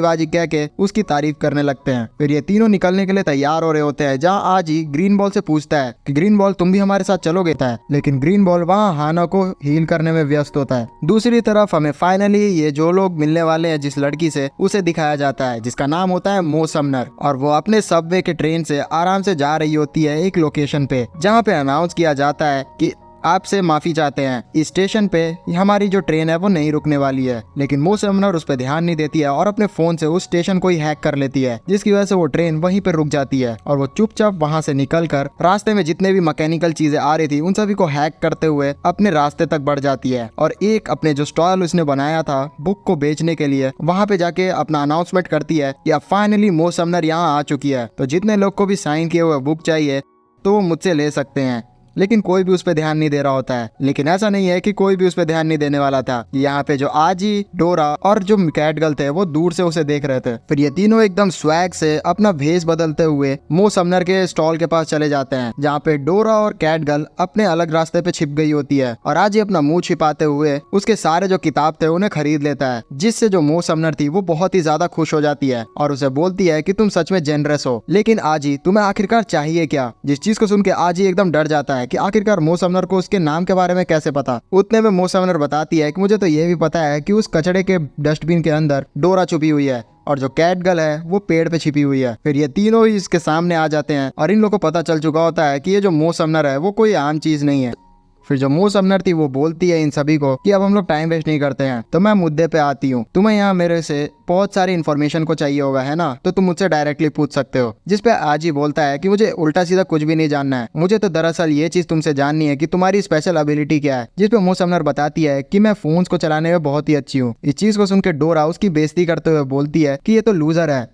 आजी कह के उसकी तारीफ करने लगते हैं। फिर ये तीनों निकलने के लिए तैयार हो रहे होते हैं जहाँ आजी ग्रीन बॉल से पूछता है कि ग्रीन बॉल तुम भी हमारे साथ चलोगे था, लेकिन ग्रीन बॉल वहाँ हाना को हील करने में व्यस्त होता है। दूसरी तरफ हमें फाइनली ये जो लोग मिलने वाले हैं जिस लड़की से उसे दिखाया जाता है जिसका नाम होता है मो समनर और वो अपने सबवे के ट्रेन से आराम से जा रही होती है एक लोकेशन पे जहाँ पे अनाउंस किया जाता है कि आपसे माफी चाहते हैं, इस स्टेशन पे हमारी जो ट्रेन है वो नहीं रुकने वाली है। लेकिन मो समनर उस पर ध्यान नहीं देती है और अपने फोन से उस स्टेशन को ही हैक कर लेती है जिसकी वजह से वो ट्रेन वहीं पे रुक जाती है और वो चुपचाप वहां से निकलकर रास्ते में जितने भी मैकेनिकल चीजें आ रही थी उन सभी को हैक करते हुए अपने रास्ते तक बढ़ जाती है और एक अपने जो स्टॉल उसने बनाया था बुक को बेचने के लिए वहां पे जाके अपना अनाउंसमेंट करती है कि अब फाइनली मो समनर यहाँ आ चुकी है तो जितने लोग को भी साइन किए हुए बुक चाहिए तो वो मुझसे ले सकते हैं। लेकिन कोई भी उस पर ध्यान नहीं दे रहा होता है। लेकिन ऐसा नहीं है कि कोई भी उस पर ध्यान नहीं देने वाला था। यहाँ पे जो आजी, डोरा और जो कैट गर्ल थे वो दूर से उसे देख रहे थे। फिर ये तीनों एकदम स्वैग से अपना भेष बदलते हुए मो समनर के स्टॉल के पास चले जाते हैं जहाँ पे डोरा और कैट गर्ल अपने अलग रास्ते पे छिप गई होती है और आजी अपना मुंह छिपाते हुए उसके सारे जो किताब थे उन्हें खरीद लेता है जिससे जो मो समनर थी वो बहुत ही ज्यादा खुश हो जाती है और उसे बोलती है कि तुम सच में जेनरस हो। लेकिन आजी तुम्हें आखिरकार चाहिए क्या? जिस चीज को सुन के आजी एकदम डर जाता है कि आखिरकार मो समनर को उसके नाम के बारे में कैसे पता। उतने में मो समनर बताती है कि मुझे तो ये भी पता है कि उस कचड़े के डस्टबिन के अंदर डोरा छुपी हुई है और जो कैट गर्ल है वो पेड़ पे छिपी हुई है। फिर ये तीनों ही इसके सामने आ जाते हैं और इन लोगों को पता चल चुका होता है कि ये जो मो समनर है वो कोई आम चीज नहीं है। फिर जो मो समनर थी वो बोलती है इन सभी को कि अब हम लोग टाइम वेस्ट नहीं करते हैं तो मैं मुद्दे पे आती हूँ। तुम्हें यहाँ मेरे से बहुत सारी इन्फॉर्मेशन को चाहिए होगा है ना, तो तुम मुझसे डायरेक्टली पूछ सकते हो। जिसपे आजी बोलता है कि मुझे उल्टा सीधा कुछ भी नहीं जानना है, मुझे तो दरअसल ये चीज तुमसे जाननी है कि तुम्हारी स्पेशल एबिलिटी क्या है। जिसपे मो समनर बताती है कि मैं फोन्स को चलाने में बहुत ही अच्छी हूँ। इस चीज को सुन के डोरा उसकी बेइज्जती करते हुए बोलती है कि ये तो लूजर है।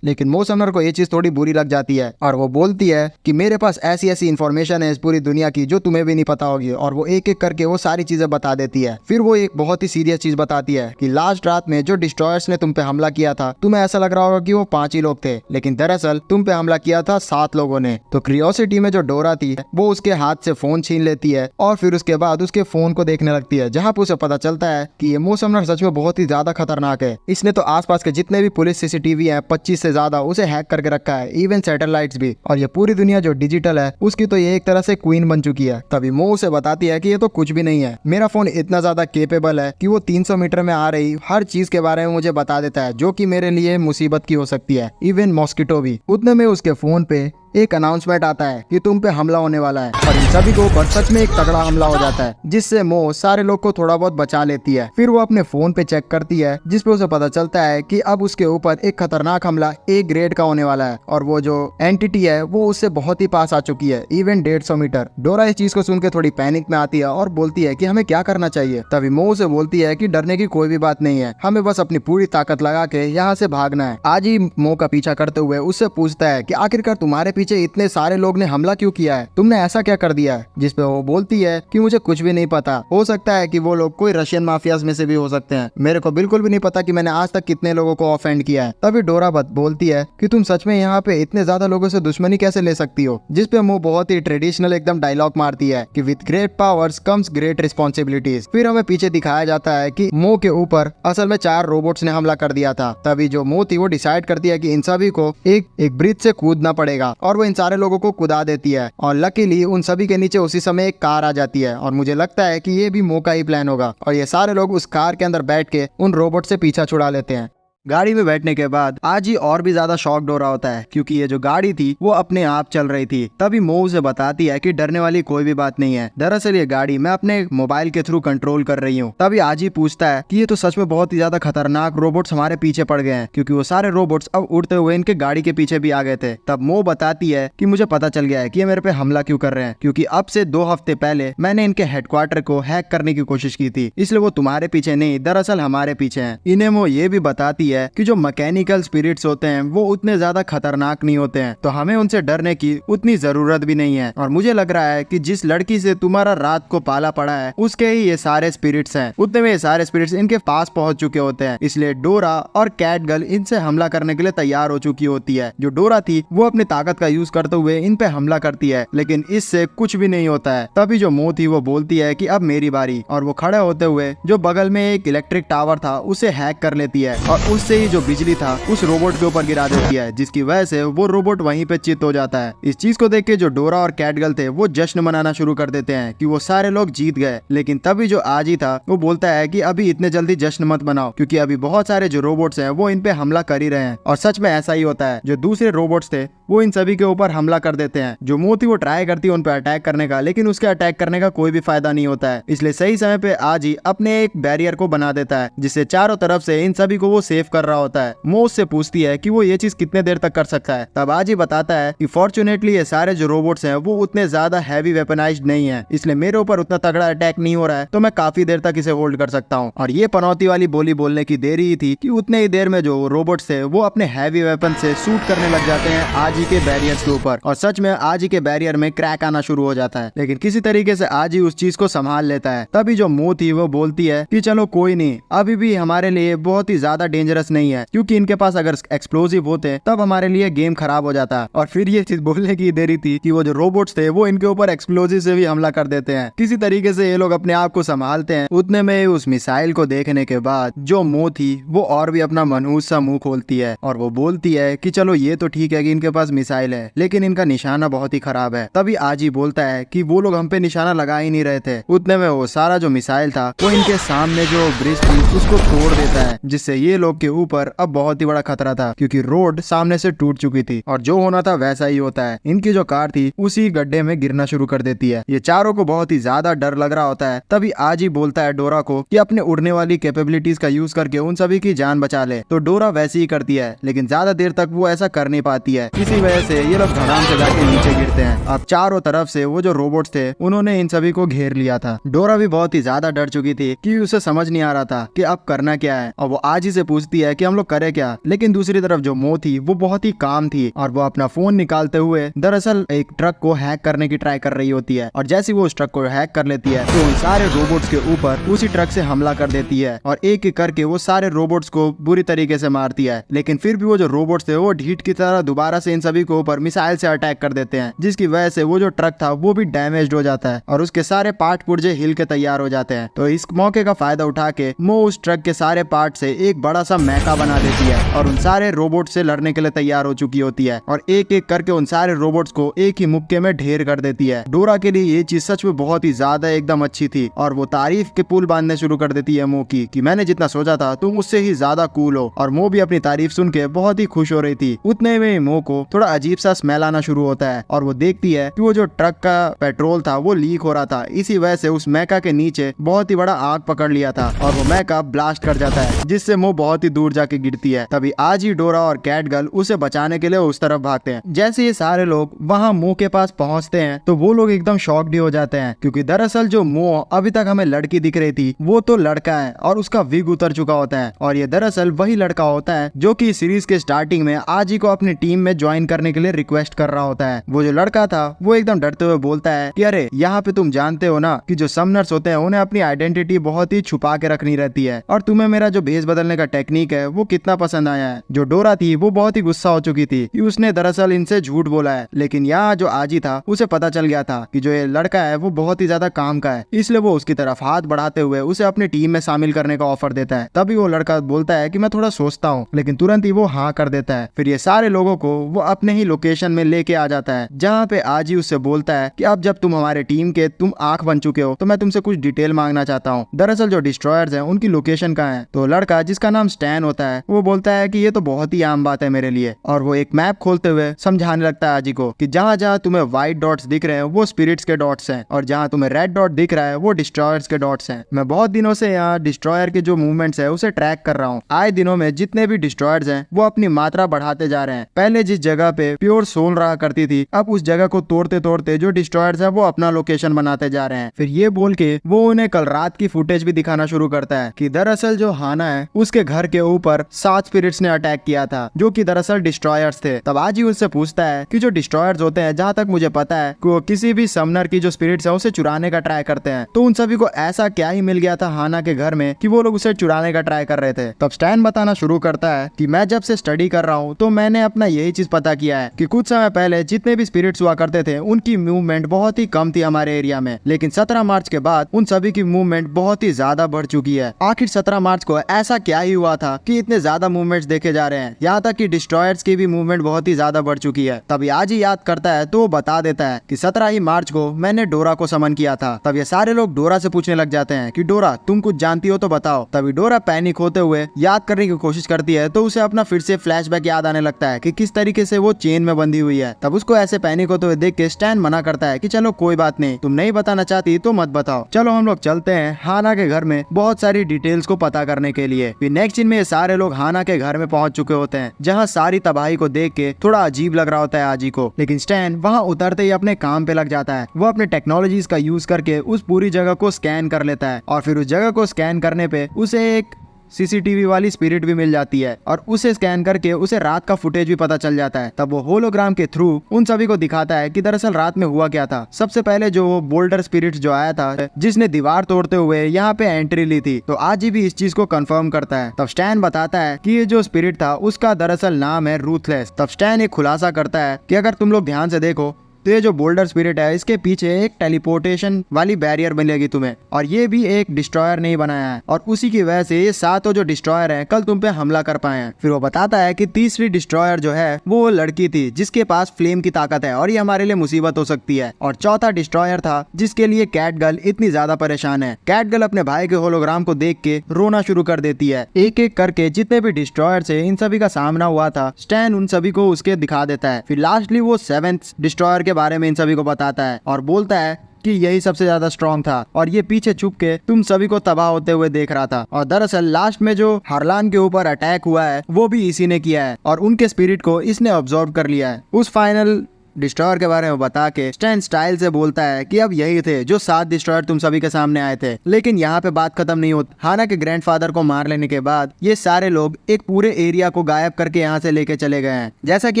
लेकिन मो समनर को ये चीज थोड़ी बुरी लग जाती है और वो बोलती है कि मेरे पास ऐसी ऐसी इन्फॉर्मेशन है इस पूरी दुनिया की जो तुम्हें भी नहीं पता होगी और वो एक एक करके वो सारी चीजें बता देती है। फिर वो एक बहुत ही सीरियस चीज बताती है कि लास्ट रात में जो डिस्ट्रॉयर्स ने तुम पे हमला किया था तुम्हें ऐसा लग रहा होगा कि वो 5 ही लोग थे, लेकिन दरअसल तुम पे हमला किया था 7 लोगों ने। तो क्यूरियोसिटी में जो डोरा थी वो उसके हाथ से फोन छीन लेती है और फिर उसके बाद उसके फोन को देखने लगती है जहाँ पे उसे पता चलता है कि ये मो समनर सच में बहुत ही ज्यादा खतरनाक है। इसने तो आसपास के जितने भी पुलिस सीसीटीवी है 25 से ज्यादा उसे हैक करके रखा है, इवन सैटेलाइट्स भी। और ये पूरी दुनिया जो डिजिटल है उसकी तो ये एक तरह से क्वीन बन चुकी है। तभी मो उसे बताती है कि ये तो कुछ भी नहीं है, मेरा फोन इतना ज्यादा केपेबल है कि वो 300 मीटर में आ रही हर चीज के बारे में मुझे बता देता है जो कि मेरे लिए मुसीबत की हो सकती है, इवन मॉस्किटो भी। उतने में उसके फोन पे एक अनाउंसमेंट आता है कि तुम पे हमला होने वाला है और इन सभी के ऊपर सच में एक तगड़ा हमला हो जाता है, जिससे मो सारे लोग को थोड़ा बहुत बचा लेती है। फिर वो अपने फोन पे चेक करती है, जिसपे उसे पता चलता है कि अब उसके ऊपर एक खतरनाक हमला ए ग्रेड का होने वाला है और वो जो एंटिटी है वो उससे बहुत ही पास आ चुकी है, इवन 150 मीटर। डोरा इस चीज को सुन के थोड़ी पैनिक में आती है और बोलती है कि हमें क्या करना चाहिए। तभी मो उसे बोलती है कि डरने की कोई भी बात नहीं है, हमें बस अपनी पूरी ताकत लगा के यहाँ से भागना है। आज ही मो का पीछा करते हुए उससे पूछता है कि आखिरकार तुम्हारे पीछे इतने सारे लोग ने हमला क्यों किया है, तुमने ऐसा क्या कर दिया है। जिसपे वो बोलती है कि मुझे कुछ भी नहीं पता, हो सकता है कि वो लोग कोई रशियन माफियाज में से भी हो सकते हैं, मेरे को बिल्कुल भी नहीं पता कि मैंने आज तक कितने लोगों को ऑफेंड किया है। तभी डोरा बोलती है कि तुम सच में यहाँ पे इतने ज्यादा लोगों से दुश्मनी कैसे ले सकती हो। जिसपे मो बहुत ही ट्रेडिशनल एकदम डायलॉग मारती है कि with great powers comes great responsibilities. फिर हमें पीछे दिखाया जाता है कि मो के ऊपर असल में 4 रोबोट्स ने हमला कर दिया था। तभी जो मो थी वो डिसाइड करती है कि इन सभी को एक ब्रिज से कूदना पड़ेगा और वो इन सारे लोगों को कूदा देती है और लकीली उन सभी के नीचे उसी समय एक कार आ जाती है और मुझे लगता है कि ये भी मो का ही प्लान होगा और ये सारे लोग उस कार के अंदर बैठ के उन रोबोट से पीछा छुड़ा लेते हैं। गाड़ी में बैठने के बाद आज ही और भी ज्यादा शॉक्ड हो रहा होता है क्योंकि ये जो गाड़ी थी वो अपने आप चल रही थी। तभी मो उसे बताती है कि डरने वाली कोई भी बात नहीं है, दरअसल ये गाड़ी मैं अपने मोबाइल के थ्रू कंट्रोल कर रही हूँ। तभी आज ही पूछता है कि ये तो सच में बहुत ही ज्यादा खतरनाक रोबोट्स हमारे पीछे पड़ गए हैं, क्योंकि वो सारे रोबोट्स अब उड़ते हुए इनके गाड़ी के पीछे भी आ गए थे। तब मो बताती है कि मुझे पता चल गया है कि ये मेरे पे हमला क्यों कर रहे हैं, क्योंकि अब से 2 हफ्ते पहले मैंने इनके हेडक्वार्टर को हैक करने की कोशिश की थी, इसलिए वो तुम्हारे पीछे नहीं दरअसल हमारे पीछे हैं। इन्हें वो ये भी बताती है कि जो मैकेनिकल स्पिरिट्स होते हैं वो उतने ज्यादा खतरनाक नहीं होते हैं, तो हमें उनसे डरने की उतनी जरूरत भी नहीं है। और मुझे लग रहा है कि जिस लड़की से तुम्हारा रात को पाला पड़ा है उसके ही ये सारे स्पिरिट्स हैं, उतने में ये सारे स्पिरिट्स इनके पास पहुंच चुके होते हैं, इसलिए डोरा और कैट गर्ल इनसे हमला करने के लिए तैयार हो चुकी होती है। जो डोरा थी वो अपनी ताकत का यूज करते हुए इन पे हमला करती है, लेकिन इससे कुछ भी नहीं होता है। तभी जो मो थी वो बोलती है कि अब मेरी बारी, और वो खड़े होते हुए जो बगल में एक इलेक्ट्रिक टावर था उसे हैक कर लेती है और उससे ही जो बिजली था उस रोबोट के ऊपर गिरा देती है, जिसकी वजह से वो रोबोट वहीं पे चित हो जाता है। इस चीज को देख के जो डोरा और कैटगर्ल थे वो जश्न मनाना शुरू कर देते हैं कि वो सारे लोग जीत गए। लेकिन तभी जो आजी था वो बोलता है कि अभी इतने जल्दी जश्न मत मनाओ, क्योंकि अभी बहुत सारे जो रोबोट्स हैं वो इन पे हमला कर ही रहे हैं। और सच में ऐसा ही होता है, जो दूसरे रोबोट्स थे वो इन सभी के ऊपर हमला कर देते हैं। जो मो थी वो ट्राई करती है उन पे अटैक करने का, लेकिन उसके अटैक करने का कोई भी फायदा नहीं होता है। इसलिए सही समय पे आजी अपने एक बैरियर को बना देता है, जिससे चारों तरफ से इन सभी को वो सेव कर रहा होता है। मो उससे पूछती है कि वो ये चीज कितने देर तक कर सकता है। तब आजी बताता है कि फॉर्चुनेटली ये सारे जो रोबोट्स हैं वो उतने ज्यादा हैवी वेपनाइज्ड नहीं है, इसलिए मेरे ऊपर उतना तगड़ा अटैक नहीं हो रहा है, तो मैं काफी देर तक इसे होल्ड कर सकता हूँ। और ये पनौती वाली बोली बोलने की देरी ही थी कि उतने ही देर में जो रोबोट्स थे वो अपने हैवी वेपन से शूट करने लग जाते हैं आजी के बैरियर्स के ऊपर, और सच में आजी के बैरियर में क्रैक आना शुरू हो जाता है। लेकिन किसी तरीके से आजी उस चीज को संभाल लेता है। तभी जो मो थी वो बोलती है कि चलो कोई नहीं, अभी भी हमारे लिए बहुत ही ज्यादा डेंजरस नहीं है, क्योंकि इनके पास अगर एक्सप्लोजिव होते तब हमारे लिए गेम खराब हो जाता। और फिर ये चीज बोलने की देरी थी कि वो जो रोबोट्स थे वो इनके ऊपर एक्सप्लोजिव से भी हमला कर देते हैं। किसी तरीके से ये लोग अपने आप को संभालते हैं। उतने में उस मिसाइल को देखने के बाद जो मो थी वो और भी अपना मनहूस सा मुंह खोलती है और वो बोलती है कि चलो ये तो ठीक है कि इनके पास मिसाइल है, लेकिन इनका निशाना बहुत ही खराब है। तभी आजी बोलता है कि वो लोग हम पे निशाना लगा ही नहीं रहे थे। उतने में वो सारा जो मिसाइल था वो इनके सामने जो ब्रिज थी उसको तोड़ देता है, जिससे ये लोग के ऊपर अब बहुत ही बड़ा खतरा था, क्योंकि रोड सामने से टूट चुकी थी और जो होना था वैसा ही होता है। इनकी जो कार थी उसी गड्ढे में गिरना शुरू कर देती है। ये चारों को बहुत ही ज्यादा डर लग रहा होता है। तभी आजी बोलता है डोरा को कि अपने उड़ने वाली कैपेबिलिटीज का यूज करके उन सभी की जान बचा ले। तो डोरा वैसे ही करती है, लेकिन ज्यादा देर तक वो ऐसा कर नहीं पाती है। इसी वजह से ये लोग धड़ाम से जाके नीचे गिरते हैं। अब चारों तरफ से वो जो रोबोट्स थे उन्होंने इन सभी को घेर लिया था। डोरा भी बहुत ही ज्यादा डर चुकी थी कि उसे समझ नहीं आ रहा था कि अब करना क्या है, और वो आजी से पूछती है कि हम लोग करे क्या। लेकिन दूसरी तरफ जो मो थी वो बहुत ही काम थी और वो अपना फोन निकालते हुए दरअसल एक ट्रक को हैक करने की ट्राई कर रही होती है, और जैसे वो उस ट्रक को हैक कर लेती है तो उन सारे रोबोट्स के ऊपर उसी ट्रक से हमला कर देती है और एक एक करके वो सारे रोबोट्स को बुरी तरीके से मारती है। लेकिन फिर भी वो जो रोबोट्स थे वो ढीठ की तरह दोबारा से इन सभी के ऊपर मिसाइल से अटैक कर देते हैं, जिसकी वजह से वो जो ट्रक था वो भी डैमेज्ड हो जाता है और उसके सारे पार्ट पुर्जे हिल के तैयार हो जाते हैं। तो इस मौके का फायदा उठा के मो उस ट्रक के सारे पार्ट से एक बड़ा सा मैका बना देती है और उन सारे रोबोट से लड़ने के लिए तैयार हो चुकी होती है और एक एक करके उन सारे रोबोट्स को एक ही मुक्के में ढेर कर देती है। डोरा के लिए ये चीज सच में बहुत ही ज्यादा एकदम अच्छी थी और वो तारीफ के पुल बांधने शुरू कर देती है मो की कि मैंने जितना सोचा था तुम उससे ही ज्यादा कूल हो। और मो भी अपनी तारीफ सुन के बहुत ही खुश हो रही थी। उतने में मो को थोड़ा अजीब सा स्मेल आना शुरू होता है और वो देखती है कि वो जो ट्रक का पेट्रोल था वो लीक हो रहा था। इसी वजह से उस मैका के नीचे बहुत ही बड़ा आग पकड़ लिया था और वो मैका ब्लास्ट कर जाता है जिससे मो बहुत ही दूर जाके गिरती है। तभी आज ही डोरा और कैट गर्ल उसे बचाने के लिए उस तरफ भागते हैं। जैसे ये सारे लोग वहाँ मो के पास पहुँचते हैं तो वो लोग एकदम शॉक्ड हो जाते हैं क्योंकि दरअसल जो मो अभी तक हमें लड़की दिख रही थी वो तो लड़का है और उसका विग उतर चुका होता है और ये दरअसल वही लड़का होता है जो कि सीरीज के स्टार्टिंग में आजी को अपनी टीम में ज्वाइन करने के लिए रिक्वेस्ट कर रहा होता है। वो जो लड़का था वो एकदम डरते हुए बोलता है कि अरे यहाँ पे तुम जानते हो ना कि जो समनर्स होते हैं उन्हें अपनी आइडेंटिटी बहुत ही छुपा के रखनी रहती है और तुम्हें मेरा जो भेस बदलने का टेक्निक है वो कितना पसंद आया है। जो डोरा थी वो बहुत ही गुस्सा हो चुकी थी कि उसने दरअसल इनसे झूठ बोला है, लेकिन यहाँ जो आजी था उसे पता चल गया था कि जो ये लड़का है वो बहुत ही ज्यादा काम का है, इसलिए वो उसकी तरफ हाथ बढ़ाते हुए उसे अपनी टीम में शामिल करने का ऑफर देता है। तभी वो लड़का बोलता है कि मैं थोड़ा सोचता हूँ, लेकिन तुरंत ही वो हाँ कर देता है। फिर ये सारे लोगों को वो अपने ही लोकेशन में लेके आ जाता है जहाँ पे आजी उससे बोलता है कि अब जब तुम हमारे टीम के तुम आंख बन चुके हो तो मैं तुमसे कुछ डिटेल मांगना चाहता हूँ। दरअसल जो डिस्ट्रॉयर्स हैं उनकी लोकेशन कहाँ है। तो लड़का जिसका नाम स्टैन होता है वो बोलता है कि ये तो बहुत ही आम बात है मेरे लिए और वो एक मैप खोलते हुए समझाने लगता है आजी को कि जहाँ जहाँ तुम्हें व्हाइट डॉट्स दिख रहे हैं वो स्पिरिट्स के डॉट्स हैं और जहाँ तुम्हें रेड डॉट दिख रहा है वो डिस्ट्रॉयर्स के डॉट्स हैं। मैं बहुत दिनों से यहाँ डिस्ट्रॉयर के जो मूवमेंट्स है उसे ट्रैक कर रहा हूँ। आए दिनों में जितने भी डिस्ट्रॉयर्स हैं वो अपनी मात्रा बढ़ाते जा रहे हैं। पहले जिस जगह पे प्योर सोल रहा करती थी अब उस जगह को तोड़ते तोड़ते जो डिस्ट्रॉयर्स है वो अपना लोकेशन बनाते जा रहे हैं। फिर ये बोल के वो उन्हें कल रात की फुटेज भी दिखाना शुरू करता है कि दरअसल जो हाना है उसके घर के ऊपर 7 स्पिरिट्स ने अटैक किया था जो कि दरअसल डिस्ट्रॉयर्स थे। तब आज ही उससे पूछता है कि जो डिस्ट्रॉयर्स होते हैं जहाँ तक मुझे पता है कि वो किसी भी समनर की जो स्पिरिट्स है उसे चुराने का ट्राई करते हैं, तो उन सभी को ऐसा क्या ही मिल गया था हाना के घर में कि वो लोग उसे चुराने का ट्राई कर रहे थे। तब स्टैन बताना शुरू करता है कि मैं जब से स्टडी कर रहा हूँ तो मैंने अपना यही चीज पता किया है कि कुछ समय पहले जितने भी स्पिरिट्स हुआ करते थे उनकी मूवमेंट बहुत ही कम थी हमारे एरिया में, लेकिन 17 मार्च के बाद उन सभी की मूवमेंट बहुत ही ज्यादा बढ़ चुकी है। आखिर 17 मार्च को ऐसा क्या ही हुआ था कि इतने ज्यादा मूवमेंट्स देखे जा रहे हैं, यहाँ तक कि डिस्ट्रॉयर्स की भी मूवमेंट बहुत ही ज्यादा बढ़ चुकी है। तभी आज ही याद करता है तो वो बता देता है कि 17 ही मार्च को मैंने डोरा को समन किया था। तब ये सारे लोग डोरा से पूछने लग जाते हैं कि डोरा तुम कुछ जानती हो तो बताओ। तभी डोरा पैनिक होते हुए याद करने की कोशिश करती है तो उसे अपना फिर से फ्लैशबैक याद आने लगता है कि किस तरीके से वो चेन में बंधी हुई है। तब उसको ऐसे पैनिक होते हुए देख के स्टैन मना करता है कि चलो कोई बात नहीं, तुम नहीं बताना चाहती तो मत बताओ, चलो हम लोग चलते हैं हाना के घर में बहुत सारी डिटेल्स को पता करने के लिए। फिर नेक्स्ट सीन में ये सारे लोग हाना के घर में पहुंच चुके होते हैं जहाँ सारी तबाही को देख के थोड़ा अजीब लग रहा होता है आजी को, लेकिन स्टैन वहाँ उतरते ही अपने काम पे लग जाता है। वो अपने टेक्नोलॉजीज का यूज करके उस पूरी जगह को स्कैन कर लेता है और फिर उस जगह को स्कैन करने पे उसे एक सीसीटीवी वाली स्पिरिट भी मिल जाती है और उसे स्कैन करके उसे रात का फुटेज भी पता चल जाता है। तब वो होलोग्राम के थ्रू उन सभी को दिखाता है कि दरअसल रात में हुआ क्या था। सबसे पहले जो वो बोल्डर स्पिरिट जो आया था जिसने दीवार तोड़ते हुए यहाँ पे एंट्री ली थी, तो आज ही भी इस चीज को कंफर्म करता है। तब स्टैन बताता है कि ये जो स्पिरिट था उसका दरअसल नाम है रूथलेस। तब स्टैन एक खुलासा करता है कि अगर तुम लोग ध्यान से देखो तो ये जो बोल्डर स्पिरिट है इसके पीछे एक टेलीपोर्टेशन वाली बैरियर मिलेगी तुम्हें, और ये भी एक डिस्ट्रॉयर नहीं बनाया है और उसी की वजह से ये 7 जो डिस्ट्रॉयर हैं कल तुम पे हमला कर पाए हैं। फिर वो बताता है कि तीसरी डिस्ट्रॉयर जो है वो लड़की थी जिसके पास फ्लेम की ताकत है और ये हमारे लिए मुसीबत हो सकती है, और चौथा डिस्ट्रॉयर था जिसके लिए कैट गर्ल इतनी ज्यादा परेशान है। कैट गर्ल अपने भाई के होलोग्राम को देख के रोना शुरू कर देती है। एक एक करके जितने भी डिस्ट्रॉयर से इन सभी का सामना हुआ था स्टैन उन सभी को उसके दिखा देता है। फिर लास्टली वो 7th डिस्ट्रॉयर के बारे में इन सभी को बताता है और बोलता है कि यही सबसे ज्यादा स्ट्रॉन्ग था और ये पीछे छुप के तुम सभी को तबाह होते हुए देख रहा था। और दरअसल लास्ट में जो हार्लान के ऊपर अटैक हुआ है वो भी इसी ने किया है और उनके स्पिरिट को इसने ऑब्जर्व कर लिया है। उस फाइनल डिस्ट्रॉयर के बारे में बता के स्टैन स्टाइल से बोलता है कि अब यही थे जो 7 डिस्ट्रॉयर तुम सभी के सामने आए थे। लेकिन यहाँ पे बात खत्म नहीं होती। हाना के ग्रैंडफादर को मार लेने के बाद ये सारे लोग एक पूरे एरिया को गायब करके यहाँ से लेके चले गए हैं। जैसा कि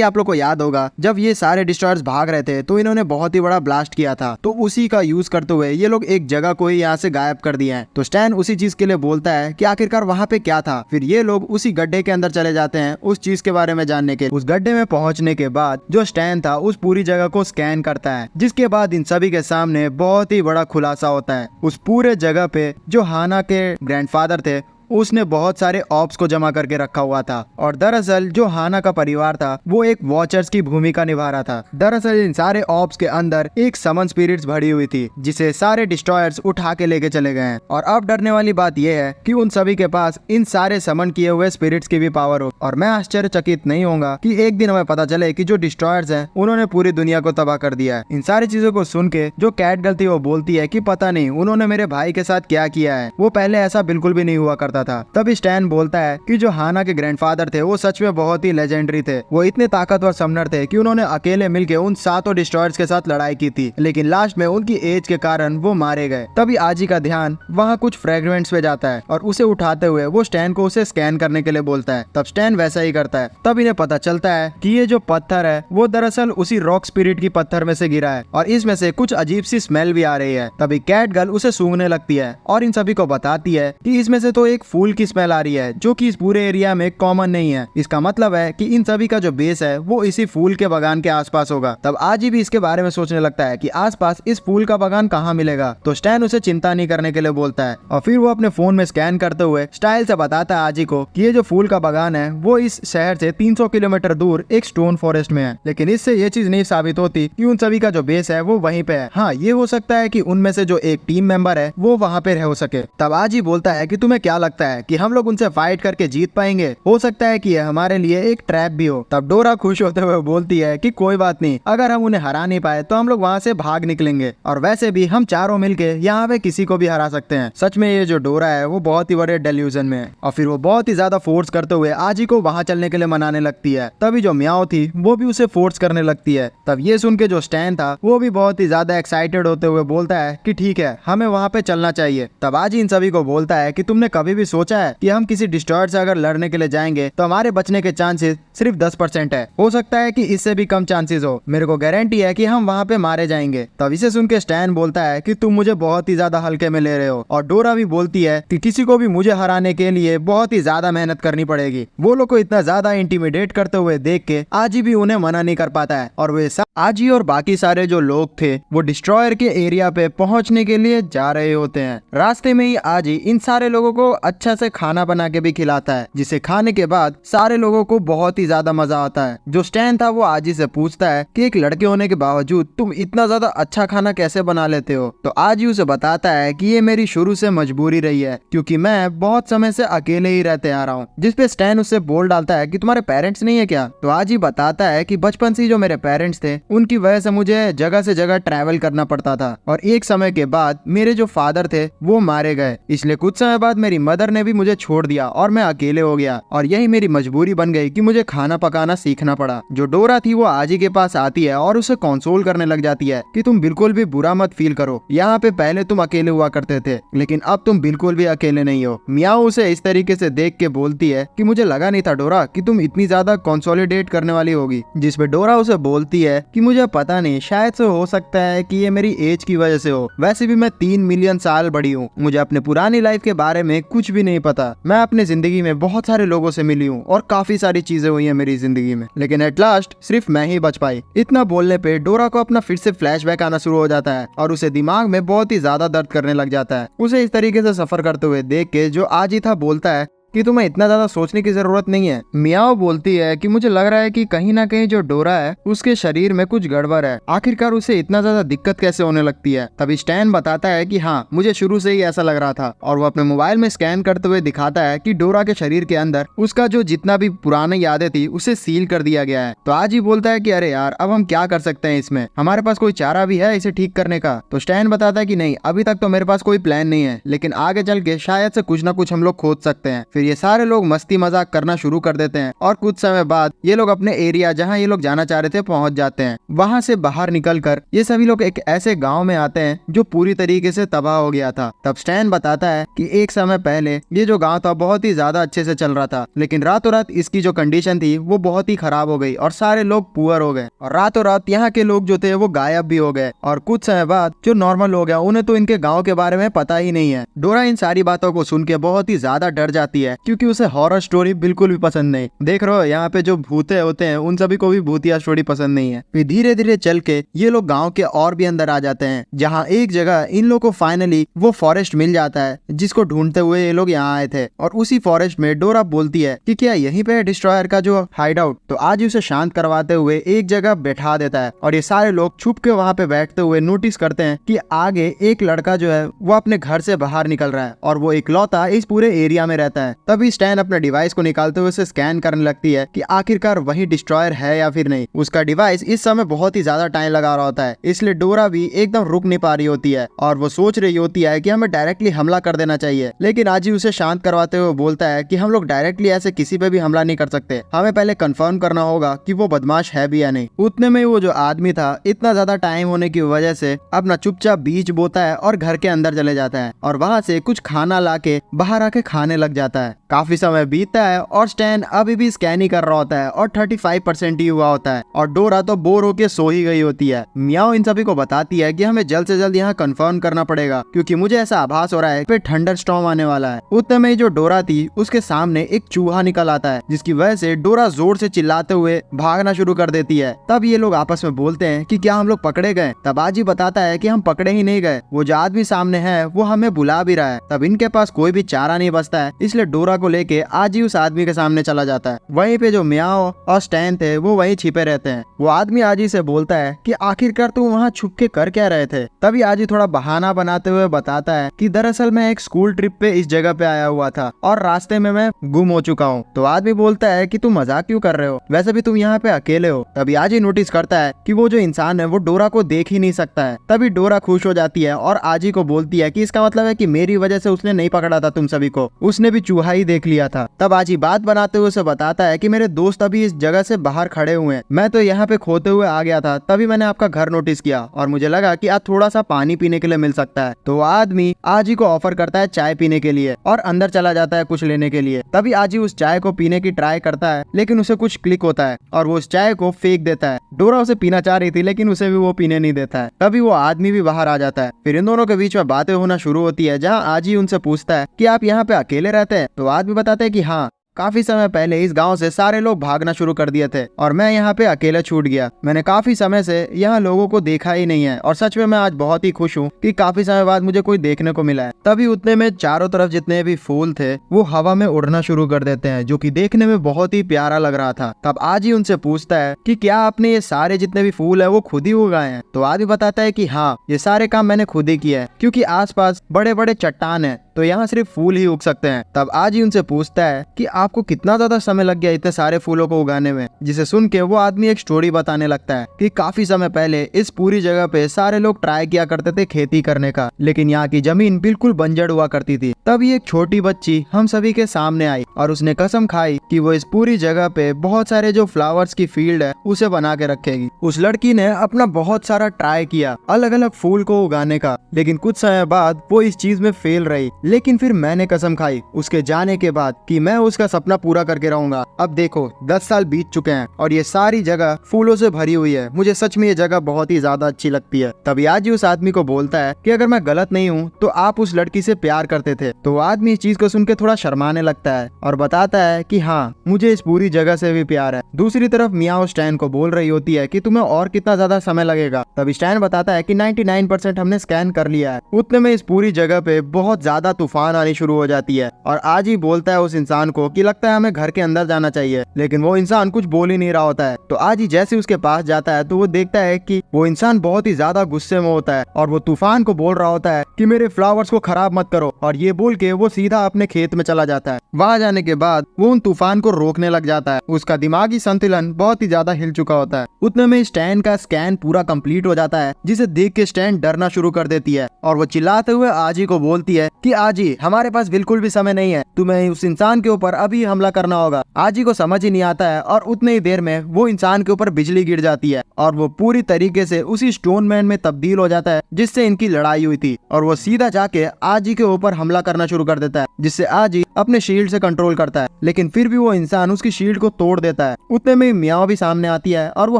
आप लोग को याद होगा जब ये सारे डिस्ट्रॉयर्स भाग रहे थे तो इन्होंने बहुत ही बड़ा ब्लास्ट किया था, तो उसी का यूज करते हुए ये लोग एक जगह को ही यहाँ से गायब कर दिए हैं। तो स्टैन उसी चीज के लिए बोलता है कि आखिरकार वहाँ पे क्या था। फिर ये लोग उसी गड्ढे के अंदर चले जाते हैं उस चीज के बारे में जानने के। उस गड्ढे में पहुंचने के बाद जो स्टैन था उस पूरी जगह को स्कैन करता है, जिसके बाद इन सभी के सामने बहुत ही बड़ा खुलासा होता है। उस पूरे जगह पे जो हाना के ग्रैंडफादर थे उसने बहुत सारे ऑप्स को जमा करके रखा हुआ था। और दरअसल जो हाना का परिवार था वो एक वॉचर्स की भूमिका निभा रहा था। दरअसल इन सारे ऑप्स के अंदर एक समन स्पिरिट्स भरी हुई थी जिसे सारे डिस्ट्रॉयर्स उठा के लेके चले गए हैं। और अब डरने वाली बात यह है कि उन सभी के पास इन सारे समन किए हुए स्पिरिट्स की भी पावर हो। और मैं आश्चर्यचकित नहीं होऊंगा कि एक दिन हमें पता चले कि जो डिस्ट्रॉयर्स हैं उन्होंने पूरी दुनिया को तबाह कर दिया है। इन सारी चीजों को सुन के जो कैट गर्ल थी वो बोलती है कि पता नहीं उन्होंने मेरे भाई के साथ क्या किया है, वो पहले ऐसा बिल्कुल भी नहीं हुआ करता था। तब स्टैन बोलता है कि जो हाना के ग्रैंडफादर थे वो सच में बहुत ही लेजेंडरी थे। वो इतने ताकतवर समनर थे कि उन्होंने अकेले मिलकर उन 7 डिस्ट्रॉयर्स के साथ लड़ाई की थी, लेकिन लास्ट में उनकी एज के कारण वो मारे गए। तभी आजी का ध्यान वहाँ कुछ फ्रेगमेंट्स पे जाता है और उसे उठाते हुए वो स्टैन को उसे स्कैन करने के लिए बोलता है। तब स्टैन वैसा ही करता है। तब इन्हें पता चलता है कि ये जो पत्थर है वो दरअसल उसी रॉक स्पिरिट की पत्थर में से गिरा है और इसमें से कुछ अजीब सी स्मेल भी आ रही है। तभी कैट गर्ल उसे सूंघने लगती है और इन सभी को बताती है कि इसमें से तो एक फूल की स्मेल आ रही है जो कि इस पूरे एरिया में कॉमन नहीं है। इसका मतलब है कि इन सभी का जो बेस है वो इसी फूल के बागान के आसपास होगा। तब आजी भी इसके बारे में सोचने लगता है कि आसपास इस फूल का बागान कहाँ मिलेगा। तो स्टैन उसे चिंता नहीं करने के लिए बोलता है और फिर वो अपने फोन में स्कैन करते हुए स्टाइल से बताता है आजी को कि ये जो फूल का बागान है वो इस शहर से 300 किलोमीटर दूर एक स्टोन फॉरेस्ट में है। लेकिन इससे ये चीज नहीं साबित होती कि उन सभी का जो बेस है वो वहीं पे है। हाँ, ये हो सकता है कि उनमें से जो एक टीम मेंबर है वो वहाँ पे रह सके। तब आजी बोलता है कि तुम्हें क्या लगता है कि हम लोग उनसे फाइट करके जीत पाएंगे? हो सकता है कि ये हमारे लिए एक ट्रैप भी हो। तब डोरा खुश होते हुए बोलती है कि कोई बात नहीं, अगर हम उन्हें हरा नहीं पाए तो हम लोग वहाँ से भाग निकलेंगे और वैसे भी हम चारों मिलके यहाँ पे किसी को भी हरा सकते हैं। सच में ये जो डोरा है वो बहुत ही बड़े डेल्यूजन में है। और फिर वो बहुत ही ज्यादा फोर्स करते हुए आजी को वहाँ चलने के लिए मनाने लगती है। तभी जो म्याओ थी वो भी उसे फोर्स करने लगती है। तब ये सुन के जो स्टैन था वो भी बहुत ही ज्यादा एक्साइटेड होते हुए बोलता है कि ठीक है, हमें वहाँ पे चलना चाहिए। तब आजी इन सभी को बोलता है कि तुमने कभी भी सोचा है कि हम किसी डिस्ट्रॉयर से अगर लड़ने के लिए जाएंगे तो हमारे बचने के चांसेस सिर्फ 10% है। हो सकता है कि इससे भी कम चांसेस हो। मेरे को गारंटी है कि हम वहाँ पे मारे जाएंगे। तब इसे सुन के स्टैन बोलता है कि तुम मुझे बहुत ही ज्यादा हल्के में ले रहे हो। और डोरा भी बोलती है कि किसी को भी मुझे हराने के लिए बहुत ही ज्यादा मेहनत करनी पड़ेगी। वो लोग को इतना ज्यादा इंटिमिडेट करते हुए देख के आजी भी उन्हें मना नहीं कर पाता है और वे सब आजी और बाकी सारे जो लोग थे वो डिस्ट्रॉयर के एरिया पे पहुंचने के लिए जा रहे होते हैं। रास्ते में ही आजी इन सारे लोगों को अच्छा से खाना बना के भी खिलाता है, जिसे खाने के बाद सारे लोगों को बहुत ही ज्यादा मजा आता है। जो स्टैन था वो आजी से पूछता है कि एक लड़के होने के बावजूद तुम इतना ज्यादा अच्छा खाना कैसे बना लेते हो। तो आजी उसे बताता है कि ये मेरी शुरू से मजबूरी रही है क्योंकि मैं बहुत समय से अकेले ही रहते आ रहा हूँ। जिसपे स्टैन उससे बोल डालता है कि तुम्हारे पेरेंट्स नहीं है क्या? तो आजी बताता है कि बचपन से जो मेरे पेरेंट्स थे उनकी वजह से मुझे जगह से जगह ट्रैवल करना पड़ता था और एक समय के बाद मेरे जो फादर थे वो मारे गए, इसलिए कुछ समय बाद मेरी मदर ने भी मुझे छोड़ दिया और मैं अकेले हो गया और यही मेरी मजबूरी बन गई कि मुझे खाना पकाना सीखना पड़ा। जो डोरा थी वो आजी के पास आती है और उसे कंसोल करने लग जाती है कि तुम बिल्कुल भी बुरा मत फील करो, यहाँ पे पहले तुम अकेले हुआ करते थे लेकिन अब तुम बिल्कुल भी अकेले नहीं हो। म्याओ उसे इस तरीके से देख के बोलती है कि मुझे लगा नहीं था डोरा कि तुम इतनी ज्यादा कंसोलिडेट करने वाली होगी। जिसपे डोरा उसे बोलती है कि मुझे पता नहीं, शायद से हो सकता है कि ये मेरी एज की वजह से हो। वैसे भी मैं 3 मिलियन साल बड़ी हूँ, मुझे अपने पुरानी लाइफ के बारे में कुछ भी नहीं पता। मैं अपनी जिंदगी में बहुत सारे लोगों से मिली हूँ और काफी सारी चीजें हुई है मेरी जिंदगी में, लेकिन एट लास्ट सिर्फ मैं ही बच पाई। इतना बोलने पे डोरा को अपना फिर से फ्लैशबैक आना शुरू हो जाता है और उसे दिमाग में बहुत ही ज्यादा दर्द करने लग जाता है। उसे इस तरीके से सफर करते हुए देख के जो आजी था बोलता है कि तुम्हें इतना ज्यादा सोचने की जरूरत नहीं है। म्याओ बोलती है कि मुझे लग रहा है कि कहीं ना कहीं जो डोरा है उसके शरीर में कुछ गड़बड़ है, आखिरकार उसे इतना ज्यादा दिक्कत कैसे होने लगती है। तभी स्टैन बताता है कि हाँ, मुझे शुरू से ही ऐसा लग रहा था और वो अपने मोबाइल में स्कैन करते हुए दिखाता है कि डोरा के शरीर के अंदर उसका जो जितना भी पुरानी यादें थी उसे सील कर दिया गया है। तो आज ही बोलता है कि अरे यार, अब हम क्या कर सकते हैं इसमें, हमारे पास कोई चारा भी है इसे ठीक करने का? तो स्टैन बताता है कि नहीं, अभी तक तो मेरे पास कोई प्लान नहीं है, लेकिन आगे चल के शायद से कुछ ना कुछ हम लोग खोज सकते हैं। फिर ये सारे लोग मस्ती मजाक करना शुरू कर देते हैं और कुछ समय बाद ये लोग अपने एरिया जहां ये लोग जाना चाह रहे थे पहुंच जाते हैं। वहां से बाहर निकलकर ये सभी लोग एक ऐसे गांव में आते हैं जो पूरी तरीके से तबाह हो गया था। तब स्टैन बताता है कि एक समय पहले ये जो गांव था बहुत ही ज्यादा अच्छे से चल रहा था, लेकिन रातों रात इसकी जो कंडीशन थी वो बहुत ही खराब हो गई और सारे लोग पुअर हो गए और रातों रात यहाँ के लोग जो थे वो गायब भी हो गए और कुछ समय बाद जो नॉर्मल लोग हैं उन्हें तो इनके गाँव के बारे में पता ही नहीं है। डोरा इन सारी बातों को सुन के बहुत ही ज्यादा डर जाती है है क्योंकि उसे हॉरर स्टोरी बिल्कुल भी पसंद नहीं। देख रहे हो यहाँ पे जो भूते होते हैं उन सभी को भी भूतिया स्टोरी पसंद नहीं है। फिर धीरे धीरे चल के ये लोग गाँव के और भी अंदर आ जाते हैं, जहाँ एक जगह इन लोग को फाइनली वो फॉरेस्ट मिल जाता है जिसको ढूंढते हुए ये लोग यहाँ आए थे। और उसी फॉरेस्ट में डोरा बोलती है कि क्या यहीं पे डिस्ट्रॉयर का जो हाइड आउट, तो आज उसे शांत करवाते हुए एक जगह बैठा देता है। और ये सारे लोग छुप के वहाँ पे बैठते हुए नोटिस करते हैं कि आगे एक लड़का जो है वो अपने घर से बाहर निकल रहा है और वो इकलौता इस पूरे एरिया में रहता है। तभी स्टैन अपने डिवाइस को निकालते हुए उसे स्कैन करने लगती है कि आखिरकार वही डिस्ट्रॉयर है या फिर नहीं। उसका डिवाइस इस समय बहुत ही ज्यादा टाइम लगा रहा होता है, इसलिए डोरा भी एकदम रुक नहीं पा रही होती है और वो सोच रही होती है कि हमें डायरेक्टली हमला कर देना चाहिए। लेकिन आजी उसे शांत करवाते हुए बोलता है कि हम लोग डायरेक्टली ऐसे किसी पे भी हमला नहीं कर सकते, हमें पहले कंफर्म करना होगा कि वो बदमाश है भी या नहीं। उतने में वो जो आदमी था इतना ज्यादा टाइम होने की वजह से अपना चुपचाप बीज बोता है और घर के अंदर चले जाता है और वहाँ से कुछ खाना लाके बाहर आके खाने लग जाता है। काफी समय बीतता है और स्टैन अभी भी स्कैन ही कर रहा होता है और 35% ही हुआ होता है और डोरा तो बोर होके सो ही गई होती है। मियाओ इन सभी को बताती है कि हमें जल्द से जल्द यहाँ कंफर्म करना पड़ेगा क्योंकि मुझे ऐसा आभास हो रहा है कि थंडर स्टॉर्म आने वाला है। उतने में जो डोरा थी उसके सामने एक चूहा निकल आता है जिसकी वजह से डोरा जोर से चिल्लाते हुए भागना शुरू कर देती है। तब ये लोग आपस में बोलते हैं कि क्या हम लोग पकड़े गए। तब आजी बताता है कि हम पकड़े ही नहीं गए, वो जो आदमी सामने है वो हमें बुला भी रहा है। तब इनके पास कोई भी चारा नहीं बचता है, इसलिए डोरा को लेके आजी उस आदमी के सामने चला जाता है। वहीं पे जो मियाओ और स्टैन थे वो वहीं छिपे रहते हैं। वो आदमी आजी से बोलता है कि आखिरकार तुम वहाँ छुप के कर क्या रहे थे। तभी आजी थोड़ा बहाना बनाते हुए बताता है कि दरअसल मैं एक स्कूल ट्रिप पे इस जगह पे आया हुआ था और रास्ते में मैं गुम हो चुका हूँ। तो आदमी बोलता है कि तुम मजाक क्यों कर रहे हो, वैसे भी तुम यहाँ पे अकेले हो। तभी आजी नोटिस करता है कि वो जो इंसान है वो डोरा को देख ही नहीं सकता है। तभी डोरा खुश हो जाती है और आजी को बोलती है कि इसका मतलब है कि मेरी वजह से उसने नहीं पकड़ा था तुम सभी को, उसने भी चूहा ही देख लिया था। तब आजी बात बनाते हुए उसे बताता है कि मेरे दोस्त अभी इस जगह से बाहर खड़े हुए हैं, मैं तो यहाँ पे खोते हुए आ गया था, तभी मैंने आपका घर नोटिस किया और मुझे लगा कि आज थोड़ा सा पानी पीने के लिए मिल सकता है। तो आदमी आजी को ऑफर करता है चाय पीने के लिए और अंदर चला जाता है कुछ लेने के लिए। तभी आजी उस चाय को पीने की ट्राई करता है लेकिन उसे कुछ क्लिक होता है और वो उस चाय को फेंक देता है। डोरा उसे पीना चाह रही थी लेकिन उसे भी वो पीने नहीं देता है। तभी वो आदमी भी बाहर आ जाता है। फिर इन दोनों के बीच में बातें होना शुरू होती है, जहाँ आजी उनसे पूछता है कि आप यहाँ पे अकेले रहते हैं। तो आदमी बताते हैं कि हाँ, काफी समय पहले इस गांव से सारे लोग भागना शुरू कर दिए थे और मैं यहाँ पे अकेले छूट गया। मैंने काफी समय से यहाँ लोगों को देखा ही नहीं है और सच में मैं आज बहुत ही खुश हूँ कि काफी समय बाद मुझे कोई देखने को मिला है। तभी उतने में चारों तरफ जितने भी फूल थे वो हवा में उड़ना शुरू कर देते हैं, जो कि देखने में बहुत ही प्यारा लग रहा था। तब आज ही उनसे पूछता है कि क्या आपने ये सारे जितने भी फूल है वो खुद ही उगाए हैं। तो आदमी बताता है कि हाँ, ये सारे काम मैंने खुद ही किया है क्योंकि आसपास बड़े बड़े चट्टान है तो यहाँ सिर्फ फूल ही उग सकते हैं। तब आज ही उनसे पूछता है कि आपको कितना ज्यादा समय लग गया इतने सारे फूलों को उगाने में। जिसे सुन के वो आदमी एक स्टोरी बताने लगता है कि काफी समय पहले इस पूरी जगह पे सारे लोग ट्राई किया करते थे खेती करने का, लेकिन यहाँ की जमीन बिल्कुल बंजर हुआ करती थी। तभी एक छोटी बच्ची हम सभी के सामने आई और उसने कसम खाई कि वो इस पूरी जगह पे बहुत सारे जो फ्लावर्स की फील्ड है उसे बना के रखेगी। उस लड़की ने अपना बहुत सारा ट्राई किया अलग अलग फूल को उगाने का, लेकिन कुछ समय बाद वो इस चीज में फेल रही। लेकिन फिर मैंने कसम खाई उसके जाने के बाद कि मैं उसका सपना पूरा करके रहूंगा। अब देखो 10 साल बीत चुके हैं और ये सारी जगह फूलों से भरी हुई है। मुझे सच में ये जगह बहुत ही ज्यादा अच्छी लगती है। तभी आज ही उस आदमी को बोलता है कि अगर मैं गलत नहीं हूँ तो आप उस लड़की से प्यार करते थे। तो आदमी इस चीज को सुन के थोड़ा शर्माने लगता है और बताता है कि हाँ, मुझे इस पूरी जगह से भी प्यार है। दूसरी तरफ मियाओ स्टैन को बोल रही होती है कि तुम्हें और कितना ज्यादा समय लगेगा। तभी स्टैन बताता है कि 99% हमने स्कैन कर लिया है। उतने में इस पूरी जगह पे बहुत ज्यादा तूफान आनी शुरू हो जाती है और आज ही बोलता है उस इंसान को कि लगता है हमें घर के अंदर जाना चाहिए, लेकिन वो इंसान कुछ बोल ही नहीं रहा होता है। तो आज ही जैसे उसके पास जाता है तो वो देखता है कि वो इंसान बहुत ही ज्यादा गुस्से में होता है और वो तूफान को बोल रहा होता है कि मेरे फ्लावर्स को खराब मत करो, और ये बोल के वो सीधा अपने खेत में चला जाता है। वहां जाने के बाद वो उन तूफान को रोकने लग जाता है। उसका दिमागी संतुलन बहुत ही ज्यादा हिल चुका होता है। उतने में स्टैन का स्कैन पूरा कंप्लीट हो जाता है, जिसे देख के स्टैन डरना शुरू कर देती है और वो चिल्लाते हुए आजी को बोलती है कि आजी, हमारे पास बिल्कुल भी समय नहीं है, तुम्हें उस इंसान के ऊपर अभी हमला करना होगा। आजी को समझ ही नहीं आता है और उतने ही देर में वो इंसान के ऊपर बिजली गिर जाती है और वो पूरी तरीके से उसी स्टोन मैन में तब्दील हो जाता है जिससे इनकी लड़ाई हुई थी और वो सीधा जाके आजी के ऊपर हमला करना शुरू कर देता है, जिससे आजी अपने शील्ड से कंट्रोल करता है, लेकिन फिर भी वो इंसान उसकी शील्ड को तोड़ देता है। उतने में मियाओ भी सामने आती है और वो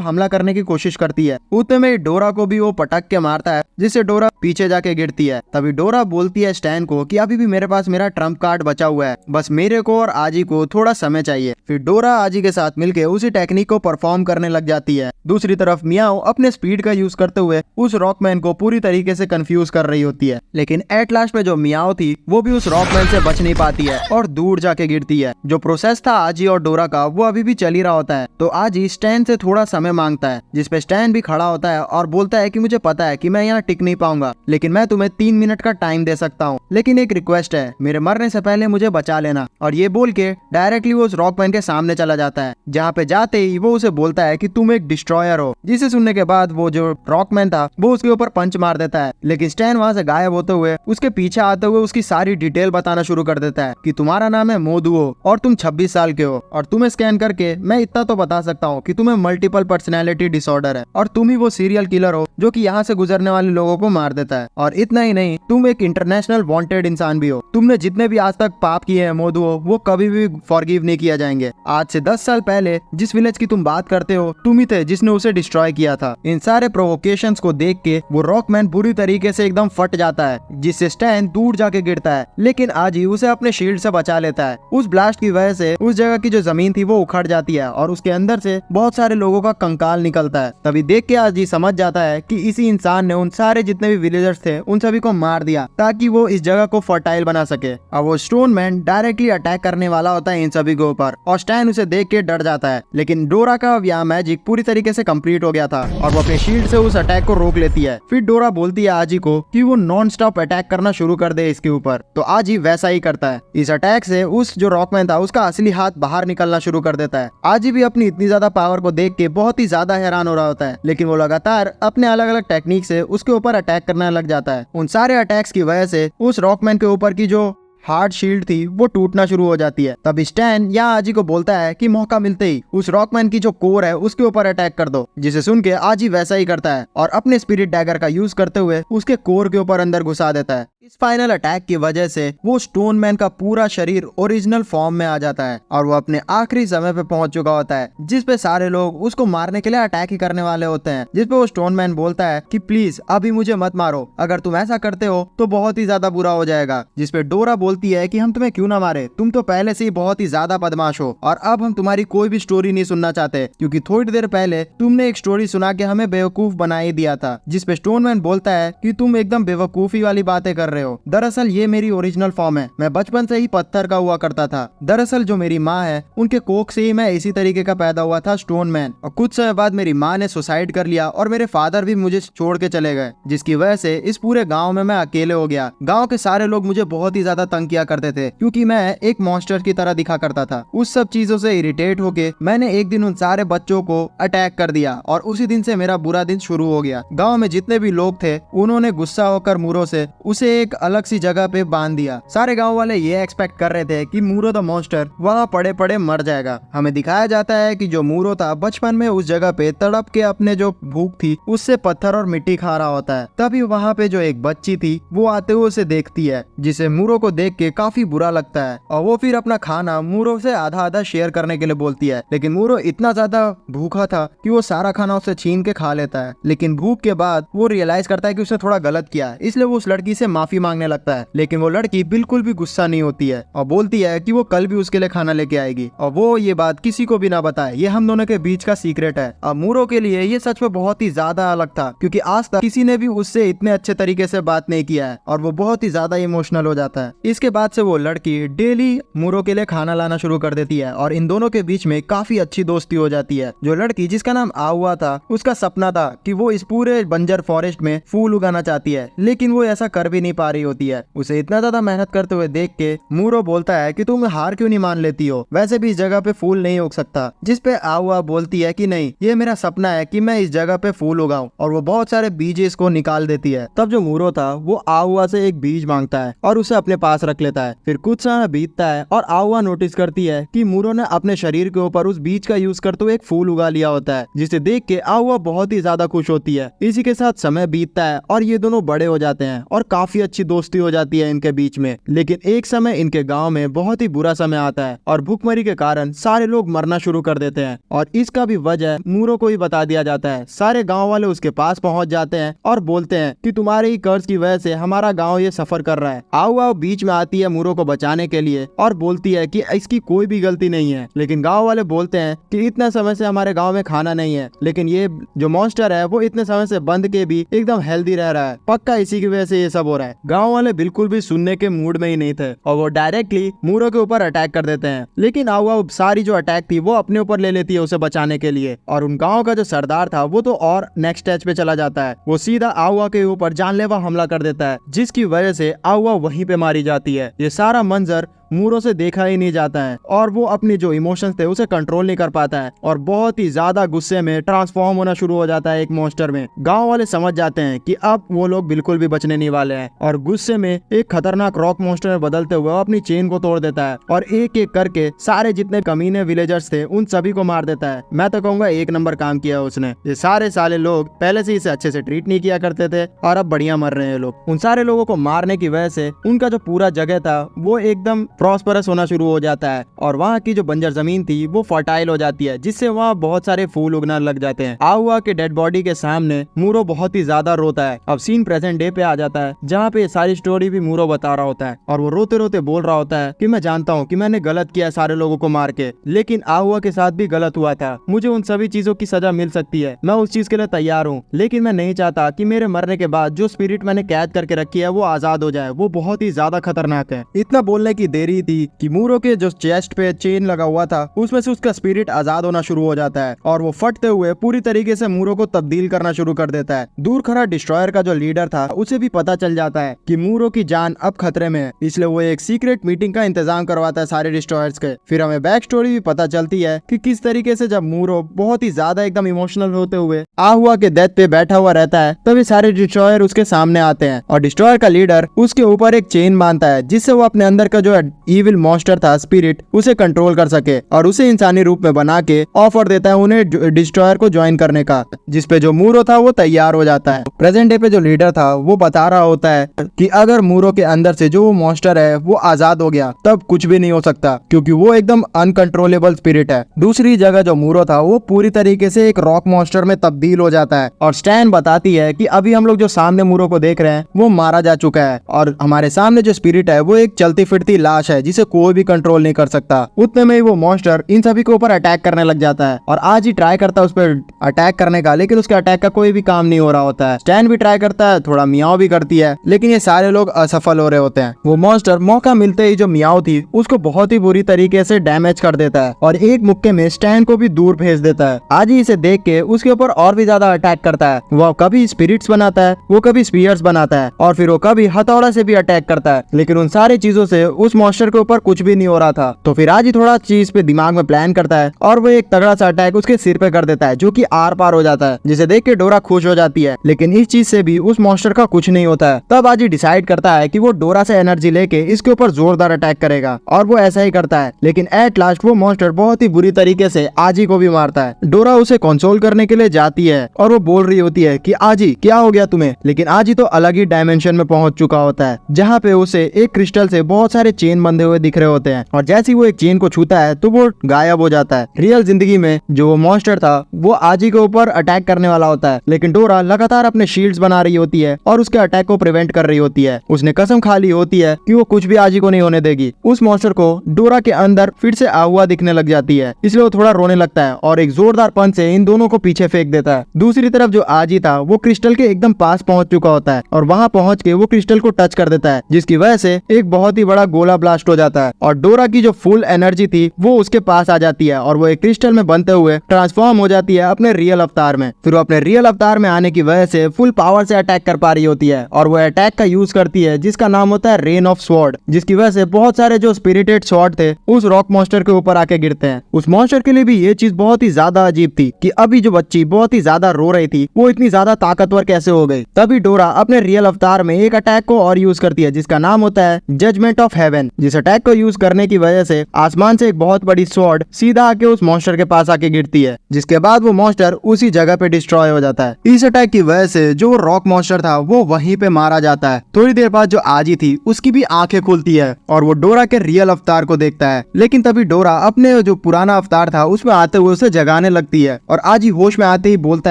हमला करने की कोशिश करती है। उतने में डोरा को भी वो पटक के मारता है, जिससे डोरा पीछे जाके गिरती है। तभी डोरा बोलती है स्टैन को कि अभी भी मेरे पास मेरा ट्रम्प कार्ड बचा हुआ है, बस मेरे को और आजी को थोड़ा समय चाहिए। फिर डोरा आजी के साथ मिलके उसी टेक्निक को परफॉर्म करने लग जाती है। दूसरी तरफ मियाओ अपने स्पीड का यूज करते हुए उस रॉकमैन को पूरी तरीके से कंफ्यूज कर रही होती है, लेकिन एट लास्ट में जो मियाओ थी वो भी उस रॉकमैन से बच नहीं पाती है और दूर जाके गिरती है। जो प्रोसेस था आजी और डोरा का वो अभी भी चल ही रहा होता है। तो आजी स्टैन से थोड़ा समय मांगता है, जिसपे स्टैन भी खड़ा होता है और बोलता है कि मुझे पता है कि मैं यहाँ टिक नहीं पाऊंगा, लेकिन मैं तुम्हें 3 मिनट का टाइम दे सकता हूँ, लेकिन एक रिक्वेस्ट है, मेरे मरने से पहले मुझे बचा लेना। और ये बोल के डायरेक्टली वो उस रॉकमैन के सामने चला जाता है, जहाँ पे जाते ही वो उसे बोलता है कि तुम एक डिस्ट्रॉयर हो। जिसे सुनने के बाद वो जो रॉकमैन था वो उसके ऊपर पंच मार देता है, लेकिन स्टैन वहाँ से गायब होते हुए उसके पीछे आते हुए उसकी सारी डिटेल बताना शुरू कर देता है कि तुम्हारा नाम है मोदुओ और तुम 26 साल के हो, और तुम्हें स्कैन करके मैं इतना तो बता सकता हूँ कि तुम्हें मल्टीपल पर्सनैलिटी डिसऑर्डर है और तुम ही वो सीरियल किलर हो जो कि यहाँ से गुजरने वाले लोगों को मार देता है। और इतना ही नहीं, तुम एक इंटरनेशनल वांटेड इंसान भी हो। तुमने जितने भी आज तक पाप किए हैं मोदुओ, वो कभी भी फॉरगिव नहीं किया जाएंगे। आज से 10 साल पहले जिस विलेज की तुम बात करते हो, तुम ही थे जिसने उसे डिस्ट्रॉय किया था। इन सारे प्रोवोकेशंस को देख के वो रॉकमैन बुरी तरीके से एकदम फट जाता है, जिससे स्टैन दूर जाके गिरता है, लेकिन आजी उसे अपने शील्ड से बचा लेता है। उस ब्लास्ट की वजह से उस जगह की जो जमीन थी वो उखड़ जाती है और उसके अंदर से बहुत सारे लोगों का कंकाल निकलता है। तभी देख के आजी समझ जाता है कि इसी इंसान ने उन सारे जितने भी विलेजर्स थे उन सभी को मार दिया ताकि वो इस जगह को फर्टाइल बना सके। अब वो स्टोन मैन डायरेक्टली अटैक करने वाला होता है इन सभी के ऊपर और स्टैन उसे देख के डर जाता है, लेकिन डोरा का यहाँ मैजिक पूरी तरीके से कंप्लीट हो गया था और वो अपने शील्ड से उस अटैक को रोक लेती है। फिर डोरा बोलती है आजी को कि वो नॉन स्टॉप अटैक करना शुरू कर दे इसके ऊपर, तो आजी वैसा ही करता है। इस अटैक से उस जो रॉकमैन था उसका असली हाथ बाहर निकलना शुरू कर देता है। आजी भी अपनी इतनी ज्यादा पावर को देख के बहुत ही ज्यादा हैरान हो रहा होता है, लेकिन वो लगातार अपने अलग अलग टेक्निक से उसके ऊपर अटैक करने लग जाता है। उन सारे अटैक्स की वजह से उस रॉकमैन के ऊपर की जो हार्ड शील्ड थी वो टूटना शुरू हो जाती है। तब स्टैन यहाँ आजी को बोलता है कि मौका मिलते ही उस रॉकमैन की जो कोर है उसके ऊपर अटैक कर दो, जिसे सुन के आजी वैसा ही करता है और अपने स्पिरिट डैगर का यूज करते हुए उसके कोर के ऊपर अंदर घुसा देता है। इस फाइनल अटैक की वजह से वो स्टोन मैन का पूरा शरीर ओरिजिनल फॉर्म में आ जाता है और वो अपने आखिरी समय पे पहुंच चुका होता है, जिसपे सारे लोग उसको मारने के लिए अटैक ही करने वाले होते हैं। जिसपे वो स्टोन मैन बोलता है कि प्लीज अभी मुझे मत मारो, अगर तुम ऐसा करते हो तो बहुत ही ज्यादा बुरा हो जाएगा। जिसपे डोरा बोलती है कि हम तुम्हें क्यों ना मारे, तुम तो पहले से ही बहुत ही ज्यादा बदमाश हो और अब हम तुम्हारी कोई भी स्टोरी नहीं सुनना चाहते, क्योंकि थोड़ी देर पहले तुमने एक स्टोरी सुना के हमें बेवकूफ बना ही दिया था। जिसपे स्टोन मैन बोलता है कि तुम एकदम बेवकूफी वाली बातें कर रहे हो, दरअसल ये मेरी ओरिजिनल फॉर्म है, मैं बचपन से ही पत्थर का हुआ करता था। दरअसल जो मेरी माँ है उनके कोख से ही मैं इसी तरीके का पैदा हुआ था स्टोन मैन, और कुछ समय बाद मेरी माँ ने सुसाइड कर लिया और मेरे फादर भी मुझे छोड़ के चले गए, जिसकी वजह से इस पूरे गाँव में मैं अकेले हो गया। गाँव के सारे लोग मुझे बहुत ही ज्यादा तंग किया करते थे क्योंकि मैं एक मॉन्स्टर की तरह दिखा करता था। उस सब चीजों से इरिटेट होके मैंने एक दिन उन सारे बच्चों को अटैक कर दिया और उसी दिन से मेरा बुरा दिन शुरू हो गया। गांव में जितने भी लोग थे उन्होंने गुस्सा होकर मूरो से उसे एक अलग सी जगह पे बांध दिया। सारे गांव वाले ये एक्सपेक्ट कर रहे थे कि मूरो द मॉन्स्टर वहाँ पड़े पड़े मर जाएगा। हमें दिखाया जाता है कि जो मूरो था बचपन में उस जगह पे तड़प के अपने जो भूख थी उससे पत्थर और मिट्टी खा रहा होता है। तभी वहाँ पे जो एक बच्ची थी वो आते हुए उसे देखती है, जिसे मूरो को देख के काफी बुरा लगता है और वो फिर अपना खाना मूरो से आधा आधा शेयर करने के लिए बोलती है। लेकिन मूरो इतना ज्यादा भूखा था कि वो सारा खाना उससे छीन के खा लेता है। लेकिन भूख के बाद वो रियलाइज करता है कि उसने थोड़ा गलत किया, इसलिए वो उस लड़की से माफी मांगने लगता है। लेकिन वो लड़की बिल्कुल भी गुस्सा नहीं होती है और बोलती है कि वो कल भी उसके लिए खाना लेके आएगी और वो ये बात किसी को भी ना बताए, ये हम दोनों के बीच का सीक्रेट है। अब मूरो के लिए ये सच में बहुत ही ज्यादा अलग था क्योंकि आज तक किसी ने भी उससे इतने अच्छे तरीके से बात नहीं किया है और वो बहुत ही ज्यादा इमोशनल हो जाता है। इसके बाद से वो लड़की डेली मूरो के लिए खाना लाना शुरू कर देती है और इन दोनों के बीच में काफी अच्छी दोस्ती हो जाती है। जो लड़की जिसका नाम आहुआ था उसका सपना था कि वो इस पूरे बंजर फॉरेस्ट में फूल उगाना चाहती है, लेकिन वो ऐसा कर भी नहीं पा रही होती है। उसे इतना ज्यादा मेहनत करते हुए देख के मूरो बोलता है कि तुम हार क्यों नहीं मान लेती हो, वैसे भी इस जगह पे फूल नहीं उग सकता। जिसपे आहुआ बोलती है कि नहीं, ये मेरा सपना है कि मैं इस जगह पे फूल उगाऊं, और वो बहुत सारे बीजेस को निकाल देती है। तब जो मूरो था वो आहुआ से एक बीज मांगता है और उसे अपने पास रख लेता है। फिर कुछ समय बीतता है और आहुआ नोटिस करती है कि मूरो ने अपने शरीर के ऊपर उस बीज का यूज करते हुए एक फूल उगा लिया होता है, जिसे देख के आहुआ बहुत ही ज्यादा खुश होती है। इसी के साथ समय बीतता है और ये दोनों बड़े हो जाते हैं और काफी अच्छी दोस्ती हो जाती है इनके बीच में। लेकिन एक समय इनके गांव में बहुत ही बुरा समय आता है और भूखमरी के कारण सारे लोग मरना शुरू कर देते हैं और इसका भी वजह मूरो को ही बता दिया जाता है। सारे गांव वाले उसके पास पहुंच जाते हैं और बोलते हैं कि तुम्हारे ही कर्ज की वजह से हमारा गांव ये सफर कर रहा है। आओ आओ बीच में आती है मूरो को बचाने के लिए और बोलती है कि इसकी कोई भी गलती नहीं है। लेकिन गांव वाले बोलते हैं कि इतना समय से हमारे गांव में खाना नहीं है, लेकिन ये जो मॉन्स्टर है वो इतने समय से बंद के भी एकदम हेल्दी रह रहा है, पक्का इसी की वजह से ये सब हो रहा है। गांव वाले बिल्कुल भी सुनने के मूड में ही नहीं थे और वो डायरेक्टली मूरो के ऊपर अटैक कर देते हैं। लेकिन आओ आओ सारी जो अटैक थी वो अपने ऊपर ले लेती है उसे बचाने के लिए और उन गांव का जो सरदार था वो तो और नेक्स्ट स्टेज पे चला जाता है। वो सीधा आउआ के ऊपर जानलेवा हमला कर देता है, जिसकी वजह से आउआ वहीं पे मारी जाती है। ये सारा मंजर मूरो से देखा ही नहीं जाता है और वो अपनी जो इमोशंस थे उसे कंट्रोल नहीं कर पाता है और बहुत ही ज्यादा गुस्से में ट्रांसफॉर्म होना शुरू हो जाता है एक मॉन्स्टर में। गांव वाले समझ जाते हैं कि अब वो लोग बिल्कुल भी बचने नहीं वाले हैं और गुस्से में एक खतरनाक रॉक मॉन्स्टर में बदलते हुए अपनी चेन को तोड़ देता है और एक एक करके सारे जितने कमीने विलेजर्स थे उन सभी को मार देता है। मैं तो कहूंगा एक नंबर काम किया उसने। ये सारे लोग पहले से इसे अच्छे से ट्रीट नहीं किया करते थे और अब बढ़िया मर रहे हैं लोग। उन सारे लोगों को मारने की वजह से उनका जो पूरा जगह था वो एकदम प्रॉस्परस होना शुरू हो जाता है और वहाँ की जो बंजर जमीन थी वो फर्टाइल हो जाती है, जिससे वहाँ बहुत सारे फूल उगना लग जाते हैं। आउआ के डेड बॉडी के सामने मूरो बहुत ही ज्यादा रोता है। अब सीन प्रेजेंट डे पे आ जाता है जहाँ पे सारी स्टोरी भी मूरो बता रहा होता है और वो रोते रोते बोल रहा होता है कि मैं जानता हूँ कि मैंने गलत किया सारे लोगों को मार के, लेकिन आउआ के साथ भी गलत हुआ था। मुझे उन सभी चीजों की सजा मिल सकती है, मैं उस चीज के लिए तैयार हूँ, लेकिन मैं नहीं चाहता कि मेरे मरने के बाद जो स्पिरिट मैंने कैद करके रखी है वो आजाद हो जाए। वो बहुत ही ज्यादा खतरनाक है। इतना बोलने की देरी थी कि मूरो के जो चेस्ट पे चेन लगा हुआ था उसमें से उसका स्पिरिट आजाद होना शुरू हो जाता है और वो फटते हुए पूरी तरीके से मूरो को तब्दील करना शुरू कर देता है। दूर खड़ा डिस्ट्रॉयर का जो लीडर था उसे भी पता चल जाता है कि मूरो की जान अब खतरे में है, इसलिए वो एक सीक्रेट मीटिंग का इंतजाम करवाता है सारे डिस्ट्रॉयर्स के। फिर हमें बैक स्टोरी भी पता चलती है कि किस तरीके से जब मूरो बहुत ही ज्यादा एकदम इमोशनल होते हुए आहुआ के डेथ पे बैठा हुआ रहता है तभी सारे डिस्ट्रॉयर उसके सामने आते हैं और डिस्ट्रॉयर का लीडर उसके ऊपर एक चेन बांधता है जिससे वो अपने अंदर का जो इविल मॉन्स्टर था स्पिरिट उसे कंट्रोल कर सके और उसे इंसानी रूप में बना के ऑफर देता है उन्हें डिस्ट्रॉयर को ज्वाइन करने का, जिसपे जो मूरो था वो तैयार हो जाता है। प्रेजेंट डे पे जो लीडर था वो बता रहा होता है कि अगर मूरो के अंदर से जो वो मॉन्स्टर है वो आजाद हो गया तब कुछ भी नहीं हो सकता, क्योंकि वो एकदम अनकंट्रोलेबल स्पिरिट है। दूसरी जगह जो मूरो था वो पूरी तरीके से एक रॉक मॉन्स्टर में तब्दील हो जाता है और स्टैन बताती है कि अभी हम लोग जो सामने मूरो को देख रहे हैं वो मारा जा चुका है और हमारे सामने जो स्पिरिट है वो एक चलती फिरती लाश है जिसे कोई भी कंट्रोल नहीं कर सकता। उतने में ही वो मॉन्स्टर इन सभी के ऊपर अटैक करने लग जाता है और आज ही ट्राई करता है उस पर अटैक करने का, लेकिन उसके अटैक का कोई भी काम नहीं हो रहा होता है। स्टैन भी ट्राई करता है, थोड़ा मियाओ भी करती है, लेकिन ये सारे लोग असफल हो रहे होते हैं। वो मॉन्स्टर मौका मिलते ही जो मियाओ थी उसको बहुत ही बुरी तरीके से डैमेज कर देता है और एक मुक्के में स्टैन को भी दूर भेज देता है। आज ही इसे देख के उसके ऊपर और भी ज्यादा अटैक करता है। वो कभी स्पिरिट्स बनाता है, वो कभी स्पीयर्स बनाता है और फिर वो कभी हथौड़ा से भी अटैक करता है, लेकिन उन सारी चीजों से उस मॉन्स्टर के ऊपर कुछ भी नहीं हो रहा था। तो फिर आज ही थोड़ा चीज पे दिमाग में प्लान करता है और वो एक तगड़ा सा अटैक उसके सिर पे कर देता है जो कि आर पार हो जाता है, जिसे देख के डोरा खुश हो जाती है। लेकिन इस चीज से भी उस मॉन्स्टर का कुछ नहीं होता है। तब आज ही डिसाइड करता है कि वो डोरा से एनर्जी लेके इसके ऊपर जोरदार अटैक करेगा और वो ऐसा ही करता है। लेकिन एट लास्ट वो मॉन्स्टर बहुत ही बुरी तरीके से आजी को भी मारता है। डोरा उसे कंसोल करने के लिए जाती है और वो बोल रही होती है कि आजी क्या हो गया तुम्हें, लेकिन आजी तो अलग ही डायमेंशन में पहुंच चुका होता है जहाँ पे उसे एक क्रिस्टल से बहुत सारे चेन बंधे हुए दिख रहे होते हैं और जैसे ही वो एक चेन को छूता है तो वो गायब हो जाता है। रियल जिंदगी में जो वो मॉन्स्टर था वो आजी के ऊपर अटैक करने वाला होता है, लेकिन डोरा लगातार अपने शील्ड्स बना रही होती है और उसके अटैक को प्रिवेंट कर रही होती है। उसने कसम खा ली होती है कि वो कुछ भी आजी को नहीं होने देगी। उस मॉन्स्टर को डोरा के अंदर फिर से आहुआ दिखने लग जाती है, इसलिए वो थोड़ा रोने लगता है और एक जोरदार पंच से इन दोनों को पीछे फेंक देता है। दूसरी तरफ जो आजी था वो क्रिस्टल के एकदम पास पहुंच चुका होता है और वहां पहुंच के वो क्रिस्टल को टच कर देता है, जिसकी वजह से एक बहुत ही बड़ा गोला ब्लास्ट हो जाता है और डोरा की जो फुल एनर्जी थी वो उसके पास आ जाती है और वो एक क्रिस्टल में बनते हुए ट्रांसफॉर्म हो जाती है अपने रियल अवतार में। फिर वो अपने रियल अवतार में आने की वजह से फुल पावर से अटैक कर पा रही होती है और वो अटैक का यूज करती है जिसका नाम होता है रेन ऑफ स्वॉर्ड, जिसकी वजह से बहुत सारे जो स्पिरिटेड स्वॉर्ड थे उस रॉक मॉन्स्टर के ऊपर आके गिरते हैं। उस मॉन्स्टर के लिए भी ये चीज बहुत ही ज्यादा अजीब थी कि अभी जो बच्ची बहुत ही ज्यादा रो रही थी वो इतनी ज्यादा ताकतवर कैसे हो गई। तभी डोरा अपने रियल अवतार में एक अटैक को और यूज करती है जिसका नाम होता है जजमेंट ऑफ हेवन, जिस अटैक को यूज करने की वजह से आसमान से एक बहुत बड़ी स्वॉर्ड सीधा आके उस मॉन्स्टर के पास आके गिरती है, जिसके बाद वो मॉन्स्टर उसी जगह पे डिस्ट्रॉय हो जाता है। इस अटैक की वजह से जो रॉक मॉन्स्टर था वो वहीं पे मारा जाता है। थोड़ी देर बाद जो आजी थी उसकी भी आंखें खुलती है और वो डोरा के रियल अवतार को देखता है, लेकिन तभी डोरा अपने जो पुराना अवतार था उसमें आते हुए उसे जगाने लगती है और आजी होश में आते ही बोलता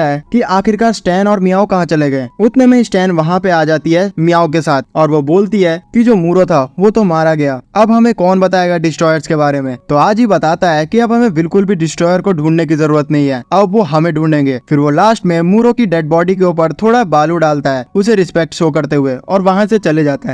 है कि आखिरकार स्टैन और मियाओ कहाँ चले गए। उतने में स्टैन वहाँ पे आ जाती है मियाओ के साथ और वो बोलती है कि जो मूरो था वो तो मारा गया, अब हमें कौन बताएगा डिस्ट्रॉयर्स के बारे में। तो आजी बताता है कि अब हमें बिल्कुल भी डिस्ट्रॉयर को ढूंढने की जरूरत नहीं है, अब वो हमें ढूंढेंगे। फिर वो लास्ट में मूरो की डेड बॉडी के ऊपर थोड़ा बालू डालता है उसे रिस्पेक्ट शो करते हुए और वहां से चले जाता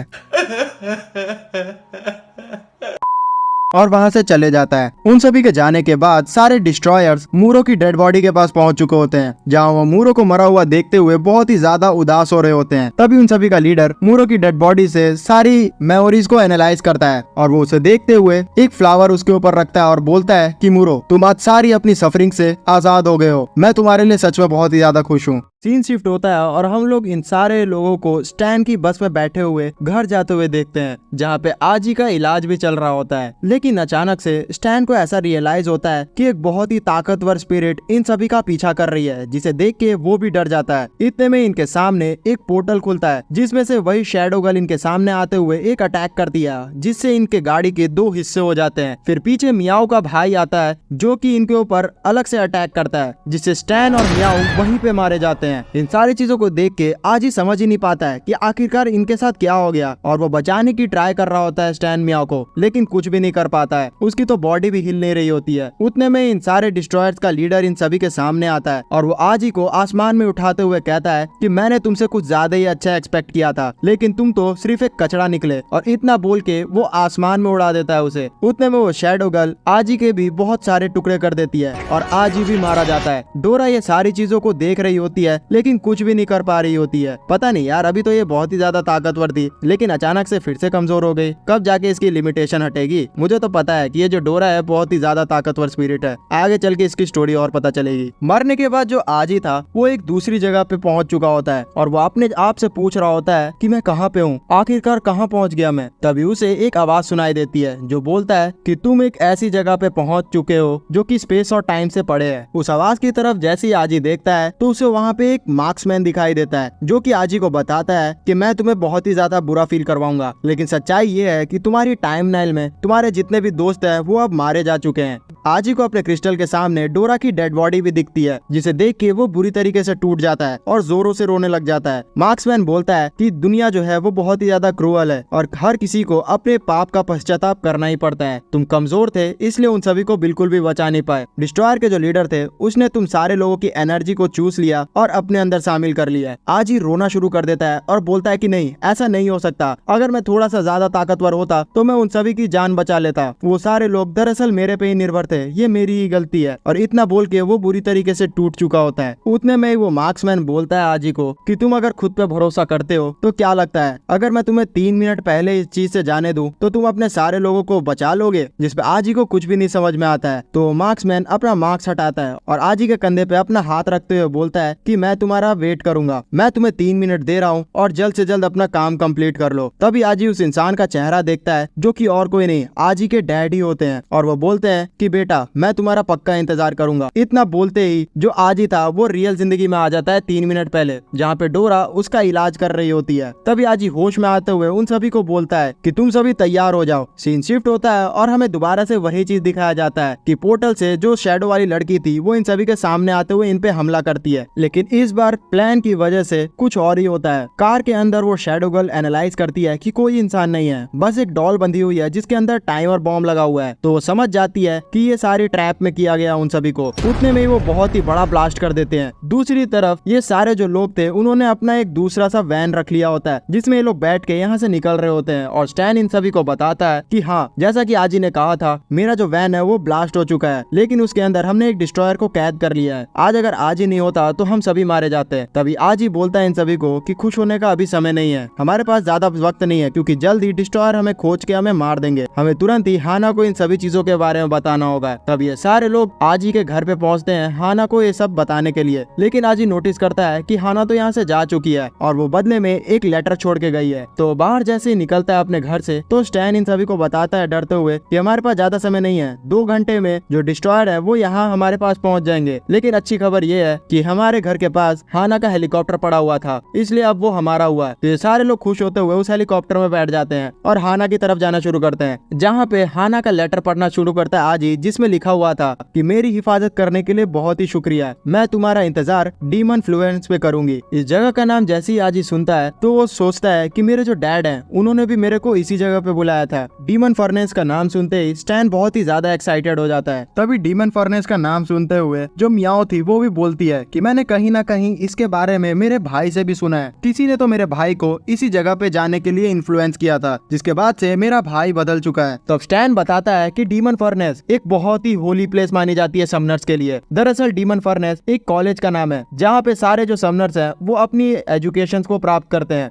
है। उन सभी के जाने के बाद सारे डिस्ट्रॉयर्स मूरो की डेड बॉडी के पास पहुंच चुके होते हैं, जहां वो मूरो को मरा हुआ देखते हुए बहुत ही ज्यादा उदास हो रहे होते हैं। तभी उन सभी का लीडर मूरो की डेड बॉडी से सारी मेमोरीज को एनालाइज करता है और वो उसे देखते हुए एक फ्लावर उसके ऊपर रखता है और बोलता है कि मूरो, तुम आज सारी अपनी सफरिंग से आजाद हो गए हो, मैं तुम्हारे लिए सच में बहुत ही ज्यादा खुश हूँ। सीन शिफ्ट होता है और हम लोग इन सारे लोगों को स्टैन की बस में बैठे हुए घर जाते हुए देखते हैं, जहाँ पे आजी का इलाज भी चल रहा होता है। लेकिन अचानक से स्टैन को ऐसा रियलाइज होता है कि एक बहुत ही ताकतवर स्पिरिट इन सभी का पीछा कर रही है, जिसे देख के वो भी डर जाता है। इतने में इनके सामने एक पोर्टल खुलता है, जिसमें से वही शैडो गर्ल इनके सामने आते हुए एक अटैक कर दिया, जिससे इनके गाड़ी के 2 हिस्से हो जाते हैं। फिर पीछे मियाओ का भाई आता है जो कि इनके ऊपर अलग से अटैक करता है, जिससे स्टैन और मियाओ वहीं पे मारे जाते हैं। इन सारी चीजों को देख के आजी समझ ही नहीं पाता है कि आखिरकार इनके साथ क्या हो गया, और वो बचाने की ट्राई कर रहा होता है स्टैन मियाओ को, लेकिन कुछ भी नहीं कर पाता है। उसकी तो बॉडी भी हिल नहीं रही होती है। उतने में इन सारे डिस्ट्रॉयर्स का लीडर इन सभी के सामने आता है और वो आजी को आसमान में उठाते हुए कहता है कि मैंने तुमसे कुछ ज्यादा ही अच्छा एक्सपेक्ट किया था, लेकिन तुम तो सिर्फ एक कचरा निकले। और इतना बोल के वो आसमान में उड़ा देता है उसे। उतने में वो शैडो गर्ल आजी के भी बहुत सारे टुकड़े कर देती है और आजी भी मारा जाता है। डोरा ये सारी चीजों को देख रही होती है, लेकिन कुछ भी नहीं कर पा रही होती है। पता नहीं यार, अभी तो ये बहुत ही ज्यादा ताकतवर थी, लेकिन अचानक से फिर से कमजोर हो गई। कब जाके इसकी लिमिटेशन हटेगी? मुझे तो पता है कि ये जो डोरा है बहुत ही ज्यादा ताकतवर स्पिरिट है, आगे चल के इसकी स्टोरी और पता चलेगी। मरने के बाद जो आजी था वो एक दूसरी जगह पे पहुंच चुका होता है और वो अपने आप से पूछ रहा होता है कि मैं कहाँ पे हूँ, आखिरकार कहाँ पहुँच गया मैं। तभी उसे एक आवाज सुनाई देती है जो बोलता है कि तुम एक ऐसी जगह पे पहुंच चुके हो जो कि स्पेस और टाइम से पड़े है। उस आवाज की तरफ जैसे ही आजी देखता है तो उसे वहाँ पे एक मार्क्समैन दिखाई देता है, जो कि आजी को बताता है कि मैं तुम्हें बहुत ही ज्यादा बुरा फील करवाऊंगा, लेकिन सच्चाई ये है कि तुम्हारी टाइमलाइन में तुम्हारे जितने भी दोस्त हैं वो अब मारे जा चुके हैं। आजी को अपने क्रिस्टल के सामने डोरा की डेड बॉडी भी दिखती है, जिसे देख के वो बुरी तरीके से टूट जाता है और जोरों से रोने लग जाता है। मार्क्समैन बोलता है कि दुनिया जो है वो बहुत ही ज्यादा क्रूअल है और हर किसी को अपने पाप का पश्चाताप करना ही पड़ता है। तुम कमजोर थे, इसलिए उन सभी को बिल्कुल भी बचा नहीं पाए। डिस्ट्रॉयर के जो लीडर थे उसने तुम सारे लोगों की एनर्जी को चूस लिया और अपने अंदर शामिल कर लिया। आजी रोना शुरू कर देता है और बोलता है कि नहीं, ऐसा नहीं हो सकता, अगर मैं थोड़ा सा ज्यादा ताकतवर होता तो मैं उन सभी की जान बचा लेता। वो सारे लोग दरअसल मेरे पे ही निर्भर थे, ये मेरी ही गलती है। और इतना बोल के वो बुरी तरीके से टूट चुका होता है। उतने में वो मार्क्समैन बोलता है आजी को कि तुम अगर खुद पे भरोसा करते हो तो क्या लगता है अगर मैं तुम्हें 3 मिनट पहले इस चीज से जाने दूं तो तुम अपने सारे लोगों को बचा लोगे? जिसपे आजी को कुछ भी नहीं समझ में आता है। तो मार्क्समैन अपना मार्क्स हटाता है और आजी के कंधे पे अपना हाथ रखते हुए बोलता है कि मैं तुम्हारा वेट करूंगा, मैं तुम्हें 3 मिनट दे रहा हूँ और जल्द से जल्द अपना काम कंप्लीट कर लो। तभी आजी उस इंसान का चेहरा देखता है जो कि और कोई नहीं आजी के डैड ही होते हैं और वो बोलते हैं कि बेटा मैं तुम्हारा पक्का इंतजार करूंगा। इतना बोलते ही जो आजी था वो रियल जिंदगी में आ जाता है 3 मिनट पहले, जहाँ पे डोरा उसका इलाज कर रही होती है। तभी आजी होश में आते हुए उन सभी को बोलता है कि तुम सभी तैयार हो जाओ। सीन शिफ्ट होता है और हमें दोबारा से वही चीज दिखाया जाता है कि पोर्टल से जो शैडो वाली लड़की थी वो इन सभी के सामने आते हुए इन पे हमला करती है, लेकिन इस बार प्लान की वजह से कुछ और ही होता है। कार के अंदर वो शैडो गर्ल एनालाइज करती है कि कोई इंसान नहीं है, बस एक डॉल बंधी हुई है जिसके अंदर टाइमर बॉम्ब लगा हुआ है। तो वो समझ जाती है कि ये सारी ट्रैप में किया गया उन सभी को। उतने में वो बहुत ही बड़ा ब्लास्ट कर देते हैं। दूसरी तरफ ये सारे जो लोग थे उन्होंने अपना एक दूसरा सा वैन रख लिया होता है जिसमें ये लोग बैठ के यहाँ से निकल रहे होते हैं और स्टैन इन सभी को बताता है कि हाँ, जैसा कि आजी ने कहा था मेरा जो वैन है वो ब्लास्ट हो चुका है, लेकिन उसके अंदर हमने एक डिस्ट्रॉयर को कैद कर लिया है। आज अगर आजी नहीं होता तो हम सभी मारे जाते। तभी आजी बोलता है इन सभी को कि खुश होने का अभी समय नहीं है, हमारे पास ज्यादा वक्त नहीं है क्योंकि जल्द ही डिस्ट्रॉयर हमें खोज के हमें मार देंगे। हमें तुरंत ही हाना को इन सभी चीजों के बारे में बताना होगा। तब ये सारे लोग आजी के घर पे पहुंचते हैं हाना को ये सब बताने के लिए, लेकिन आजी नोटिस करता है कि हाना तो यहाँ से जा चुकी है और वो बदले में एक लेटर छोड़ के गई है। तो बाहर जैसे ही निकलता है अपने घर से तो स्टैन इन सभी को बताता है डरते हुए कि हमारे पास ज्यादा समय नहीं है, 2 घंटे में जो डिस्ट्रॉयर है वो यहाँ हमारे पास पहुँच जाएंगे। लेकिन अच्छी खबर ये है कि हमारे घर के पास हाना का हेलीकॉप्टर पड़ा हुआ था, इसलिए अब वो हमारा हुआ है। तो ये सारे लोग खुश होते हुए उस हेलीकॉप्टर में बैठ जाते हैं और हाना की तरफ जाना शुरू करते हैं, जहाँ पे हाना का लेटर पढ़ना शुरू करता है आजी, जिसमें लिखा हुआ था कि मेरी हिफाजत करने के लिए बहुत ही शुक्रिया, मैं तुम्हारा इंतजार डीमन फ्लुएंस पे करूंगी। इस जगह का नाम जैसे ही आजी सुनता है तो वो सोचता है कि मेरे जो डैड हैं उन्होंने भी मेरे को इसी जगह पे बुलाया था। डीमन फर्नेस का नाम सुनते ही स्टैन बहुत ही ज्यादा एक्साइटेड हो जाता है। तभी डीमन फर्नेस का नाम सुनते हुए जो मियाओ थी वो भी बोलती है कि मैंने कहीं ना कहीं इसके बारे में मेरे भाई से भी सुना है, किसी ने तो मेरे भाई को इसी जगह पे जाने के लिए इन्फ्लुएंस किया था, जिसके बाद से मेरा भाई बदल चुका है। तो स्टैन बताता है कि डीमन फर्नेस एक बहुत ही होली प्लेस मानी जाती है समनर्स के लिए। दरअसल डीमन फर्नेस एक कॉलेज का नाम है जहाँ पे सारे जो समनर्स हैं वो अपनी एजुकेशन को प्राप्त करते हैं।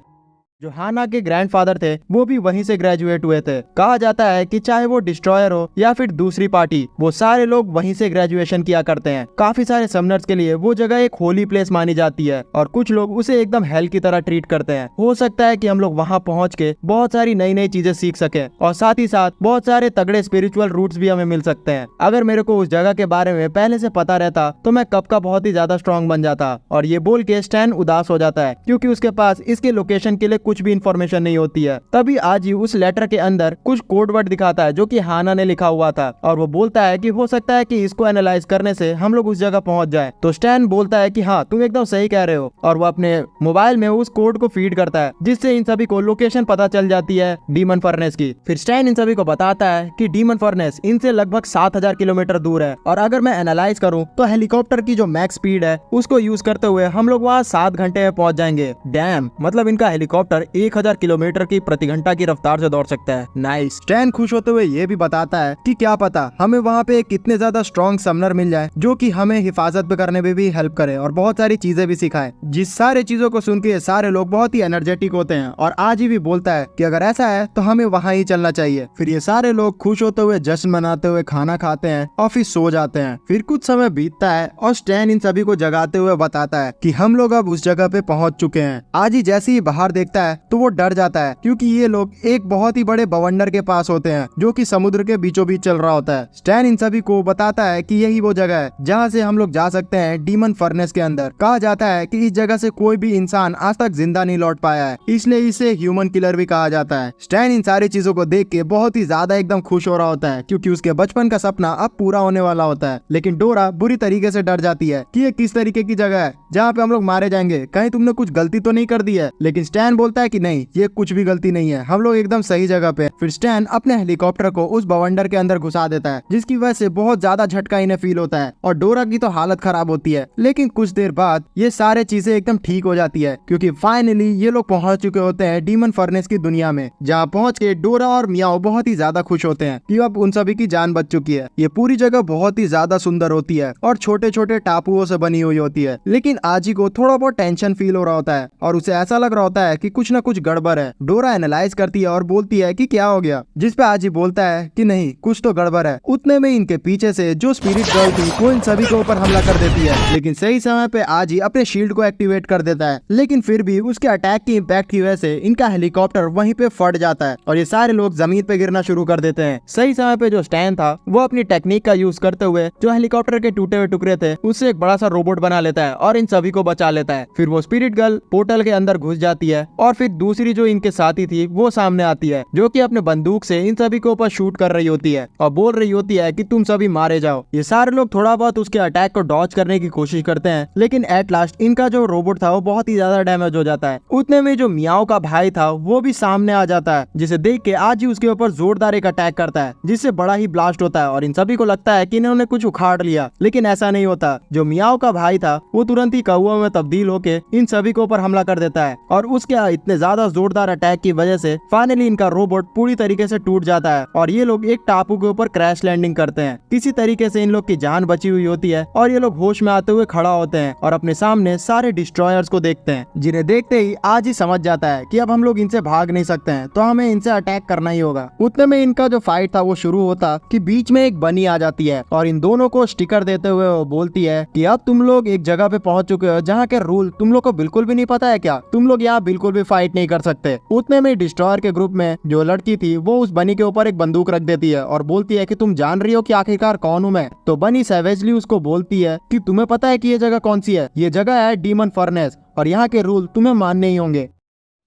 जो हाना के ग्रैंडफादर थे वो भी वहीं से ग्रेजुएट हुए थे। कहा जाता है कि चाहे वो डिस्ट्रॉयर हो या फिर दूसरी पार्टी, वो सारे लोग वहीं से ग्रेजुएशन किया करते हैं। काफी सारे समनर्स के लिए वो जगह एक होली प्लेस मानी जाती है और कुछ लोग उसे एकदम हेल की तरह ट्रीट करते हैं। हो सकता है कि हम लोग वहाँ पहुँच के बहुत सारी नई नई चीजें सीख सके और साथ ही साथ बहुत सारे तगड़े स्पिरिचुअल रूट्स भी हमें मिल सकते हैं। अगर मेरे को उस जगह के बारे में पहले से पता रहता तो मैं कब का बहुत ही ज्यादा स्ट्रॉन्ग बन जाता। और ये बोल के स्टैन उदास हो जाता है क्योंकि उसके पास इसके लोकेशन के लिए कुछ भी इंफॉर्मेशन नहीं होती है। तभी आजी उस लेटर के अंदर कुछ कोड वर्ड दिखाता है जो कि हाना ने लिखा हुआ था और वो बोलता है कि हो सकता है कि इसको एनालाइज करने से हम लोग उस जगह पहुंच जाए। तो स्टैन बोलता है कि हाँ तुम एकदम सही कह रहे हो और वो अपने मोबाइल में उस कोड को फीड करता है, जिससे इन सभी को लोकेशन पता चल जाती है डीमन फर्नेस की। फिर स्टैन इन सभी को बताता है कि डीमन फर्नेस इनसे लगभग 7000 किलोमीटर दूर है और अगर मैं एनालाइज करूँ तो हेलीकॉप्टर की जो मैक्स स्पीड है उसको यूज करते हुए हम लोग वहाँ 7 घंटे में पहुंच जाएंगे। डैम, मतलब इनका हेलीकॉप्टर 1000 किलोमीटर की प्रति घंटा की रफ्तार से दौड़ सकता है। नाइस। स्टैन खुश होते हुए ये भी बताता है कि क्या पता हमें वहाँ पे कितने ज्यादा स्ट्रॉन्ग समनर मिल जाए जो कि हमें हिफाजत पे करने में भी हेल्प करे और बहुत सारी चीजें भी सिखाए। जिस सारे चीजों को सुन के सारे लोग बहुत ही एनर्जेटिक होते हैं और आज ही भी बोलता है कि अगर ऐसा है तो हमें वहाँ ही चलना चाहिए। फिर ये सारे लोग खुश होते हुए जश्न मनाते हुए खाना खाते हैं और फिर सो जाते हैं। फिर कुछ समय बीतता है और स्टैन इन सभी को जगाते हुए बताता है कि हम लोग अब उस जगह पे पहुंच चुके हैं। आज ही जैसे ही बाहर देखता है तो वो डर जाता है क्योंकि ये लोग एक बहुत ही बड़े बवंडर के पास होते हैं जो कि समुद्र के बीचों बीच चल रहा होता है। स्टैन इन सभी को बताता है कि यही वो जगह है जहाँ से हम लोग जा सकते हैं डीमन फर्नेस के अंदर। कहा जाता है कि इस जगह से कोई भी इंसान आज तक जिंदा नहीं लौट पाया है, इसलिए इसे ह्यूमन किलर भी कहा जाता है। स्टैन इन सारी चीजों को देख के बहुत ही ज्यादा एकदम खुश हो रहा होता है क्योंकि उसके बचपन का सपना अब पूरा होने वाला होता है। लेकिन डोरा बुरी तरीके से डर जाती है कि ये किस तरीके की जगह है जहाँ पे हम लोग मारे जाएंगे, कहीं तुमने कुछ गलती तो नहीं कर दी है। लेकिन स्टैन बोलता है कि नहीं, ये कुछ भी गलती नहीं है, हम लोग एकदम सही जगह पे। फिर स्टैन अपने हेलीकॉप्टर को उस बवंडर के अंदर घुसा देता है जिसकी वजह से बहुत ज्यादा झटका इन्हें फील होता है और डोरा की तो हालत खराब होती है। लेकिन कुछ देर बाद ये सारे चीजें एकदम ठीक हो जाती है क्योंकि फाइनली ये लोग पहुंच चुके होते हैं डीमन फर्नेस की दुनिया में, जहाँ पहुंच के डोरा और मियाओ बहुत ही ज्यादा खुश होते हैं कि अब उन सभी की जान बच चुकी है। ये पूरी जगह बहुत ही ज्यादा सुंदर होती है और छोटे छोटे टापुओं से बनी हुई होती है। लेकिन आजी को थोड़ा बहुत टेंशन फील हो रहा होता है और उसे ऐसा लग रहा होता है कि कुछ न कुछ गड़बड़ है। डोरा एनालाइज करती है और बोलती है कि क्या हो गया, जिस पे आजी बोलता है कि नहीं कुछ तो गड़बड़ है। उतने में इनके पीछे से जो स्पिरिट गर्ल थी वो इन सभी के ऊपर हमला कर देती है। लेकिन सही समय पे आजी अपने शील्ड को एक्टिवेट कर देता है, लेकिन फिर भी उसके अटैक की इम्पैक्ट की वजह से इनका हेलीकॉप्टर वहीं पे फट जाता है और ये सारे लोग जमीन पे गिरना शुरू कर देते हैं। सही समय पे जो स्टैन था वो अपनी टेक्निक का यूज करते हुए जो हेलीकॉप्टर के टूटे हुए टुकड़े थे उससे एक बड़ा सा रोबोट बना लेता है और इन सभी को बचा लेता है। फिर वो स्पिरिट गर्ल पोर्टल के अंदर घुस जाती है और फिर दूसरी जो इनके साथी थी वो सामने आती है जो कि अपने बंदूक से इन सभी के ऊपर शूट कर रही होती है और बोल रही होती है कि तुम सभी मारे जाओ। ये सारे लोग थोड़ा बहुत उसके अटैक को डॉज करने की कोशिश करते हैं, लेकिन एट लास्ट इनका जो रोबोट था वो बहुत ही ज्यादा डैमेज हो जाता है। उतने में जो मियाओ का भाई था वो भी सामने आ जाता है, जिसे देख के आज ही उसके ऊपर जोरदार एक अटैक करता है जिससे बड़ा ही ब्लास्ट होता है और इन सभी को लगता है कि इन्होंने कुछ उखाड़ लिया, लेकिन ऐसा नहीं होता। जो मियाओ का भाई था वो तुरंत ही मोटी कौओं में तब्दील होके इन सभी के ऊपर हमला कर देता है और उसके इतने ज्यादा जोरदार अटैक की वजह से फाइनली इनका रोबोट पूरी तरीके से टूट जाता है और ये लोग एक टापू के ऊपर क्रैश लैंडिंग करते हैं। किसी तरीके से इन लोग की जान बची हुई होती है और ये लोग होश में आते हुए खड़ा होते हैं और अपने सामने सारे डिस्ट्रॉयर्स को देखते हैं, जिन्हें देखते ही आज ही समझ जाता है कि अब हम लोग इनसे भाग नहीं सकते हैं, तो हमें इनसे अटैक करना ही होगा। उतने में इनका जो फाइट था वो शुरू होता कि बीच में एक बनी आ जाती है और इन दोनों को स्टिकर देते हुए वो बोलती है कि अब तुम लोग एक जगह पे पहुंच चुके हो जहाँ के रूल तुम लोग को बिल्कुल भी नहीं पता है क्या, तुम लोग यहाँ बिल्कुल भी फाइट नहीं कर सकते। उतने में डिस्ट्रॉयर के ग्रुप में जो लड़की थी वो उस बनी के ऊपर एक बंदूक रख देती है और बोलती है कि तुम जान रही हो कि आखिरकार कौन हूँ मैं। तो बनी सैवेजली उसको बोलती है कि तुम्हें पता है कि ये जगह कौन सी है, ये जगह है डीमन फर्नेस और यहाँ के रूल तुम्हें मानने ही होंगे।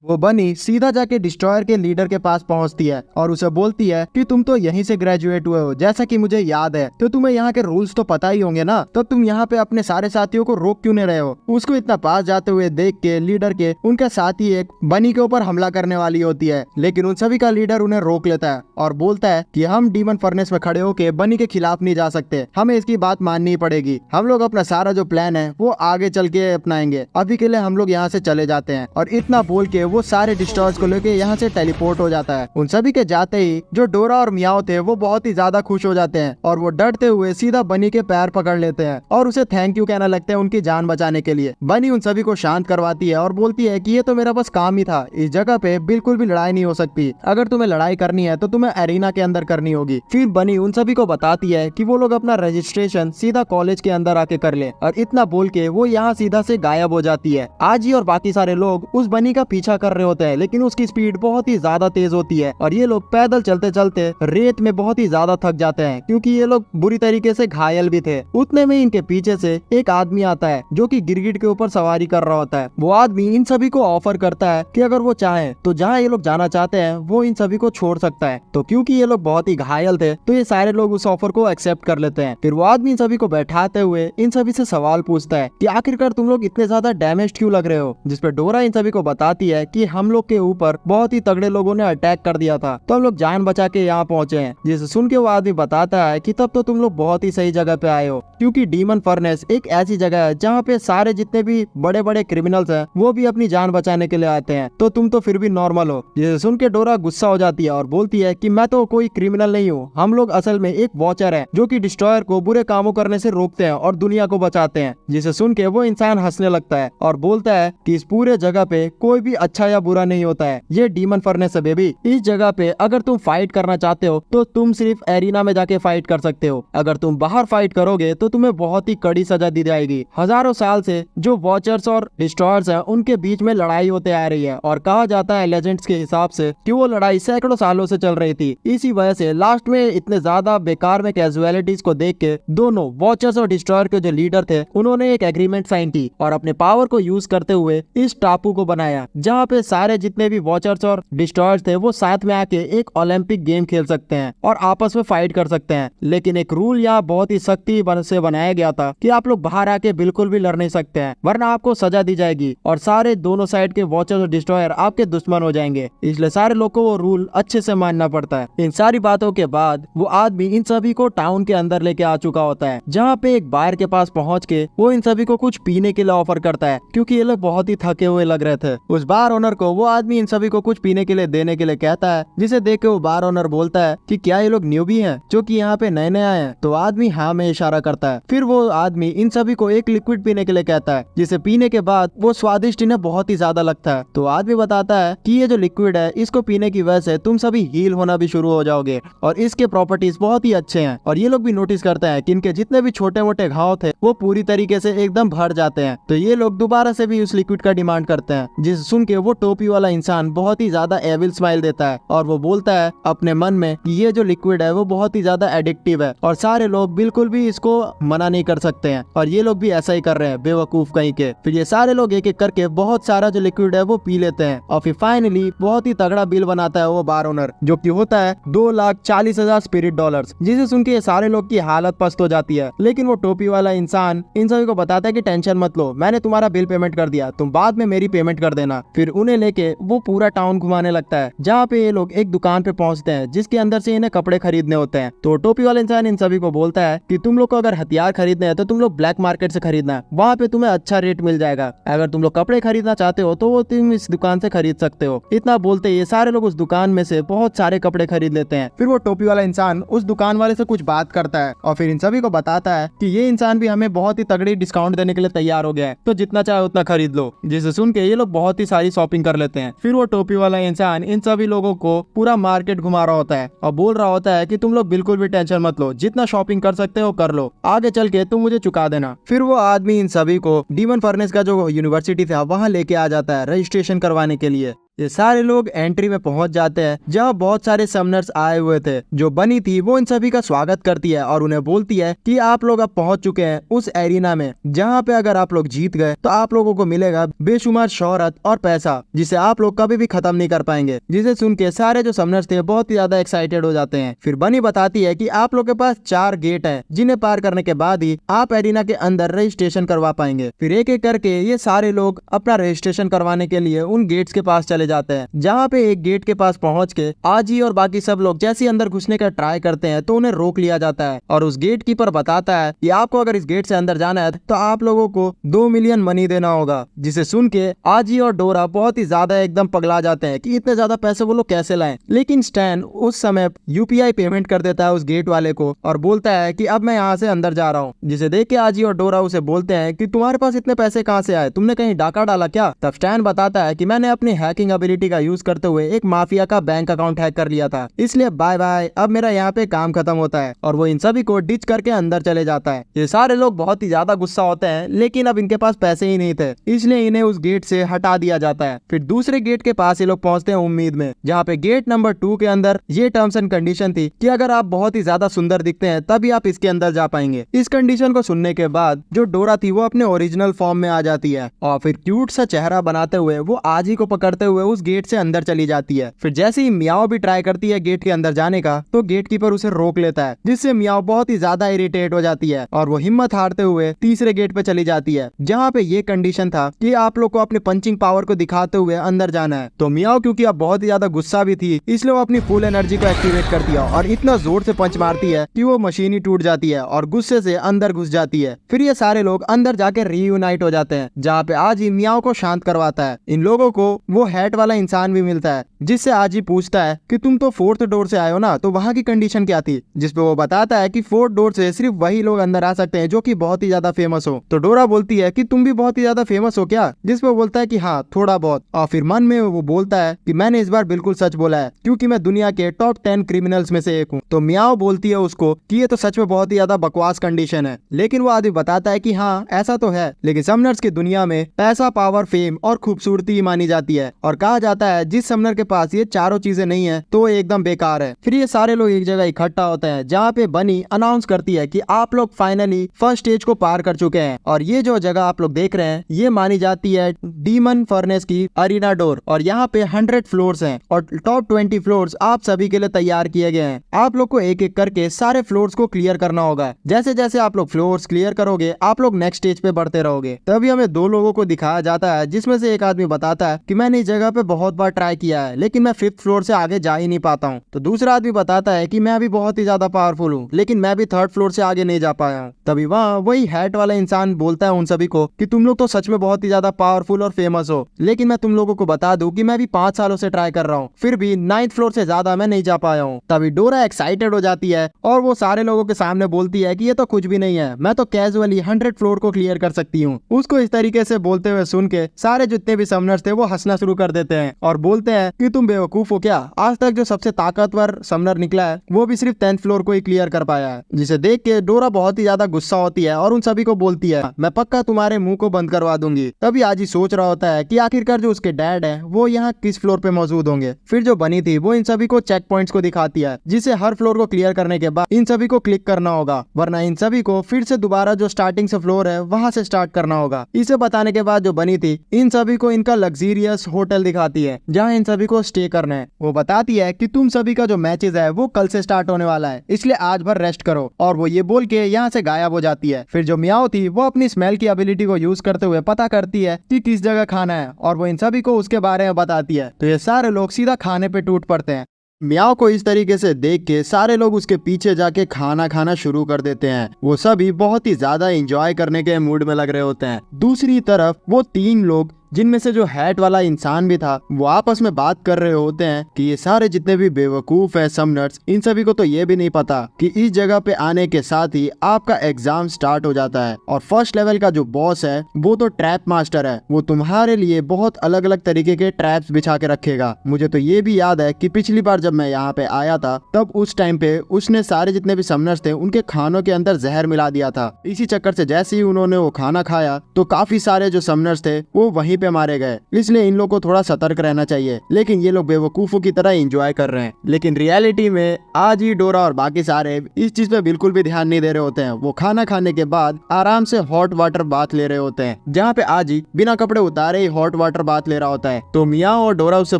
वो बनी सीधा जाके डिस्ट्रॉयर के लीडर के पास पहुंचती है और उसे बोलती है कि तुम तो यहीं से ग्रेजुएट हुए हो, जैसा कि मुझे याद है, तो तुम्हें यहाँ के रूल्स तो पता ही होंगे ना, तब तुम यहाँ पे अपने सारे साथियों को रोक क्यों नहीं रहे हो। उसको इतना पास जाते हुए देख के लीडर के उनके साथी एक बनी के ऊपर हमला करने वाली होती है, लेकिन उन सभी का लीडर उन्हें रोक लेता है और बोलता है कि हम डीमन फर्नेस में खड़े होके बनी के खिलाफ नहीं जा सकते, हमें इसकी बात माननी पड़ेगी, हम लोग अपना सारा जो प्लान है वो आगे चल के अपनाएंगे, अभी के लिए हम लोग यहाँ से चले जाते हैं। और इतना बोल के वो सारे डिस्ट्रॉयर्स को लेके यहाँ से टेलीपोर्ट हो जाता है। उन सभी के जाते ही जो डोरा और मियाओ थे वो बहुत ही ज्यादा खुश हो जाते हैं और वो डरते हुए सीधा बनी के पैर पकड़ लेते हैं और उसे थैंक यू कहना लगते हैं उनकी जान बचाने के लिए। बनी उन सभी को शांत करवाती है और बोलती है कि ये तो मेरा बस काम ही था, इस जगह पे बिल्कुल भी लड़ाई नहीं हो सकती, अगर तुम्हें लड़ाई करनी है तो तुम्हें एरिना के अंदर करनी होगी। फिर बनी उन सभी को बताती है कि वो लोग अपना रजिस्ट्रेशन सीधा कॉलेज के अंदर आके कर ले और इतना बोल के वो यहाँ सीधा से गायब हो जाती है। आज ही और बाकी सारे लोग उस बनी का पीछा कर रहे होते हैं, लेकिन उसकी स्पीड बहुत ही ज्यादा तेज होती है और ये लोग पैदल चलते चलते रेत में बहुत ही ज्यादा थक जाते हैं क्योंकि ये लोग बुरी तरीके से घायल भी थे। उतने में इनके पीछे से एक आदमी आता है जो कि गिरगिट के ऊपर सवारी कर रहा होता है। वो आदमी इन सभी को ऑफर करता है कि अगर वो चाहे तो जहाँ ये लोग जाना चाहते हैं वो इन सभी को छोड़ सकता है। तो क्योंकि ये लोग बहुत ही घायल थे तो ये सारे लोग उस ऑफर को एक्सेप्ट कर लेते हैं। फिर वो आदमी इन सभी को बैठाते हुए इन सभी से सवाल पूछता है कि आखिरकार तुम लोग इतने ज्यादा डैमेज क्यों लग रहे हो, जिसपे डोरा इन सभी को बताती है कि हम लोग के ऊपर बहुत ही तगड़े लोगों ने अटैक कर दिया था तो हम लोग जान बचा के यहाँ पहुंचे हैं। जिसे सुन के वो आदमी बताता है कि तब तो तुम लोग बहुत ही सही जगह पे आए हो, क्योंकि डीमन फर्नेस एक ऐसी जगह है जहाँ पे सारे जितने भी बड़े बड़े क्रिमिनल्स हैं वो भी अपनी जान बचाने के लिए आते हैं, तो तुम तो फिर भी नॉर्मल हो। जिसे सुन के डोरा गुस्सा हो जाती है और बोलती है कि मैं तो कोई क्रिमिनल नहीं हूँ, हम लोग असल में एक वॉचर है जो कि डिस्ट्रॉयर को बुरे कामों करने से रोकते हैं और दुनिया को बचाते हैं। जिसे सुन के वो इंसान हंसने लगता है और बोलता है कि इस पूरे जगह पे कोई भी अच्छा या बुरा नहीं होता है, ये डीमन फर्नेस है बेबी। इस जगह पे अगर तुम फाइट करना चाहते हो तो तुम सिर्फ एरिना में जाके फाइट कर सकते हो, अगर तुम बाहर फाइट करोगे तो तुम्हें बहुत ही कड़ी सजा दी जाएगी। हजारों साल से जो वॉचर्स और डिस्ट्रॉयर्स हैं उनके बीच में लड़ाई होते आ रही है और कहा जाता है लेजेंड्स के हिसाब से कि वो लड़ाई सैकड़ों सालों से चल रही थी। इसी वजह से लास्ट में इतने ज्यादा बेकार में कैजुअलिटीज को देख के दोनों वॉचर्स और डिस्ट्रॉयर के जो लीडर थे उन्होंने एक एग्रीमेंट साइन की और अपने पावर को यूज करते हुए इस टापू को बनाया जहाँ पे सारे जितने भी वॉचर्स और डिस्ट्रॉयर्स थे वो साथ में आके एक ओलंपिक गेम खेल सकते हैं और आपस में फाइट कर सकते हैं। लेकिन एक रूल यहाँ बहुत ही सख्ती से बनाया गया था कि आप लोग बाहर आके बिल्कुल भी लड़ नहीं सकते हैं, वरना आपको सजा दी जाएगी और सारे दोनों साइड के वॉचर्स और डिस्ट्रॉयर आपके दुश्मन हो जाएंगे। इसलिए सारे लोग को वो रूल अच्छे से मानना पड़ता है। इन सारी बातों के बाद वो आदमी इन सभी को टाउन के अंदर लेके आ चुका होता है, जहाँ पे एक बार के पास पहुँच के वो इन सभी को कुछ पीने के लिए ऑफर करता है क्योंकि ये लोग बहुत ही थके हुए लग रहे थे। उस बार ओनर को वो आदमी इन सभी को कुछ पीने के लिए देने के लिए कहता है, जिसे देख के वो बार ओनर बोलता है कि क्या ये लोग न्यूबी हैं जो कि यहाँ पे नए नए आए हैं। तो आदमी हाँ में इशारा करता है। फिर वो आदमी इन सभी को एक लिक्विड पीने के लिए कहता है, जिसे पीने के बाद वो स्वादिष्ट इन्हें बहुत ही ज्यादा लगता है। तो आदमी बताता है कि ये जो लिक्विड है इसको पीने की वजह से तुम सभी हील होना भी शुरू हो जाओगे और इसके प्रॉपर्टीज बहुत ही अच्छे हैं। और ये लोग भी नोटिस करते हैं कि इनके जितने भी छोटे मोटे घाव थे वो पूरी तरीके से एकदम भर जाते हैं। तो ये लोग दोबारा से भी उस लिक्विड का डिमांड करते हैं, जिसे सुन के वो टोपी वाला इंसान बहुत ही ज्यादा एविल स्माइल देता है और वो बोलता है अपने मन में कि ये जो लिक्विड है वो बहुत ही ज्यादा एडिक्टिव है और सारे लोग बिल्कुल भी इसको मना नहीं कर सकते हैं। और ये लोग भी ऐसा ही कर रहे हैं, बेवकूफ कहीं के। फिर ये सारे लोग एक एक करके बहुत सारा जो लिक्विड है वो पी लेते हैं और फिर फाइनली बहुत ही तगड़ा बिल बनाता है वो बार ओनर, जो कि होता है 2,40,000 स्पिरिट डॉलर्स। जिसे सुन के सारे लोग की हालत पस्त हो जाती है। लेकिन वो टोपी वाला इंसान इन सभी को बताता है कि टेंशन मत लो, मैंने तुम्हारा बिल पेमेंट कर दिया, तुम बाद में मेरी पेमेंट कर देना। फिर उन्हें लेके वो पूरा टाउन घुमाने लगता है, जहाँ पे ये लोग एक दुकान पे पहुंचते हैं जिसके अंदर से इन्हें कपड़े खरीदने होते हैं। तो टोपी वाला इंसान इन सभी को बोलता है कि तुम लोग को अगर हथियार खरीदने हैं तो तुम लोग ब्लैक मार्केट से खरीदना है, वहाँ पे तुम्हें अच्छा रेट मिल जाएगा। अगर तुम लोग कपड़े खरीदना चाहते हो तो वो तुम इस दुकान से खरीद सकते हो। इतना बोलते ये सारे लोग उस दुकान में से बहुत सारे कपड़े खरीद लेते हैं। फिर वो टोपी वाला इंसान उस दुकान वाले से कुछ बात करता है और फिर इन सभी को बताता है कि ये इंसान भी हमें बहुत ही तगड़ी डिस्काउंट देने के लिए तैयार हो गया है, तो जितना चाहे उतना खरीद लो। जिसे सुन के ये लोग बहुत ही सारी शॉपिंग कर लेते हैं। फिर वो टोपी वाला इंसान इन सभी लोगों को पूरा मार्केट घुमा रहा होता है और बोल रहा होता है कि तुम लोग बिल्कुल भी टेंशन मत लो, जितना शॉपिंग कर सकते हो कर लो, आगे चल के तुम मुझे चुका देना। फिर वो आदमी इन सभी को डीमन फर्नेस का जो यूनिवर्सिटी था वहाँ लेके आ जाता है रजिस्ट्रेशन करवाने के लिए। ये सारे लोग एंट्री में पहुंच जाते हैं जहाँ बहुत सारे समनर्स आए हुए थे। जो बनी थी वो इन सभी का स्वागत करती है और उन्हें बोलती है कि आप लोग अब पहुंच चुके हैं उस एरिना में जहाँ पे अगर आप लोग जीत गए तो आप लोगों को मिलेगा बेशुमार शोहरत और पैसा, जिसे आप लोग कभी भी खत्म नहीं कर पाएंगे। जिसे सुन के सारे जो समनर्स थे बहुत ही ज्यादा एक्साइटेड हो जाते हैं। फिर बनी बताती है कि आप लोग के पास 4 गेट है जिन्हें पार करने के बाद ही आप एरिना के अंदर रजिस्ट्रेशन करवा पाएंगे। फिर एक एक करके ये सारे लोग अपना रजिस्ट्रेशन करवाने के लिए उन गेट्स के पास चले जाते हैं, जहाँ पे एक गेट के पास पहुंच के आजी और बाकी सब लोग जैसे अंदर घुसने का ट्राई करते हैं तो उन्हें रोक लिया जाता है और उस गेट कीपर बताता है कि आपको अगर इस गेट से अंदर जाना है तो आप लोगों को 2 मिलियन मनी देना होगा। जिसे सुन के आजी और डोरा बहुत ही ज्यादा एकदम पगला जाते हैं कि इतने ज्यादा पैसे वो लोग कैसे लाएं। लेकिन स्टैन उस समय यूपीआई पेमेंट कर देता है उस गेट वाले को और बोलता है कि अब मैं यहाँ से अंदर जा रहा हूँ। जिसे देख के आजी और डोरा उसे बोलते हैं कि तुम्हारे पास इतने पैसे कहाँ से आए, तुमने कहीं डाका डाला क्या? तब स्टैन बताता है कि मैंने अपनी हैकिंग एबिलिटी का यूज करते हुए एक माफिया का बैंक अकाउंट हैक कर लिया था, इसलिए बाय बाय, अब मेरा यहाँ पे काम खत्म होता है। और वो इन सभी को डिच करके अंदर चले जाता है। ये सारे लोग बहुत ही ज्यादा गुस्सा होते हैं, लेकिन अब इनके पास पैसे ही नहीं थे, इसलिए इन्हें उस गेट से हटा दिया जाता है। फिर दूसरे गेट के पास ये लोग पहुंचते हैं उम्मीद में, जहाँ पे गेट नंबर 2 के अंदर ये टर्म्स एंड कंडीशन थी कि अगर आप बहुत ही ज्यादा सुंदर दिखते हैं तभी आप इसके अंदर जा पाएंगे। इस कंडीशन को सुनने के बाद जो डोरा थी वो अपने ओरिजिनल फॉर्म में आ जाती है और फिर क्यूट सा चेहरा बनाते हुए वो आजी को पकड़ते हुए उस गेट से अंदर चली जाती है। फिर जैसे ही मियाओ भी ट्राई करती है गेट के अंदर जाने का तो गेट कीपर उसे रोक लेता है, जिससे मियाओ बहुत ही ज्यादा इरिटेट हो जाती है और वो हिम्मत हारते हुए तीसरे गेट पे चली जाती है, जहाँ पे ये कंडीशन था कि आप लोग को अपने पंचिंग पावर को दिखाते हुए अंदर जाना है। तो मियाओ क्योंकि अब बहुत ही ज्यादा गुस्सा भी थी, इसलिए वो अपनी फुल एनर्जी को एक्टिवेट करती है और इतना जोर से पंच मारती है कि वो मशीन ही टूट जाती है और गुस्से से अंदर घुस जाती है। फिर ये सारे लोग अंदर जाके रीयूनाइट हो जाते हैं, जहाँ पे आज ही मियाओ को शांत करवाता है। इन लोगों को वो हैट वाला इंसान भी मिलता है, जिससे आज ही पूछता है कि तुम तो 4th डोर से आए हो ना, तो वहाँ की कंडीशन क्या थी? जिसपे वो बताता है कि 4th डोर से सिर्फ वही लोग अंदर आ सकते हैं जो कि बहुत ही ज्यादा फेमस हो। तो डोरा बोलती है कि तुम भी बहुत ही ज्यादा फेमस हो क्या? जिसपे वो बोलता है कि हाँ थोड़ा बहुत। और फिर मन में वो बोलता है कि मैंने इस बार बिल्कुल सच बोला है, क्योंकि मैं दुनिया के टॉप 10 क्रिमिनल्स में से एक हूँ। तो मियाओ बोलती है उसको कि ये तो सच में बहुत ही ज्यादा बकवास कंडीशन है, लेकिन वो आदमी बताता है कि हाँ ऐसा तो है, लेकिन समनर्स की दुनिया में पैसा, पावर, फेम और खूबसूरती ही मानी जाती है और कहा जाता है जिस समनर के पास ये चारों चीजें नहीं है तो एकदम बेकार है। फिर ये सारे लोग एक जगह इकट्ठा होते हैं, जहाँ पे बनी अनाउंस करती है कि आप लोग फाइनली फर्स्ट स्टेज को पार कर चुके हैं और ये जो जगह आप लोग देख रहे हैं ये मानी जाती है डीमन फर्नेस की अरीना डोर और यहाँ पे 100 फ्लोर्स हैं और टॉप 20 फ्लोर्स आप सभी के लिए तैयार किए गए हैं। आप लोग को एक एक करके सारे फ्लोर्स को क्लियर करना होगा। जैसे जैसे आप लोग फ्लोर्स क्लियर करोगे आप लोग नेक्स्ट स्टेज पे बढ़ते रहोगे। तभी हमें 2 लोगों को दिखाया जाता है, जिसमें से एक आदमी बताता है कि मैंने इस जगह पे बहुत बार ट्राई किया है, लेकिन मैं 5th फ्लोर से आगे जा ही नहीं पाता हूँ। तो दूसरा आदमी बताता है कि मैं भी बहुत ही ज्यादा पावरफुल हूँ, लेकिन मैं भी 3rd फ्लोर से आगे नहीं जा पाया हूँ। तभी वहाँ वही हैट वाला इंसान बोलता है उन सभी को कि तुम लोग तो सच में बहुत ही ज्यादा पावरफुल और फेमस हो, लेकिन मैं तुम लोगों को बता दूं कि मैं भी 5 सालों से ट्राई कर रहा हूँ, फिर भी 9th फ्लोर से ज्यादा मैं नहीं जा पाया हूँ। तभी डोरा एक्साइटेड हो जाती है और वो सारे लोगों के सामने बोलती है कि ये तो कुछ भी नहीं है, मैं तो कैजुअली 100 फ्लोर को क्लियर कर सकती हूँ। उसको इस तरीके से बोलते हुए सुन के सारे जितने भी समनर्स थे वो हंसना शुरू कर देते हैं और बोलते हैं कि तुम बेवकूफ हो क्या, आज तक जो सबसे ताकतवर समनर निकला है वो भी सिर्फ 10th फ्लोर को ही क्लियर कर पाया है। जिसे देख के डोरा बहुत ही ज्यादा गुस्सा होती है और उन सभी को बोलती है मैं पक्का तुम्हारे मुंह को बंद करवा दूंगी। तभी आज ही सोच रहा होता है कि आखिरकार जो उसके डैड है वो यहाँ किस फ्लोर पे मौजूद होंगे। फिर जो बनी थी वो इन सभी को चेक पॉइंट्स को दिखाती है, जिसे हर फ्लोर को क्लियर करने के बाद इन सभी को क्लिक करना होगा, वरना इन सभी को फिर से दोबारा जो स्टार्टिंग से फ्लोर है वहाँ से स्टार्ट करना होगा। इसे बताने के बाद जो बनी थी इन सभी को इनका लग्जरियस होटल दिखाती है जहाँ इन सभी को स्टे करना है। वो बताती है कि तुम सभी का जो मैचेस है वो कल से स्टार्ट होने वाला है, इसलिए आज भर रेस्ट करो। और वो ये बोल के यहाँ से गायब हो जाती है। फिर जो मियाओ थी वो अपनी स्मेल की एबिलिटी को यूज करते हुए पता करती है कि किस जगह खाना है और वो इन सभी को उसके बारे में बताती है। तो ये सारे लोग सीधा खाने पे टूट पड़ते हैं। मियाओ को इस तरीके से देख के सारे लोग उसके पीछे जाके खाना खाना शुरू कर देते हैं। वो सभी बहुत ही ज्यादा एंजॉय करने के मूड में लग रहे होते हैं। दूसरी तरफ वो तीन लोग जिनमें से जो हैट वाला इंसान भी था वो आपस में बात कर रहे होते हैं कि ये सारे जितने भी बेवकूफ है समनर्स, इन सभी को तो ये भी नहीं पता कि इस जगह पे आने के साथ ही आपका एग्जाम स्टार्ट हो जाता है। और फर्स्ट लेवल का जो बॉस है वो तो ट्रैप मास्टर है, वो तुम्हारे लिए बहुत अलग अलग तरीके के ट्रैप्स बिछा के रखेगा। मुझे तो ये भी याद है कि पिछली बार जब मैं यहाँ पे आया था तब उस टाइम पे उसने सारे जितने भी समनर्स थे उनके खानों के अंदर जहर मिला दिया था। इसी चक्कर से जैसे ही उन्होंने वो खाना खाया तो काफी सारे जो समनर्स थे वो वहीं पे मारे गए। इसलिए इन लोगों को थोड़ा सतर्क रहना चाहिए। लेकिन ये लोग बेवकूफों की तरह एंजॉय कर रहे हैं। लेकिन रियलिटी में आज ही डोरा और बाकी सारे इस चीज पे बिल्कुल भी ध्यान नहीं दे रहे होते हैं। वो खाना खाने के बाद आराम से हॉट वाटर बाथ ले रहे होते हैं, जहाँ पे आज ही बिना कपड़े उतारे ही हॉट वाटर बाथ ले रहा होता है। तो मियाओ और डोरा उससे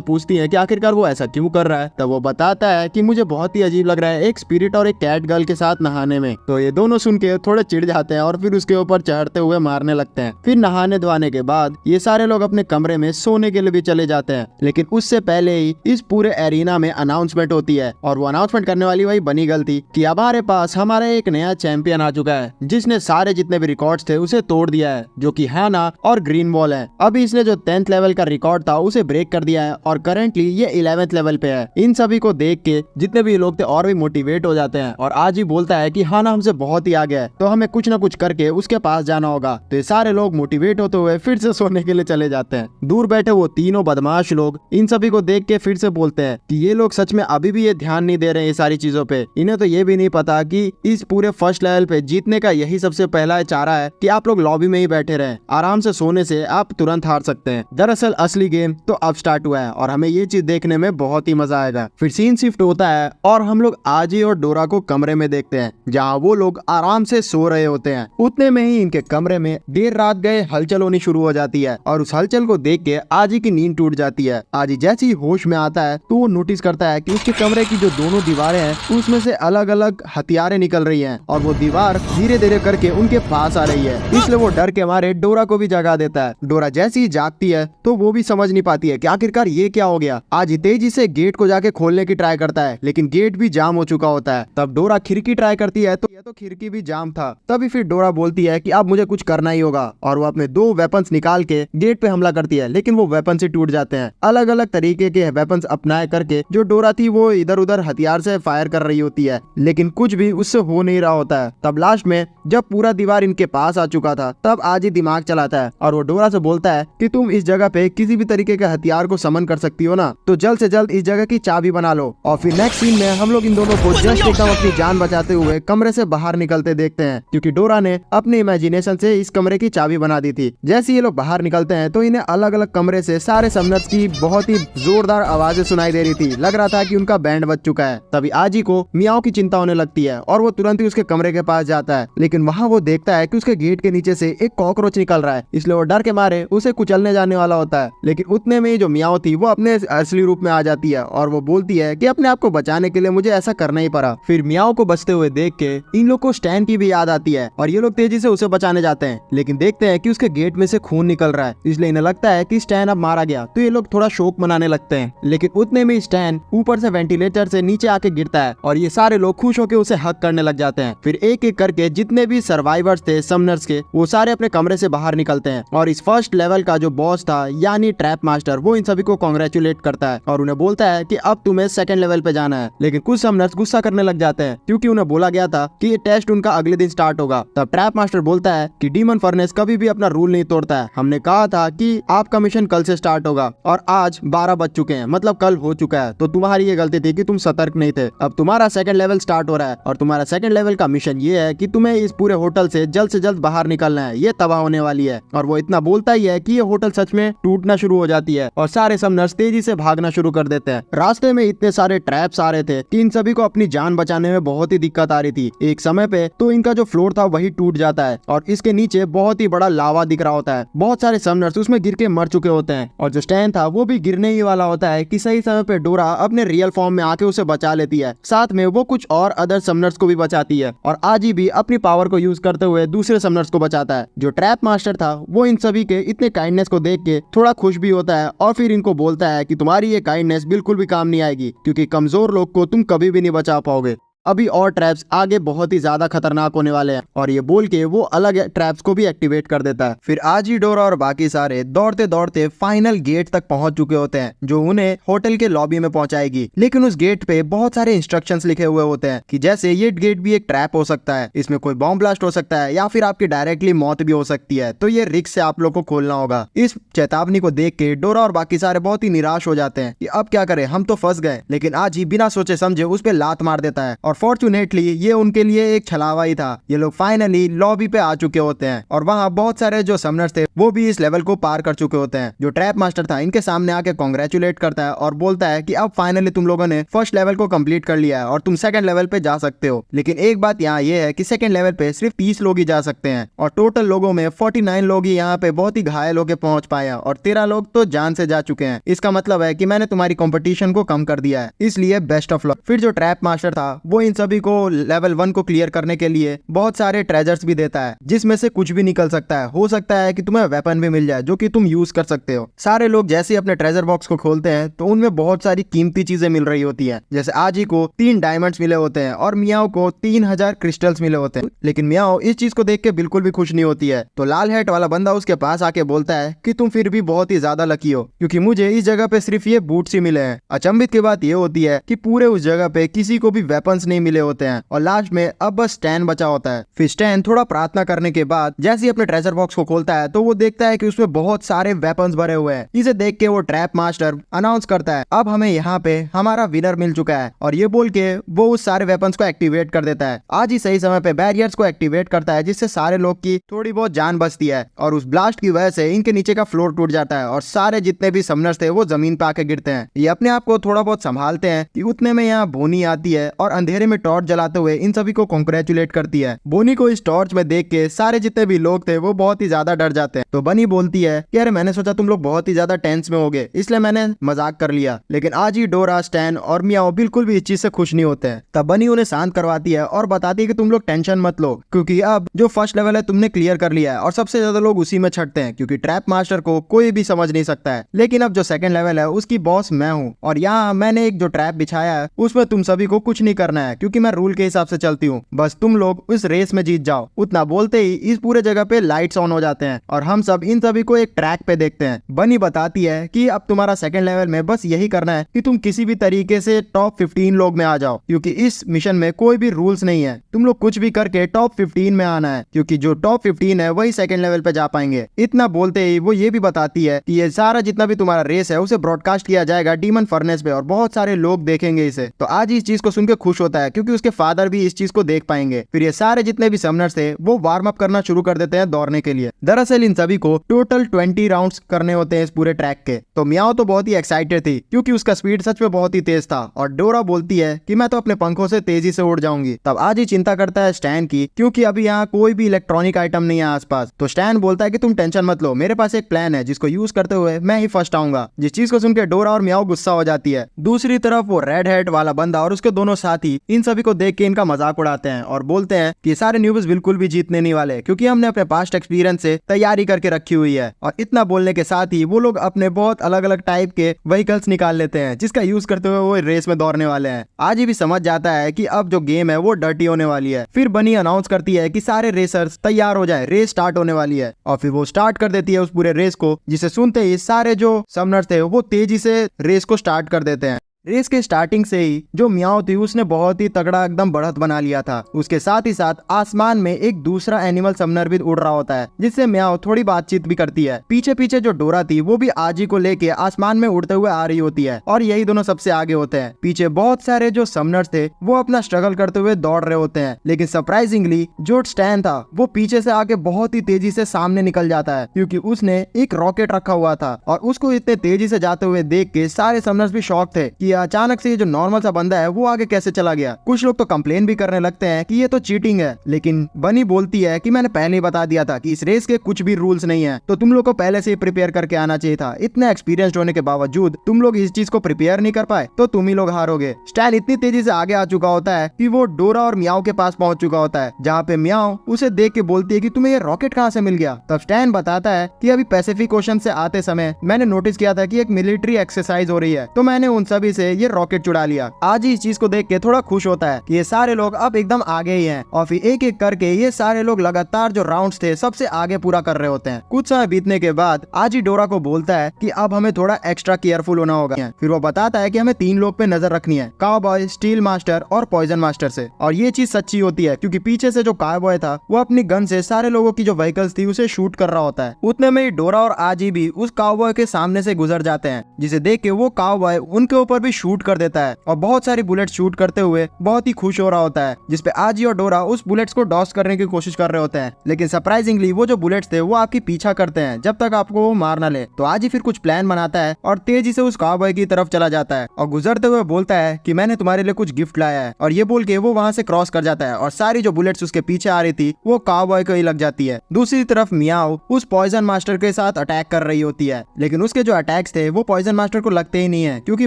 पूछती है कि आखिरकार वो ऐसा क्यों कर रहा है। तब वो बताता है कि मुझे बहुत ही अजीब लग रहा है एक स्पिरिट और एक कैट गर्ल के साथ नहाने में। तो ये दोनों सुन के थोड़े चिढ़ जाते हैं और फिर उसके ऊपर चढ़ते हुए मारने लगते हैं। फिर नहाने धोने के बाद ये सारे लोग अपने कमरे में सोने के लिए भी चले जाते हैं। लेकिन उससे पहले ही इस पूरे एरिना में अनाउंसमेंट होती है और वो अनाउंसमेंट करने वाली वही बनी गर्ल थी कि अब हमारे पास हमारा एक नया चैंपियन आ चुका है जिसने सारे जितने भी रिकॉर्ड्स थे उसे तोड़ दिया है, जो कि हाना और ग्रीन वॉल है। अभी इसने जो 10th लेवल का रिकॉर्ड था उसे ब्रेक कर दिया है और करंटली ये 11th लेवल पे है। इन सभी को देख के जितने भी लोग थे और भी मोटिवेट हो जाते हैं और आज ही बोलता है कि हाना हमसे बहुत ही आगे है, तो हमें कुछ न कुछ करके उसके पास जाना होगा। तो ये सारे लोग मोटिवेट होते हुए फिर से सोने के लिए चले जाते हैं। दूर बैठे वो तीनों बदमाश लोग इन सभी को देख के फिर से बोलते हैं कि ये लोग सच में अभी भी ये ध्यान नहीं दे रहे हैं ये सारी चीजों पे। इन्हें तो ये भी नहीं पता कि इस पूरे फर्स्ट लेवल पे जीतने का यही सबसे पहला चारा है कि आप लोग लॉबी में ही बैठे रहें। आराम से सोने से आप तुरंत हार सकते हैं। दरअसल असली गेम तो अब स्टार्ट हुआ है और हमें ये चीज देखने में बहुत ही मजा आएगा। फिर सीन शिफ्ट होता है और हम लोग आजी और डोरा को कमरे में देखते हैं जहाँ वो लोग आराम से सो रहे होते हैं। उतने में ही इनके कमरे में देर रात गए हलचल होनी शुरू हो जाती है और उस हलचल को देख के आजी की नींद टूट जाती है। आजी जैसे ही होश में आता है तो वो नोटिस करता है कि उसके कमरे की जो दोनों दीवारें हैं उसमें से अलग अलग हथियारें निकल रही हैं और वो दीवार धीरे धीरे करके उनके पास आ रही है। इसलिए वो डर के मारे डोरा को भी जगा देता है। डोरा जैसे ही जागती है तो वो भी समझ नहीं पाती है कि आखिरकार ये क्या हो गया। आजी तेजी से गेट को जाके खोलने की ट्राई करता है लेकिन गेट भी जाम हो चुका होता है। तब डोरा खिड़की ट्राई करती है तो ये तो खिड़की भी जाम था। तभी फिर डोरा बोलती है कि अब मुझे कुछ करना ही होगा और वो अपने 2 वेपन्स निकाल के गेट पे हमला करती है, लेकिन वो वेपन से टूट जाते हैं। अलग अलग तरीके के वेपन्स अपनाए करके जो डोरा थी वो इधर उधर हथियार से फायर कर रही होती है, लेकिन कुछ भी उससे हो नहीं रहा होता है। तब लास्ट में जब पूरा दीवार इनके पास आ चुका था तब आज ही दिमाग चलाता है और वो डोरा से बोलता है कि तुम इस जगह पे किसी भी तरीके के हथियार को समन कर सकती हो ना, तो जल्द से जल्द इस जगह की चाबी बना लो। और फिर नेक्स्ट सीन में हम लोग इन दोनों को जस्ट एकदम अपनी जान बचाते हुए कमरे से बाहर निकलते देखते हैं, क्योंकि डोरा ने अपने इमेजिनेशन से इस कमरे की चाबी बना दी थी। जैसे ये लोग बाहर निकलते हैं तो इन्हें अलग अलग कमरे से सारे समनर्स की बहुत ही जोरदार आवाजें सुनाई दे रही थी। लग रहा था कि उनका बैंड बज चुका है। तभी आजी को मियाओ की चिंता होने लगती है और वो तुरंत ही उसके कमरे के पास जाता है, लेकिन वहाँ वो देखता है कि उसके गेट के नीचे से एक कॉकरोच निकल रहा है। इसलिए वो डर के मारे उसे कुचलने जाने वाला होता है, लेकिन उतने में ही जो मियाओ थी वो अपने असली रूप में आ जाती है और वो बोलती है कि अपने आप को बचाने के लिए मुझे ऐसा करना ही पड़ा। फिर मियाओ को बचते हुए देख के इन लोग को स्टैन की भी याद आती है और ये लोग तेजी से उसे बचाने जाते हैं, लेकिन देखते हैं कि उसके गेट में से खून निकल रहा है। इसलिए इन्हें लगता है कि स्टैन अब मारा गया, तो ये लोग थोड़ा शोक मनाने लगते हैं। लेकिन उतने में स्टैन ऊपर से वेंटिलेटर से नीचे आके गिरता है और ये सारे लोग खुश होकर उसे हक करने लग जाते हैं। फिर एक एक करके जितने भी सर्वाइवर्स थे समनर्स के, वो सारे अपने कमरे से बाहर निकलते हैं और इस फर्स्ट लेवल का जो बॉस था यानी ट्रैप मास्टर, वो इन सभी को कांग्रेचुलेट करता है और उन्हें बोलता है कि अब तुम्हें सेकंड लेवल पे जाना है। लेकिन कुछ समनर्स गुस्सा करने लग जाते हैं क्योंकि उन्हें बोला गया था कि ये टेस्ट उनका अगले दिन स्टार्ट होगा। तब ट्रैप मास्टर बोलता है कि डीमन फर्नेस कभी भी अपना रूल नहीं तोड़ता है। हमने कहा था कि आपका मिशन कल से स्टार्ट होगा और आज 12 बज चुके हैं, मतलब कल हो चुका है, तो तुम्हारी ये गलती थी कि तुम सतर्क नहीं थे। अब तुम्हारा सेकंड लेवल स्टार्ट हो रहा है और तुम्हारा सेकंड लेवल का मिशन ये है कि तुम्हें इस पूरे होटल से जल्द बाहर निकलना है, ये तबाह होने वाली है। और वो इतना बोलता ही है कि ये होटल सच में टूटना शुरू हो जाती है और सारे समनर्स तेजी से भागना शुरू कर देते हैं। रास्ते में इतने सारे ट्रैप्स आ रहे थे कि इन सभी को अपनी जान बचाने में बहुत ही दिक्कत आ रही थी। एक समय पे तो इनका जो फ्लोर था वही टूट जाता है और इसके नीचे बहुत ही बड़ा लावा दिख रहा होता है। बहुत सारे समनर्स समनर्स उसमें गिर के मर चुके होते हैं और जो स्टैन था वो भी गिरने ही वाला होता है कि सही समय पे डोरा अपने रियल फॉर्म में आके उसे बचा लेती है। साथ में वो कुछ और अदर समनर्स को भी बचाती है और आजी भी अपनी पावर को यूज करते हुए दूसरे समनर्स को बचाता है। जो ट्रैप मास्टर था वो इन सभी के इतने काइंडनेस को देख के थोड़ा खुश भी होता है और फिर इनको बोलता है कि तुम्हारी ये काइंडनेस बिल्कुल भी काम नहीं आएगी, क्योंकि कमजोर लोग को तुम कभी भी नहीं बचा पाओगे। अभी और ट्रैप्स आगे बहुत ही ज्यादा खतरनाक होने वाले हैं। और ये बोल के वो अलग ट्रैप्स को भी एक्टिवेट कर देता है। फिर आजी, डोरा और बाकी सारे दौड़ते दौड़ते फाइनल गेट तक पहुंच चुके होते हैं जो उन्हें होटल के लॉबी में पहुंचाएगी। लेकिन उस गेट पे बहुत सारे इंस्ट्रक्शंस लिखे हुए होते हैं कि जैसे ये गेट भी एक ट्रैप हो सकता है, इसमें कोई बॉम्ब ब्लास्ट हो सकता है या फिर आपकी डायरेक्टली मौत भी हो सकती है, तो ये रिस्क से आप लोग को खोलना होगा। इस चेतावनी को देख के डोरा और बाकी सारे बहुत ही निराश हो जाते हैं कि अब क्या करें, हम तो फंस गए। लेकिन आजी बिना सोचे समझे उस पर लात मार देता है और फॉर्चुनेटली ये उनके लिए एक छलावा ही था। ये लोग फाइनली लॉबी पे आ चुके होते हैं और वहाँ बहुत सारे जो समनर्स थे वो भी इस लेवल को पार कर चुके होते हैं। जो ट्रैप मास्टर था इनके सामने आके कांग्रेचुलेट करता है और बोलता है कि अब फाइनली तुम लोगों ने फर्स्ट लेवल को कंप्लीट कर लिया है और तुम सेकंड लेवल पे जा सकते हो। लेकिन एक बात यहाँ ये है कि सेकंड लेवल पे सिर्फ 30 लोग ही जा सकते हैं और टोटल लोगों में 49 लोग ही यहाँ पे बहुत ही घायल होकर पहुंच पाए और 13 लोग तो जान से जा चुके हैं। इसका मतलब है कि मैंने तुम्हारी कॉम्पिटिशन को कम कर दिया है, इसलिए बेस्ट ऑफ लक। फिर जो ट्रैप मास्टर था वो इन सभी को लेवल 1 को क्लियर करने के लिए बहुत सारे ट्रेजर्स भी देता है जिसमें से कुछ भी निकल सकता है। हो सकता है कि तुम्हें वेपन भी मिल जाए जो कि तुम यूज कर सकते हो। सारे लोग जैसे ही अपने ट्रेजर बॉक्स को खोलते हैं तो उनमें बहुत सारी कीमती चीजें मिल रही होती है। जैसे आजी को 3 डायमंड्स मिले होते हैं और मियाओ को 3000 क्रिस्टल्स मिले होते हैं। लेकिन मियाओ इस चीज को देख के बिल्कुल भी खुश नहीं होती है। तो लाल हैट वाला बंदा उसके पास आके बोलता है कि तुम फिर भी बहुत ही ज्यादा लकी हो, क्योंकि मुझे इस जगह पे सिर्फ ये बूट्स ही मिले हैं। अचंभित की बात ये होती है कि पूरे उस जगह पे किसी को भी वेपन्स नहीं मिले होते हैं और लास्ट में अब बस स्टैन बचा होता है। फिर स्टैन थोड़ा प्रार्थना करने के बाद जैसे ही अपने ट्रेजर बॉक्स को खोलता है तो वो देखता है कि उसमें बहुत सारे वेपन्स भरे हुए हैं। इसे देख के वो ट्रैप मास्टर अनाउंस करता है अब हमें यहाँ पे हमारा विनर मिल चुका है, और ये बोल के वो उस सारे वेपन्स को एक्टिवेट कर देता है। आज ही सही समय पे बैरियर्स को एक्टिवेट करता है जिससे सारे लोग की थोड़ी बहुत जान बचती है और उस ब्लास्ट की वजह से इनके नीचे का फ्लोर टूट जाता है और सारे जितने भी समनर्स थे वो जमीन पे आके गिरते हैं। ये अपने आप को थोड़ा बहुत संभालते हैं कि उतने में यहाँ बोनी आती है और अंधेरे में टॉर्च जलाते हुए इन सभी को कांग्रेचुलेट करती है। बोनी को इस टॉर्च में देख के सारे जितने भी लोग थे वो बहुत ही ज्यादा डर जाते हैं। तो बनी बोलती है कि अरे मैंने सोचा तुम लोग बहुत ही ज्यादा टेंस में होगे इसलिए मैंने मजाक कर लिया। लेकिन आज ही डोरा, स्टैन और मियाओ बिल्कुल भी इस चीज से खुश नहीं होते हैं। तब बनी उन्हें शांत करवाती है और बताती है कि तुम लोग टेंशन मत लो, क्योंकि अब जो फर्स्ट लेवल है तुमने क्लियर कर लिया है और सबसे ज्यादा लोग उसी में छटते हैं क्योंकि ट्रैप मास्टर को कोई भी समझ नहीं सकता है। लेकिन अब जो सेकंड लेवल है उसकी बॉस मैं हूँ और यहाँ मैंने एक जो ट्रैप बिछाया है उसमें तुम सभी को कुछ नहीं करना है क्योंकि मैं रूल के हिसाब से चलती हूँ, बस तुम लोग उस रेस में जीत जाओ। उतना बोलते ही इस पूरे जगह पे लाइट्स ऑन हो जाते हैं और हम सब इन सभी को एक ट्रैक पे देखते हैं। बनी बताती है कि अब तुम्हारा सेकंड लेवल में बस यही करना है कि तुम किसी भी तरीके से टॉप 15 लोग में आ जाओ, क्योंकि इस मिशन में कोई भी रूल्स नहीं है। तुम लोग कुछ भी करके टॉप 15 में आना है, क्योंकि जो टॉप 15 है वही सेकंड लेवल पे जा पाएंगे। इतना बोलते ही वो ये भी बताती है कि ये सारा जितना भी तुम्हारा रेस है उसे ब्रॉडकास्ट किया जाएगा डीमन फर्नेस पे और बहुत सारे लोग देखेंगे इसे। तो आज इस चीज को सुनकर खुश होता है क्योंकि उसके फादर भी इस चीज को देख पाएंगे। फिर ये सारे जितने भी समनर्स थे वो वार्म अप करना शुरू कर देते हैं दौड़ने के लिए। दरअसल इन सभी को टोटल 20 राउंड्स करने होते हैं इस पूरे ट्रैक के। तो मियाओ तो बहुत ही एक्साइटेड थी क्योंकि उसका स्पीड सच में बहुत ही तेज था और डोरा बोलती है कि मैं तो अपने पंखों से तेजी से उड़ जाऊंगी। तब आज ही चिंता करता है स्टैन की, क्योंकि अभी यहाँ कोई भी इलेक्ट्रॉनिक आइटम नहीं है आसपास। तो स्टैन बोलता है कि तुम टेंशन मत लो, मेरे पास एक प्लान है जिसको यूज करते हुए मैं ही फर्स्ट आऊंगा। जिस चीज को सुनकर डोरा और मियाओ गुस्सा हो जाती है। दूसरी तरफ वो रेड हेड वाला बंदा और उसके दोनों साथी इन सभी को देख के इनका मजाक उड़ाते हैं और बोलते हैं कि सारे न्यूबीज बिल्कुल भी जीतने नहीं वाले, क्योंकि हमने अपने पास्ट एक्सपीरियंस से तैयारी करके रखी हुई है। और इतना बोलने के साथ ही वो लोग अपने बहुत अलग अलग टाइप के व्हीकल्स निकाल लेते हैं जिसका यूज करते हुए वो रेस में दौड़ने वाले हैं। आज ही भी समझ जाता है कि अब जो गेम है वो डर्टी होने वाली है। फिर बनी अनाउंस करती है कि सारे रेसर्स तैयार हो जाए, रेस स्टार्ट होने वाली है। और फिर वो स्टार्ट कर देती है उस पूरे रेस को, जिसे सुनते ही सारे जो समनर्स थे वो तेजी से रेस को स्टार्ट कर देते हैं। रेस के स्टार्टिंग से ही जो मियाओ थी उसने बहुत ही तगड़ा एकदम बढ़त बना लिया था। उसके साथ ही साथ आसमान में एक दूसरा एनिमल समनर भी उड़ रहा होता है जिससे मियाओ थोड़ी बातचीत भी करती है। पीछे पीछे जो डोरा थी वो भी आजी को लेके आसमान में उड़ते हुए आ रही होती है और यही दोनों सबसे आगे होते हैं। पीछे बहुत सारे जो समनर्स थे वो अपना स्ट्रगल करते हुए दौड़ रहे होते हैं, लेकिन सरप्राइजिंगली जो स्टैन था वो पीछे से आके बहुत ही तेजी से सामने निकल जाता है, क्योंकि उसने एक रॉकेट रखा हुआ था और उसको इतने तेजी से जाते हुए देख के सारे समनर्स भी शॉक थे कि अचानक से ये जो नॉर्मल सा बंदा है वो आगे कैसे चला गया। कुछ लोग तो कंप्लेन भी करने लगते हैं कि ये तो चीटिंग है, लेकिन बनी बोलती है कि मैंने पहले ही बता दिया था कि इस रेस के कुछ भी रूल्स नहीं है, तो तुम लोग को पहले से ही प्रिपेयर करके आना चाहिए था। इतना एक्सपीरियंस्ड होने के बावजूद तुम लोग इस चीज को प्रिपेयर नहीं कर पाए तो तुम ही लोग हारोगे। स्टैन इतनी तेजी से आगे आ चुका होता है कि वो डोरा और मियाओ के पास पहुंच चुका होता है, जहाँ पे मियाओ उसे देख के बोलती है कि तुम्हें ये रॉकेट कहाँ से मिल गया। तब स्टैन बताता है कि अभी पैसिफिक ओशन से आते समय मैंने नोटिस किया था कि एक मिलिट्री एक्सरसाइज हो रही है, तो मैंने उन सभी से ये रॉकेट चुरा लिया। आज ही इस चीज को देख के थोड़ा खुश होता है कि ये सारे लोग अब एकदम आगे ही हैं, और फिर एक एक करके ये सारे लोग लगातार जो राउंड्स थे सबसे आगे पूरा कर रहे होते हैं। कुछ समय बीतने के बाद आज ही डोरा को बोलता है कि अब हमें थोड़ा एक्स्ट्रा केयरफुल होना होगा। फिर वो बताता है कि हमें 3 लोग पे नजर रखनी है, काउबॉय, स्टील मास्टर और पॉइजन मास्टर से। और ये चीज सच्ची होती है क्योंकि पीछे से जो काउबॉय था वो अपनी गन से सारे लोगों की जो व्हीकल्स थी उसे शूट कर रहा होता है। उतने में ही डोरा और आजी भी उस काउबॉय के सामने से गुजर जाते हैं, जिसे देख के वो काउबॉय उनके ऊपर भी शूट कर देता है और बहुत सारी बुलेट शूट करते हुए बहुत ही खुश हो रहा होता है, जिसपे आजी और डोरा उस बुलेट्स को डॉस करने की कोशिश कर रहे होते हैं। लेकिन सरप्राइजिंगली वो जो बुलेट्स थे वो आपकी पीछा करते हैं जब तक आपको वो मार ना ले। तो आजी फिर कुछ प्लान बनाता है और तेजी से उस काउबॉय की तरफ चला जाता है और गुजरते हुए बोलता है कि मैंने तुम्हारे लिए कुछ गिफ्ट लाया है, और ये बोल के वो वहाँ से क्रॉस कर जाता है और सारी जो बुलेट्स उसके पीछे आ रही थी वो काउबॉय को ही लग जाती है। दूसरी तरफ मियाओ उस पॉइजन मास्टर के साथ अटैक कर रही होती है, लेकिन उसके जो अटैक्स थे वो पॉइजन मास्टर को लगते ही नहीं है क्योंकि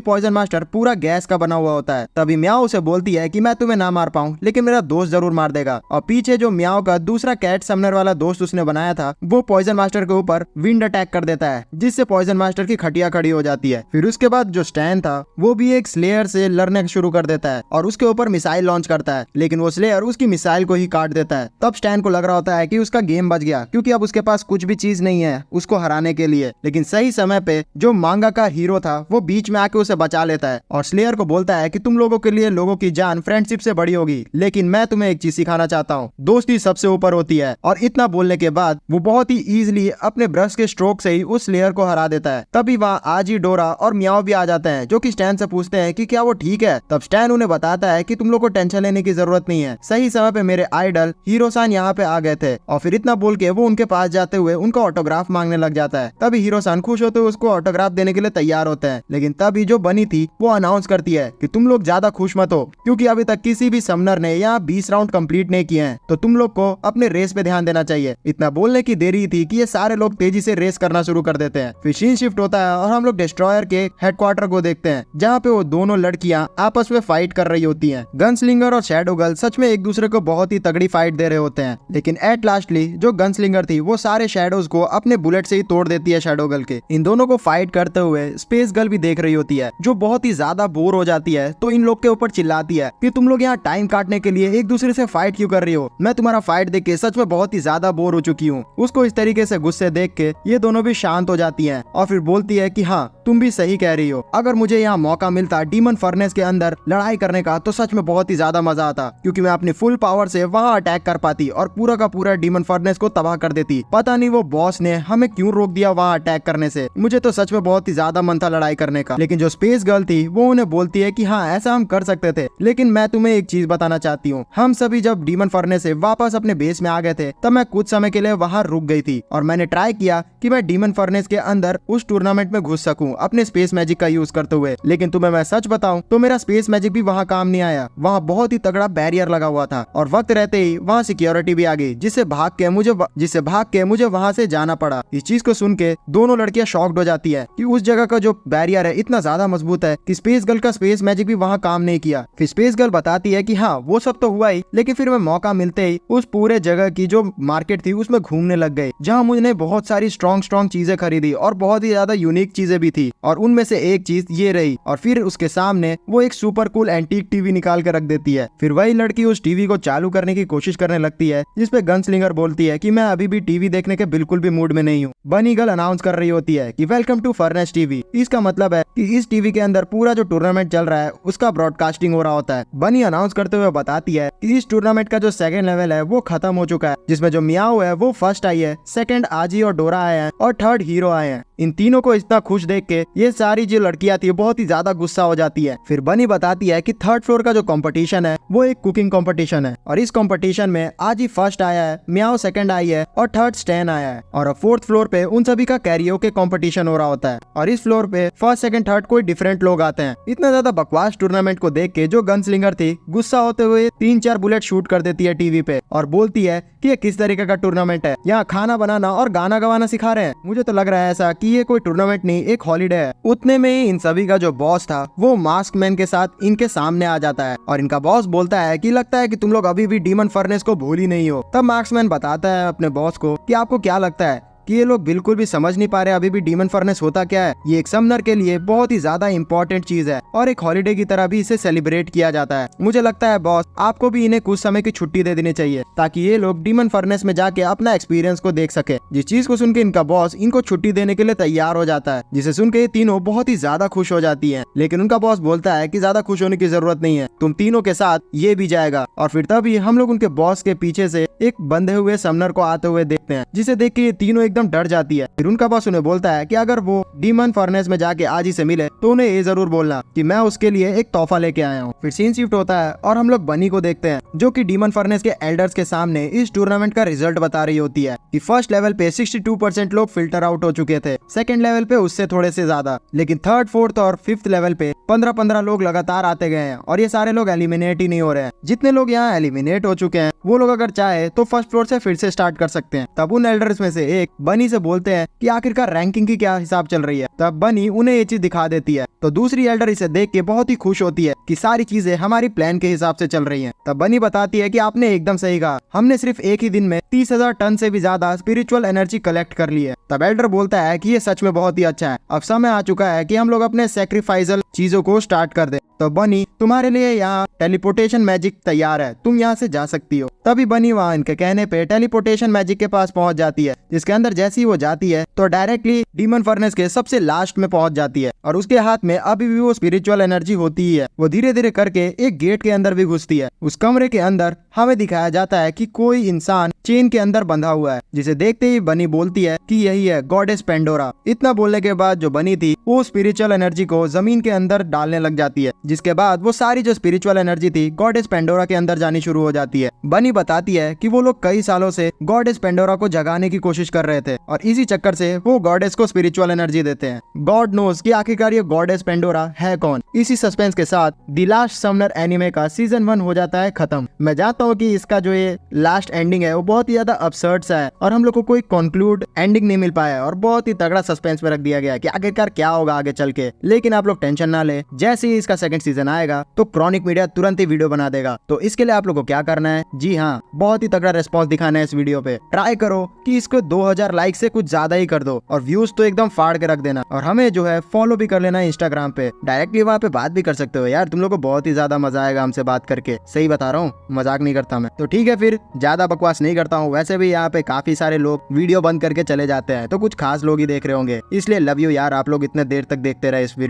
पॉइजन मास्टर पूरा गैस का बना हुआ होता है। तभी मियाओ उसे बोलती है कि मैं तुम्हें ना मार पाऊं लेकिन मेरा दोस्त जरूर मार देगा, और पीछे जो मियाओ का दूसरा कैट समनर वाला दोस्त उसने बनाया था वो पॉइजन मास्टर के ऊपर विंड अटैक कर देता है, जिससे पॉइजन मास्टर की खटिया खड़ी हो जाती है। फिर उसके बाद जो स्टैन था वो भी एक स्लेयर से लड़ने शुरू कर देता है और उसके ऊपर मिसाइल लॉन्च करता है, लेकिन वो स्लेयर उसकी मिसाइल को ही काट देता है। तब स्टैन को लग रहा होता है कि उसका गेम बच गया क्योंकि अब उसके पास कुछ भी चीज नहीं है उसको हराने के लिए। लेकिन सही समय पे जो मांगा का हीरो था वो बीच में आके उसे बचा लेता है और स्लेयर को बोलता है कि तुम लोगों के लिए लोगों की जान फ्रेंडशिप से बड़ी होगी, लेकिन मैं तुम्हें एक चीज सिखाना चाहता हूँ, दोस्ती सबसे ऊपर होती है। और इतना बोलने के बाद वो बहुत ही इजीली अपने ब्रश के स्ट्रोक से ही उस स्लेयर को हरा देता है। तभी वहाँ आजी, डोरा और मियाओ भी आ जाते हैं जो कि स्टैन से पूछते हैं कि क्या वो ठीक है। तब स्टैन उन्हें बताता है कि तुम लोग को टेंशन लेने की जरूरत नहीं है, सही समय पे मेरे आइडल हीरो-सान यहाँ पे आ गए थे। और फिर इतना बोल के वो उनके पास जाते हुए उनका ऑटोग्राफ मांगने लग जाता है। तभी हीरो-सान खुश होते हुए उसको ऑटोग्राफ देने के लिए तैयार होते हैं, लेकिन तभी जो बनी थी वो अनाउंस करती है कि तुम लोग ज्यादा खुश मत हो क्योंकि अभी तक किसी भी समनर ने यहाँ 20 राउंड कंप्लीट नहीं किए हैं, तो तुम लोग को अपने रेस पे ध्यान देना चाहिए। इतना बोलने की देरी थी कि ये सारे लोग तेजी से रेस करना शुरू कर देते हैं। फिर सीन शिफ्ट होता है और हम लोग डिस्ट्रॉयर के हेडक्वार्टर को देखते हैं जहाँ पे वो दोनों लड़कियां आपस में फाइट कर रही होती हैं। गनस्लिंगर और शैडो गर्ल सच में एक दूसरे को बहुत ही तगड़ी फाइट दे रहे होते हैं, लेकिन एट लास्टली जो गनस्लिंगर थी वो सारे शैडोज को अपने बुलेट से ही तोड़ देती है शैडो गर्ल के। इन दोनों को फाइट करते हुए स्पेस गर्ल भी देख रही होती है जो बहुत ही ज्यादा बोर हो जाती है, तो इन लोग के ऊपर चिल्लाती है कि तुम लोग यहाँ टाइम काटने के लिए एक दूसरे से फाइट क्यों कर रही हो, मैं तुम्हारा फाइट देख के सच में बहुत ही ज्यादा बोर हो चुकी हूँ। उसको इस तरीके से गुस्से देख के ये दोनों भी शांत हो जाती हैं और फिर बोलती है कि हाँ तुम भी सही कह रही हो, अगर मुझे यहाँ मौका मिलता डीमन फर्नेस के अंदर लड़ाई करने का तो सच में बहुत ही ज्यादा मजा आता, क्योंकि मैं अपनी फुल पावर से वहाँ अटैक कर पाती और पूरा का पूरा डीमन फर्नेस को तबाह कर देती। पता नहीं वो बॉस ने हमें क्यों रोक दिया वहाँ अटैक करने से, मुझे तो सच में बहुत ही ज्यादा मन था लड़ाई करने का। लेकिन जो स्पेस गर्ल थी वो उन्हें बोलती है कि हाँ ऐसा हम कर सकते थे, लेकिन मैं तुम्हें एक चीज बताना चाहती हूँ, हम सभी जब डीमन फर्नेस से वापस अपने बेस में आ गए थे तब मैं कुछ समय के लिए वहाँ रुक गई थी और मैंने ट्राई किया कि मैं डीमन फर्नेस के अंदर उस टूर्नामेंट में घुस सकूं अपने स्पेस मैजिक का यूज करते हुए। लेकिन तुम्हें मैं सच बताऊं तो मेरा स्पेस मैजिक भी वहाँ काम नहीं आया, वहाँ बहुत ही तगड़ा बैरियर लगा हुआ था और वक्त रहते ही वहाँ सिक्योरिटी भी आ गई जिससे भाग के मुझे वहाँ से जाना पड़ा। इस चीज को सुन के दोनों लड़कियां शॉक्ड हो जाती है कि उस जगह का जो बैरियर है इतना ज्यादा मजबूत है कि स्पेस गर्ल का स्पेस मैजिक भी वहाँ काम नहीं किया। फिर स्पेस गर्ल बताती है कि हाँ वो सब तो हुआ ही, लेकिन फिर मैं मौका मिलते ही उस पूरे जगह की जो मार्केट थी उसमें घूमने लग गए, जहाँ मुझे बहुत सारी स्ट्रॉन्ग चीजें खरीदी और बहुत ही ज्यादा यूनिक चीजें भी थी, और उनमें से एक चीज ये रही। और फिर उसके सामने वो एक सुपर कूल एंटीक टीवी निकाल के रख देती है। फिर वही लड़की उस टीवी को चालू करने की कोशिश करने लगती है, जिसपे गनस्लिंगर बोलती है कि मैं अभी भी टीवी देखने के बिल्कुल भी मूड में नहीं हूँ। बनी गर्ल अनाउंस कर रही होती है कि वेलकम टू फर्नेस टीवी। इसका मतलब है कि इस टीवी के अंदर पूरा जो टूर्नामेंट चल रहा है उसका ब्रॉडकास्टिंग हो रहा होता है। बनी अनाउंस करते हुए बताती है कि इस टूर्नामेंट का जो सेकंड लेवल है वो खत्म हो चुका है, जिसमें जो मियाओ है वो फर्स्ट आई है, सेकंड आजी और डोरा आए हैं और थर्ड हीरो आए हैं। इन तीनों को इतना खुश देख के ये सारी जो लड़कियां थी बहुत ही ज्यादा गुस्सा हो जाती है। फिर बनी बताती है कि थर्ड फ्लोर का जो कंपटीशन है वो एक कुकिंग कंपटीशन है और इस कंपटीशन में आजी फर्स्ट आया है, मियाओ सेकंड आई है और थर्ड स्टैन आया है, और फोर्थ फ्लोर पे उन सभी का कैरियोके कंपटीशन हो रहा होता है। और इस फ्लोर पे फर्स्ट सेकंड थर्ड कोई डिफरेंट लोग लोग आते हैं। इतना ज्यादा बकवास टूर्नामेंट को देख के जो गनस्लिंगर थी गुस्सा होते हुए 3-4 बुलेट शूट कर देती है टीवी पे और बोलती है कि ये किस तरीके का टूर्नामेंट है, यहाँ खाना बनाना और गाना गवाना सिखा रहे हैं। मुझे तो लग रहा है ऐसा कि ये कोई टूर्नामेंट नहीं, एक हॉलीडे है। उतने में ही इन सभी का जो बॉस था वो मास्क मैन के साथ इनके सामने आ जाता है और इनका बॉस बोलता है कि लगता है कि तुम लोग अभी भी डीमन फर्नेस को भूल ही नहीं हो। तब मार्क्समैन बताता है अपने बॉस को कि आपको क्या लगता है कि ये लोग बिल्कुल भी समझ नहीं पा रहे अभी भी डीमन फर्नेस होता क्या है। ये एक समनर के लिए बहुत ही ज्यादा इंपॉर्टेंट चीज है और एक हॉलीडे की तरह भी इसे सेलिब्रेट किया जाता है। मुझे लगता है बॉस आपको भी इन्हें कुछ समय की छुट्टी दे देनी चाहिए ताकि ये लोग डीमन फर्नेस में जाके अपना एक्सपीरियंस को देख सके। जिस चीज को सुन के इनका बॉस इनको छुट्टी देने के लिए तैयार हो जाता है, जिसे सुन के ये तीनों बहुत ही ज्यादा खुश हो जाती है। लेकिन उनका बॉस बोलता है कि ज्यादा खुश होने की जरूरत नहीं है, तुम तीनों के साथ ये भी जाएगा। और फिर तभी हम लोग उनके बॉस के पीछे से एक बंधे हुए समनर को आते हुए देखते हैं, जिसे देख के ये तीनों एकदम डर जाती है। फिर उनका बॉस उन्हें बोलता है कि अगर वो डीमन फर्नेस में जाके आज ही से मिले तो उन्हें ये जरूर बोलना कि मैं उसके लिए एक तोहफा लेके आया हूँ। फिर सीन शिफ्ट होता है और हम लोग बनी को देखते हैं जो कि डीमन फर्नेस के एल्डर्स के सामने इस टूर्नामेंट का रिजल्ट बता रही होती है कि फर्स्ट लेवल पे 62% लोग फिल्टर आउट हो चुके थे, सेकंड लेवल पे उससे थोड़े से ज्यादा, लेकिन थर्ड, फोर्थ और फिफ्थ लेवल पे 15-15 लोग लगातार आते गए हैं और ये सारे लोग एलिमिनेट ही नहीं हो रहे हैं। जितने लोग यहाँ एलिमिनेट हो चुके हैं वो लोग अगर चाहे तो फर्स्ट फ्लोर से फिर से स्टार्ट कर सकते हैं। तब उन एल्डर्स में से एक बनी से बोलते हैं कि आखिरकार रैंकिंग की क्या हिसाब चल रही है। तब बनी उन्हें ये चीज दिखा देती है तो दूसरी एल्डर इसे देख के बहुत ही खुश होती है कि सारी चीजें हमारी प्लान के हिसाब से चल रही हैं। तब बनी बताती है कि आपने एकदम सही कहा, हमने सिर्फ एक ही दिन में 30,000 टन से भी ज्यादा स्पिरिचुअल एनर्जी कलेक्ट कर ली है। तब एल्डर बोलता है कि ये सच में बहुत ही अच्छा है, अब समय आ चुका है कि हम लोग अपने सैक्रिफाइसल चीजों को स्टार्ट कर दे। तो बनी तुम्हारे लिए यहाँ टेलीपोर्टेशन मैजिक तैयार है, तुम यहाँ से जा सकती हो। तभी बनी वहाँ इनके कहने पे टेलीपोर्टेशन मैजिक के पास पहुंच जाती है, जिसके अंदर जैसे ही वो जाती है तो डायरेक्टली डीमन फर्नेस के सबसे लास्ट में पहुंच जाती है और उसके हाथ में अभी भी वो स्पिरिचुअल एनर्जी होती ही है। वो धीरे धीरे करके एक गेट के अंदर भी घुसती है। उस कमरे के अंदर हमें दिखाया जाता है कि कोई इंसान चेन के अंदर बंधा हुआ है, जिसे देखते ही बनी बोलती है कि यही है गॉडेस पेंडोरा। इतना बोलने के बाद जो बनी थी वो स्पिरिचुअल एनर्जी को जमीन के अंदर डालने लग जाती है, जिसके बाद वो सारी जो स्पिरिचुअल एनर्जी थी गॉडेस पेंडोरा के अंदर जानी शुरू हो जाती है। बनी बताती है कि वो लोग कई सालों से गॉडेस पेंडोरा को जगाने की कोशिश कर रहे थे और इसी चक्कर से वो गॉडेस को स्पिरिचुअल एनर्जी देते हैं। गॉड नोस कि आखिरकार ये गॉडेस पेंडोरा है कौन। इसी सस्पेंस के साथ द लास्ट समनर एनिमे का सीजन 1 हो जाता है खत्म। मैं जानता हूँ कि इसका जो ये लास्ट एंडिंग है वो बहुत ही ज्यादा अबसर्ड सा है और हम लोग को कोई कंक्लूड एंडिंग नहीं मिल पाया और बहुत ही तगड़ा सस्पेंस में रख दिया गया कि आखिरकार क्या होगा आगे चल के। लेकिन आप लोग टेंशन ना ले, जैसे ही इसका सेकंड सीजन आएगा तो क्रॉनिक मीडिया तुरंत ही वीडियो बना देगा। तो इसके लिए आप लोग को क्या करना है, जी हाँ, बहुत ही तगड़ा रेस्पॉन्स दिखाना है इस वीडियो पे। ट्राई करो कि इसको 2000 लाइक से कुछ ज्यादा ही कर दो और व्यूज तो एकदम फाड़ के रख देना और हमें जो है फॉलो भी कर लेना इंस्टाग्राम पे। डायरेक्टली वहाँ पे बात भी कर सकते हो यार, तुम लोग को बहुत ही ज्यादा मजा आएगा हमसे बात करके। सही बता रहा हूँ, मजाक नहीं करता मैं। तो ठीक है, फिर ज्यादा बकवास नहीं करता हूँ। वैसे भी यहाँ पे काफी सारे लोग वीडियो बंद करके चले जाते हैं तो कुछ खास लोग ही देख रहे होंगे, इसलिए लव यू यार, आप लोग इतने देर तक देखते रहे इस वीडियो।